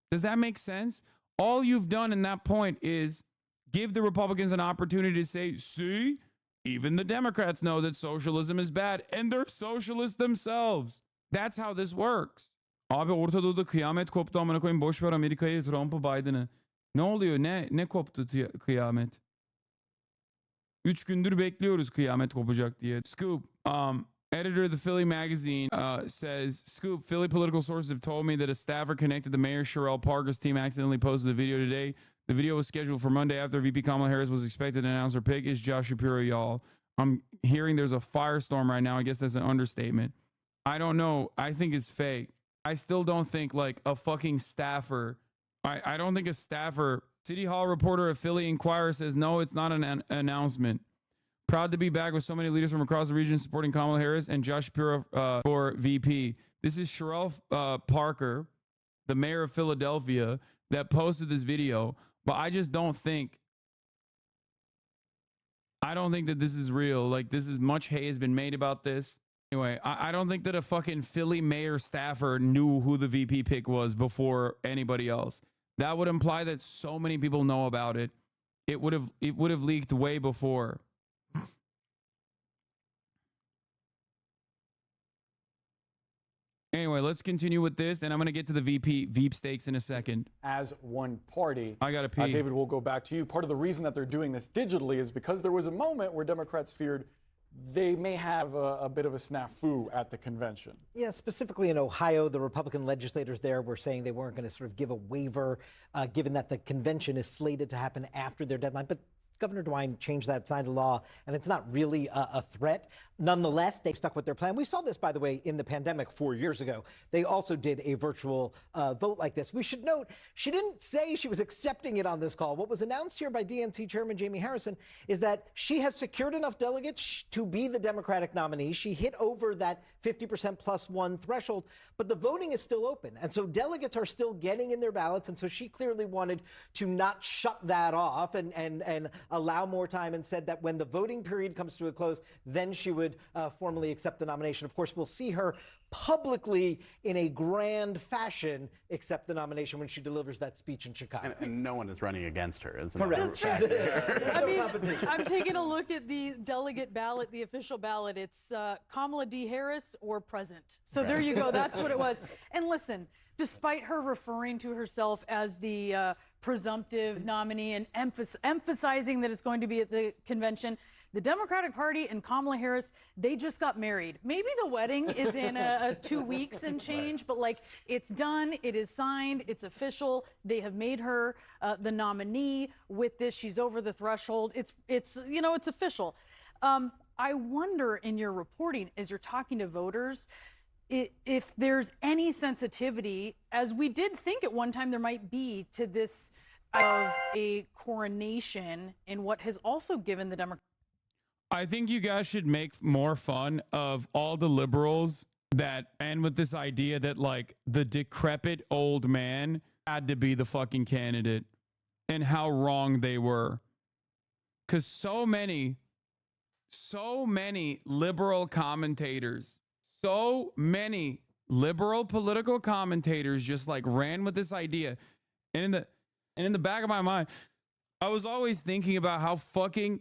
Does that make sense? All you've done in that point is give the Republicans an opportunity to say, see, even the Democrats know that socialism is bad, and they're socialists themselves. That's how this works. Abi Orta Doğu'da kıyamet koptu amına koyayım, boş ver Amerika'yı, Trump'ı, Biden'ı. Ne oluyor? Ne koptu kıyamet? 3 gündür bekliyoruz kıyamet kopacak diye. Scoop, editor of the Philly magazine, says, Scoop, Philly political sources have told me that a staffer connected to Mayor Sherrell Parker's team accidentally posted the video today. The video was scheduled for Monday after VP Kamala Harris was expected to announce her pick. Is Josh Shapiro, y'all. I'm hearing there's a firestorm right now. I guess that's an understatement. I don't know. I think it's fake. I still don't think like a fucking staffer. I don't think a staffer. City Hall reporter of Philly Inquirer says, no, it's not an announcement. Proud to be back with so many leaders from across the region supporting Kamala Harris and Josh Shapiro for VP. This is Sherrell Parker, the mayor of Philadelphia, that posted this video. But I just don't think, that this is real. Like, this is much hay has been made about this. Anyway, I don't think that a fucking Philly mayor staffer knew who the VP pick was before anybody else. That would imply that so many people know about it. It would have leaked way before. Anyway, let's continue with this, and I'm going to get to the Veep stakes in a second. As one party. I got to pee. David, we'll go back to you. Part of the reason that they're doing this digitally is because there was a moment where Democrats feared they may have a bit of a snafu at the convention. Yeah, specifically in Ohio, the Republican legislators there were saying they weren't going to sort of give a waiver, given that the convention is slated to happen after their deadline. But Governor DeWine changed that, signed a law, and it's not really a threat. Nonetheless, they stuck with their plan. We saw this, by the way, in the pandemic 4 years ago. They also did a virtual vote like this. We should note, she didn't say she was accepting it on this call. What was announced here by DNC Chairman Jamie Harrison is that she has secured enough delegates to be the Democratic nominee. She hit over that 50% plus one threshold, but the voting is still open. And so delegates are still getting in their ballots. And so she clearly wanted to not shut that off and allow more time and said that when the voting period comes to a close, then she would formally accept the nomination. Of course, we'll see her publicly in a grand fashion accept the nomination when she delivers that speech in Chicago. And no one is running against her, isn't Correct. it? I mean, I'm taking a look at the delegate ballot, the official ballot. It's Kamala D. Harris or present. So there you go. That's what it was. And listen, despite her referring to herself as the presumptive nominee and emphasizing that it's going to be at the convention, the Democratic Party and Kamala Harris, they just got married. Maybe the wedding is in 2 weeks and change, but like it's done, it is signed, it's official. They have made her the nominee with this. She's over the threshold. It's you know, it's official. I wonder in your reporting, as you're talking to voters, if there's any sensitivity, as we did think at one time there might be, to this of a coronation in what has also given the Democrats. I think you guys should make more fun of all the liberals that end with this idea that like the decrepit old man had to be the fucking candidate and how wrong they were. Because so many liberal commentators, so many liberal political commentators just like ran with this idea. And in the back of my mind, I was always thinking about how fucking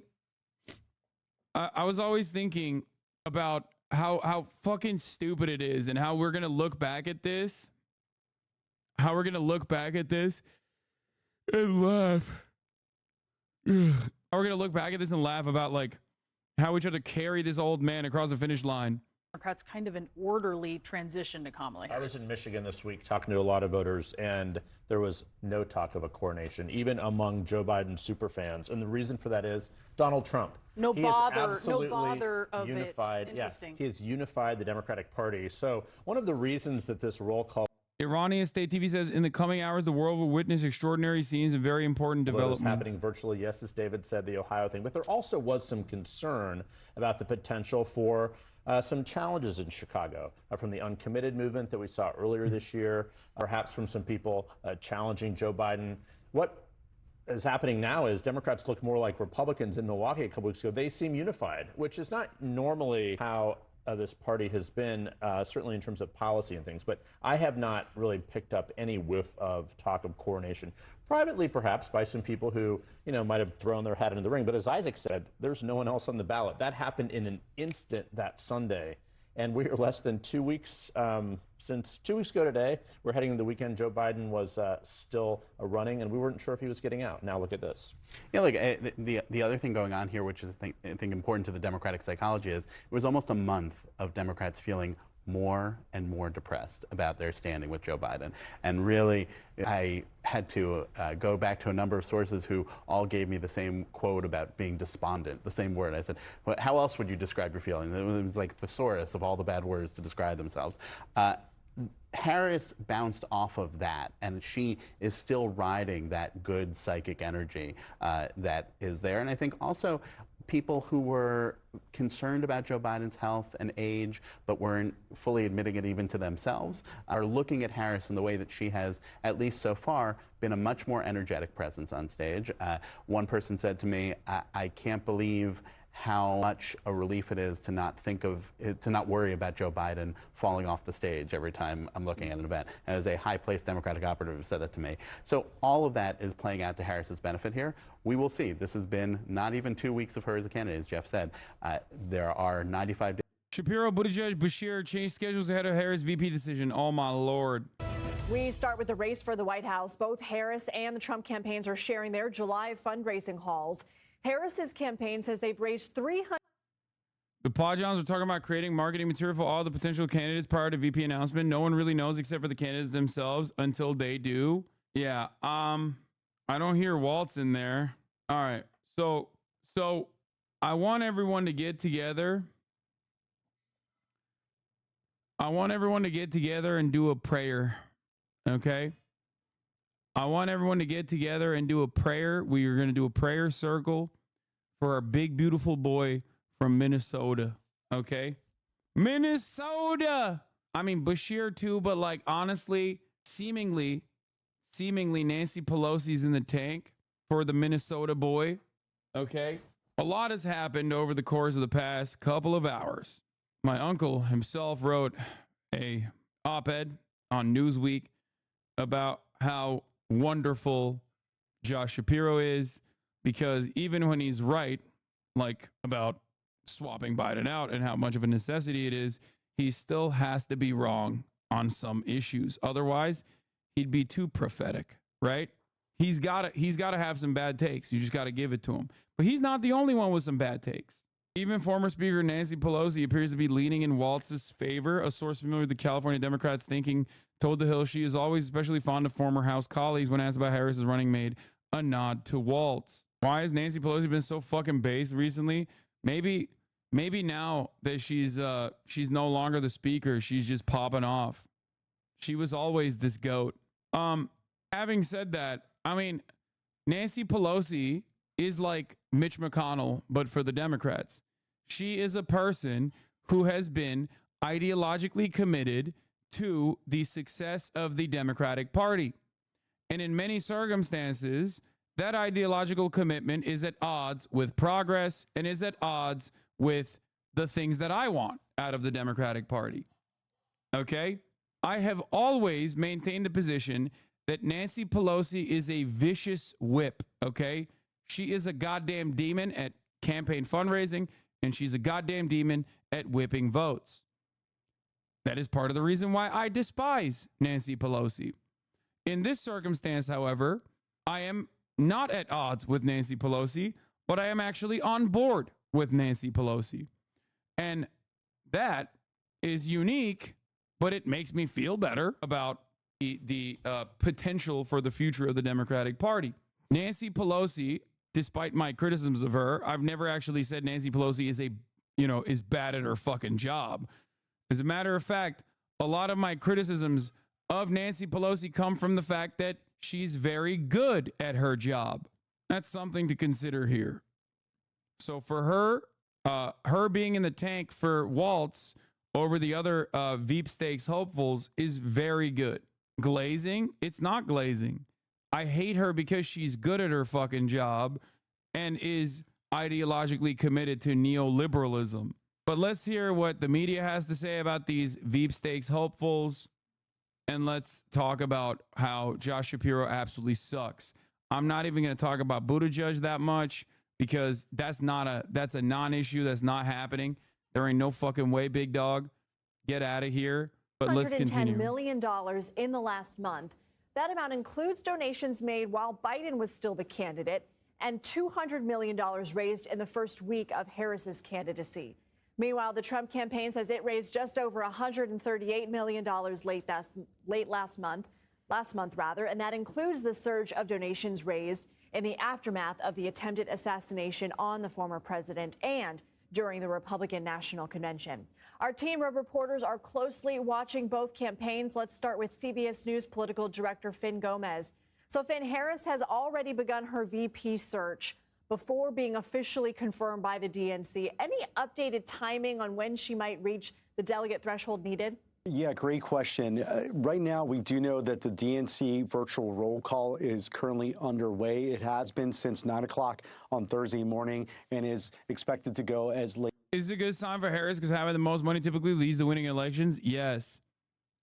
I was always thinking about how fucking stupid it is and how we're going to look back at this. How we're going to look back at this and laugh. How we're going to look back at this and laugh about like how we tried to carry this old man across the finish line. Democrats kind of an orderly transition to Kamala Harris. I was in Michigan this week talking to a lot of voters, and there was no talk of a coronation, even among Joe Biden superfans. And the reason for that is Donald Trump. No He bother, is absolutely no bother of unified. it. Interesting. Yeah, he has unified the Democratic Party. So one of the reasons that this roll call Iranian State TV says, in the coming hours, the world will witness extraordinary scenes and very important developments. Happening virtually, yes, as David said, the Ohio thing. But there also was some concern about the potential for some challenges in Chicago from the uncommitted movement that we saw earlier this year, perhaps from some people challenging Joe Biden. What is happening now is Democrats look more like Republicans in Milwaukee a couple weeks ago. They seem unified, which is not normally how this party has been, certainly in terms of policy and things. But I have not really picked up any whiff of talk of coronation. Privately, perhaps, by some people who, you know, might have thrown their hat into the ring. But as Isaac said, there's no one else on the ballot. That happened in an instant that Sunday. And we are less than 2 weeks since 2 weeks ago today. We're heading into the weekend. Joe Biden was still running, and we weren't sure if he was getting out. Now look at this. Yeah, look, the other thing going on here, which is I think important to the Democratic psychology, is it was almost a month of Democrats feeling more and more depressed about their standing with Joe Biden. And really, I had to go back to a number of sources who all gave me the same quote about being despondent, the same word. I said, well, how else would you describe your feelings? It was like thesaurus of all the bad words to describe themselves. Harris bounced off of that, and she is still riding that good psychic energy that is there. And I think also people who were concerned about Joe Biden's health and age, but weren't fully admitting it even to themselves, are looking at Harris in the way that she has, at least so far, been a much more energetic presence on stage. One person said to me, I can't believe how much a relief it is to not worry about Joe Biden falling off the stage every time I'm looking at an event. As a high-placed Democratic operative who said that to me. So all of that is playing out to Harris's benefit here. We will see. This has been not even 2 weeks of her as a candidate, as Jeff said. There are 95 days. Shapiro, Buttigieg, Bashir changed schedules ahead of Harris' VP decision. Oh, my Lord. We start with the race for the White House. Both Harris and the Trump campaigns are sharing their July fundraising hauls. Harris's campaign says they've raised $300. The Pajans are talking about creating marketing material for all the potential candidates prior to VP announcement. No one really knows except for the candidates themselves until they do. Yeah. I don't hear Waltz in there. All right. So I want everyone to get together. I want everyone to get together and do a prayer. Okay? I want everyone to get together and do a prayer. We are going to do a prayer circle for our big, beautiful boy from Minnesota. Okay? Minnesota! I mean, Bashir too, but like, honestly, seemingly Nancy Pelosi's in the tank for the Minnesota boy. Okay? A lot has happened over the course of the past couple of hours. My uncle himself wrote a op-ed on Newsweek about how wonderful Josh Shapiro is, because even when he's right, like about swapping Biden out and how much of a necessity it is, he still has to be wrong on some issues. Otherwise, he'd be too prophetic, right? He's got to have some bad takes. You just got to give it to him. But he's not the only one with some bad takes. Even former Speaker Nancy Pelosi appears to be leaning in Waltz's favor. A source familiar with the California Democrats' thinking told The Hill she is always especially fond of former House colleagues. When asked about Harris's running mate, a nod to Waltz. Why has Nancy Pelosi been so fucking base recently? Maybe now that she's no longer the speaker, she's just popping off. She was always this goat. Having said that, I mean, Nancy Pelosi is like Mitch McConnell, but for the Democrats. She is a person who has been ideologically committed to the success of the Democratic Party. And in many circumstances, that ideological commitment is at odds with progress and is at odds with the things that I want out of the Democratic Party. Okay? I have always maintained the position that Nancy Pelosi is a vicious whip, okay? She is a goddamn demon at campaign fundraising, and she's a goddamn demon at whipping votes. That is part of the reason why I despise Nancy Pelosi. In this circumstance, however, I am not at odds with Nancy Pelosi, but I am actually on board with Nancy Pelosi. And that is unique, but it makes me feel better about the potential for the future of the Democratic Party. Nancy Pelosi, despite my criticisms of her, I've never actually said Nancy Pelosi is bad at her fucking job. As a matter of fact, a lot of my criticisms of Nancy Pelosi come from the fact that she's very good at her job. That's something to consider here. So for her being in the tank for Waltz over the other Veep Stakes hopefuls is very good. Glazing? It's not glazing. I hate her because she's good at her fucking job and is ideologically committed to neoliberalism. But let's hear what the media has to say about these Veep Stakes hopefuls, and let's talk about how Josh Shapiro absolutely sucks. I'm not even going to talk about Buttigieg that much because that's a non-issue. That's not happening. There ain't no fucking way, big dog. Get out of here. But let's continue. $110 million in the last month. That amount includes donations made while Biden was still the candidate and $200 million raised in the first week of Harris's candidacy. Meanwhile, the Trump campaign says it raised just over $138 million last month, and that includes the surge of donations raised in the aftermath of the attempted assassination on the former president and during the Republican National Convention. Our team of reporters are closely watching both campaigns. Let's start with CBS News political director Finn Gomez. So, Finn, Harris has already begun her VP search before being officially confirmed by the DNC. Any updated timing on when she might reach the delegate threshold needed? Yeah, great question. Right now, we do know that the DNC virtual roll call is currently underway. It has been since 9 o'clock on Thursday morning and is expected to go as late. Is it a good sign for Harris because having the most money typically leads to winning elections? Yes.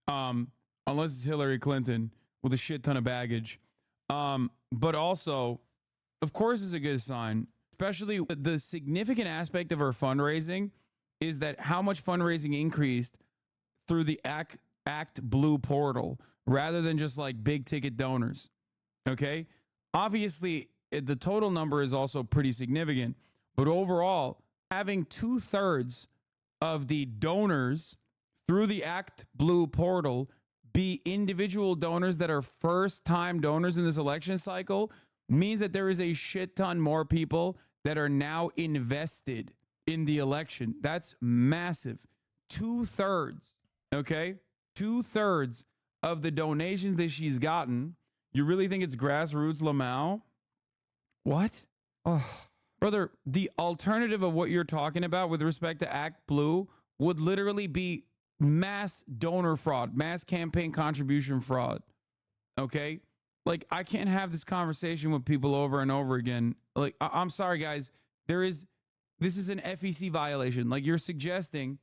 Unless it's Hillary Clinton with a shit ton of baggage. But also, of course, it's a good sign, especially the significant aspect of her fundraising is that how much fundraising increased through the Act Blue portal rather than just like big ticket donors. Okay. Obviously, the total number is also pretty significant, but overall, having 2/3 of the donors through the Act Blue portal be individual donors that are first-time donors in this election cycle means that there is a shit ton more people that are now invested in the election. That's massive. 2/3, okay? 2/3 of the donations that she's gotten. You really think it's grassroots Lamau? What? Oh, brother, the alternative of what you're talking about with respect to Act Blue would literally be mass donor fraud, mass campaign contribution fraud. Okay? Like, I can't have this conversation with people over and over again. Like, I'm sorry, guys. This is an FEC violation. Like, you're suggesting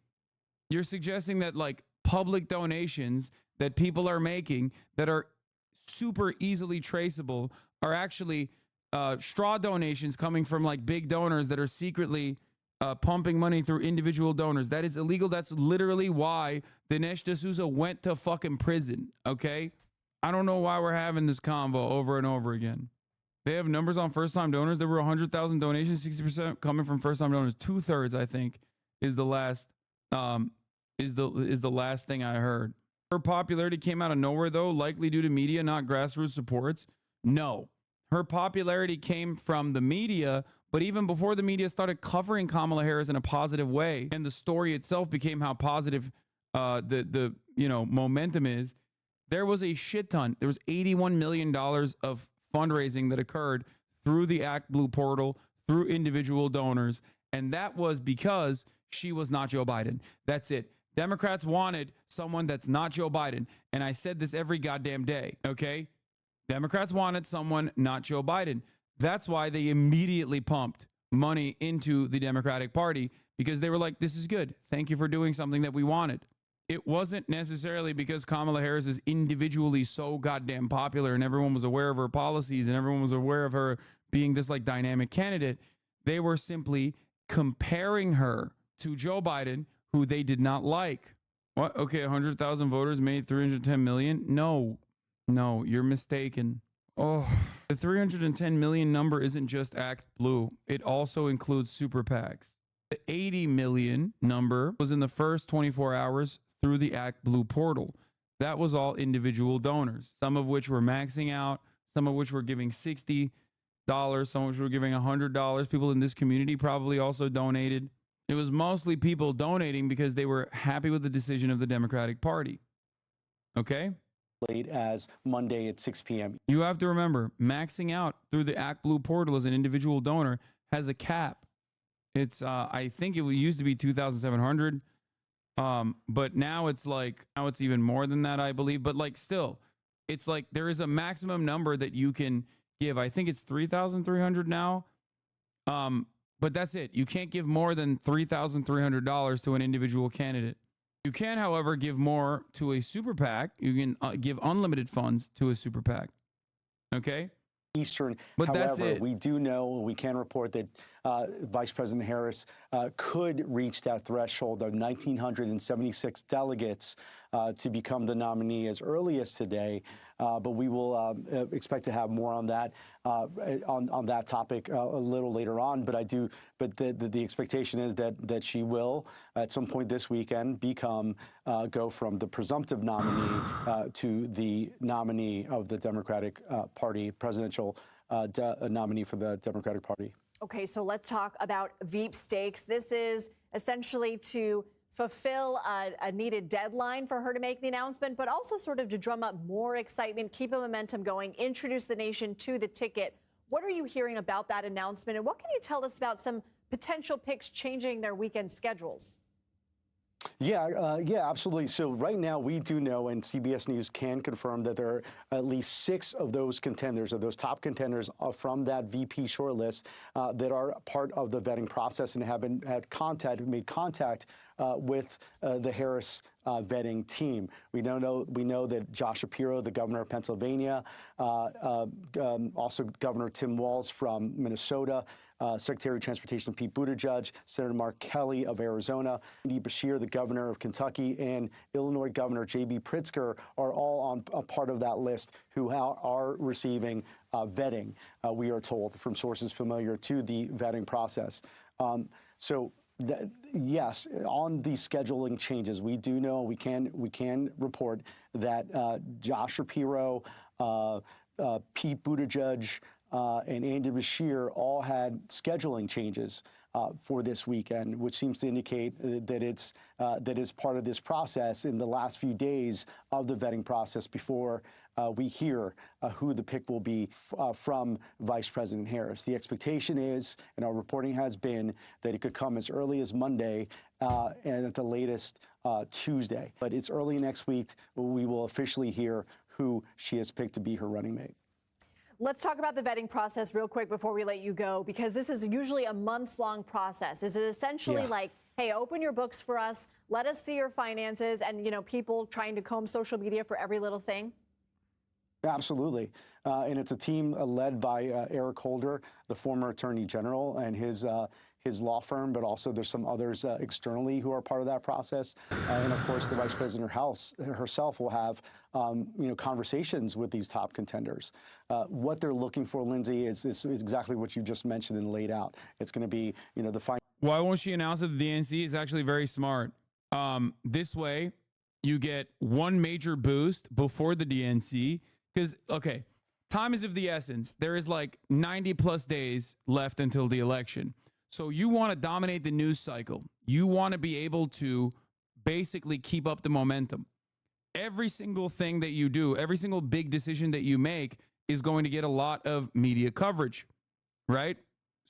that, like, public donations that people are making that are super easily traceable are actually straw donations coming from, like, big donors that are secretly pumping money through individual donors. That is illegal. That's literally why Dinesh D'Souza went to fucking prison, okay? I don't know why we're having this convo over and over again. They have numbers on first-time donors. There were 100,000 donations, 60% coming from first-time donors. 2/3, I think, is the last last thing I heard. Her popularity came out of nowhere, though, likely due to media, not grassroots supports. No, her popularity came from the media, but even before the media started covering Kamala Harris in a positive way, and the story itself became how positive the momentum is. There was a shit ton. There was $81 million of fundraising that occurred through the Act Blue portal, through individual donors. And that was because she was not Joe Biden. That's it. Democrats wanted someone that's not Joe Biden. And I said this every goddamn day, okay? Democrats wanted someone not Joe Biden. That's why they immediately pumped money into the Democratic Party, because they were like, this is good. Thank you for doing something that we wanted. It wasn't necessarily because Kamala Harris is individually so goddamn popular and everyone was aware of her policies and everyone was aware of her being this, like, dynamic candidate. They were simply comparing her to Joe Biden, who they did not like. What? Okay, 100,000 voters made 310 million? No, you're mistaken. Oh, the 310 million number isn't just Act Blue. It also includes super PACs. The 80 million number was in the first 24 hours through the Act Blue portal. That was all individual donors, some of which were maxing out, some of which were giving $60, some of which were giving $100. People in this community probably also donated. It was mostly people donating because they were happy with the decision of the Democratic Party. Okay? Late as Monday at 6 p.m. You have to remember, maxing out through the Act Blue portal as an individual donor has a cap. It's, I think it used to be 2,700. But now it's even more than that, I believe. But, like, still, it's like there is a maximum number that you can give. I think it's 3,300 now. But that's it. You can't give more than $3,300 to an individual candidate. You can, however, give more to a super PAC. You can give unlimited funds to a super PAC. Okay? Eastern. But However, that's it. We do know, we can report that Vice President Harris could reach that threshold of 1,976 delegates to become the nominee as early as today. But we will expect to have more on that topic a little later on. But the expectation is that she will at some point this weekend go from the presumptive nominee to the nominee of the Democratic Party, presidential nominee for the Democratic Party. Okay, so let's talk about Veep stakes. This is essentially to fulfill a needed deadline for her to make the announcement, but also sort of to drum up more excitement, keep the momentum going, introduce the nation to the ticket. What are you hearing about that announcement, and what can you tell us about some potential picks changing their weekend schedules? Yeah, absolutely. So right now we do know, and CBS News can confirm, that there are at least 6 of those contenders, of those top contenders from that VP shortlist that are part of the vetting process and have made contact with the Harris vetting team. We know that Josh Shapiro, the governor of Pennsylvania, also Governor Tim Walz from Minnesota, Secretary of Transportation Pete Buttigieg, Senator Mark Kelly of Arizona, Andy Beshear, the governor of Kentucky, and Illinois Governor J.B. Pritzker are all on a part of that list who are receiving vetting, we are told, from sources familiar to the vetting process. Yes, on these scheduling changes, we do know, we can report that Josh Shapiro, Pete Buttigieg, and Andy Beshear all had scheduling changes for this weekend, which seems to indicate that it's part of this process in the last few days of the vetting process before we hear who the pick will be from Vice President Harris. The expectation is, and our reporting has been, that it could come as early as Monday and at the latest Tuesday. But it's early next week we will officially hear who she has picked to be her running mate. let's talk about the vetting process real quick before we let you go, because this is usually a months-long process. Is it essentially like, hey, open your books for us, let us see your finances, and, you know, people trying to comb social media for every little thing? Absolutely. And it's a team led by Eric Holder, the former Attorney General, and his law firm, but also there's some others externally who are part of that process. And of course, the Vice President herself will have conversations with these top contenders. What they're looking for, Lindsay, is exactly what you just mentioned and laid out. It's going to be, the final. Why won't she announce it? The DNC is actually very smart. This way, you get one major boost before the DNC. Because, okay, time is of the essence. There is like 90 plus days left until the election. So you want to dominate the news cycle. You want to be able to basically keep up the momentum. Every single thing that you do, every single big decision that you make is going to get a lot of media coverage, right?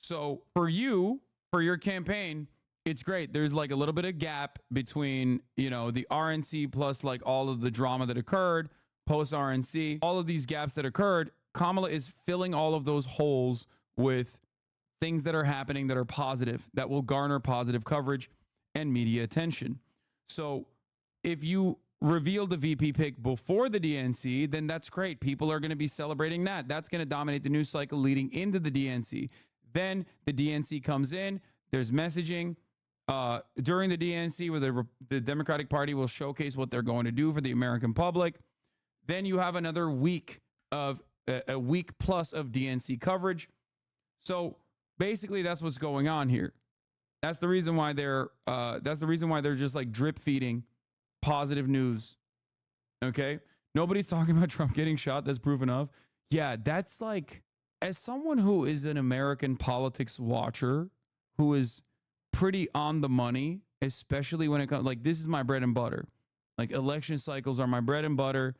So for you, for your campaign, it's great. There's like a little bit of gap between, the RNC plus like all of the drama that occurred, post RNC, all of these gaps that occurred. Kamala is filling all of those holes with things that are happening that are positive, that will garner positive coverage and media attention. So if you reveal the VP pick before the DNC, then that's great. People are going to be celebrating that. That's going to dominate the news cycle leading into the DNC. Then the DNC comes in, there's messaging during the DNC where the Democratic Party will showcase what they're going to do for the American public. Then you have another week of a week plus of DNC coverage. So basically, that's what's going on here. That's the reason why they're just like drip feeding positive news. Okay, nobody's talking about Trump getting shot. That's proof enough. Yeah, that's like, as someone who is an American politics watcher, who is pretty on the money, especially when it comes, like, this is my bread and butter. Like, election cycles are my bread and butter.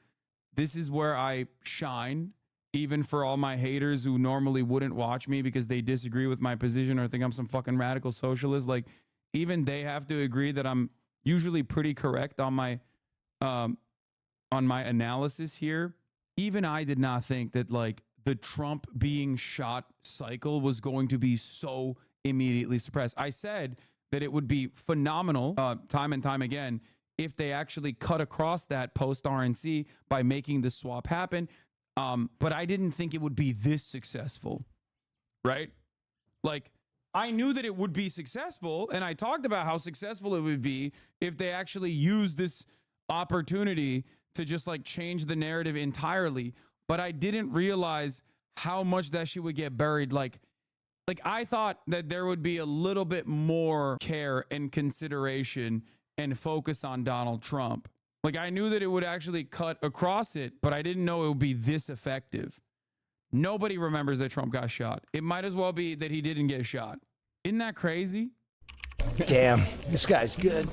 This is where I shine. Even for all my haters who normally wouldn't watch me because they disagree with my position or think I'm some fucking radical socialist, like, even they have to agree that I'm usually pretty correct on my analysis here. Even I did not think that like the Trump being shot cycle was going to be so immediately suppressed. I said that it would be phenomenal time and time again if they actually cut across that post RNC by making the swap happen. But I didn't think it would be this successful, right? Like, I knew that it would be successful, and I talked about how successful it would be if they actually used this opportunity to just like change the narrative entirely. But I didn't realize how much that shit would get buried. Like I thought that there would be a little bit more care and consideration and focus on Donald Trump. Like, I knew that it would actually cut across it, but I didn't know it would be this effective. Nobody remembers that Trump got shot. It might as well be that he didn't get shot. Isn't that crazy? Damn, this guy's good.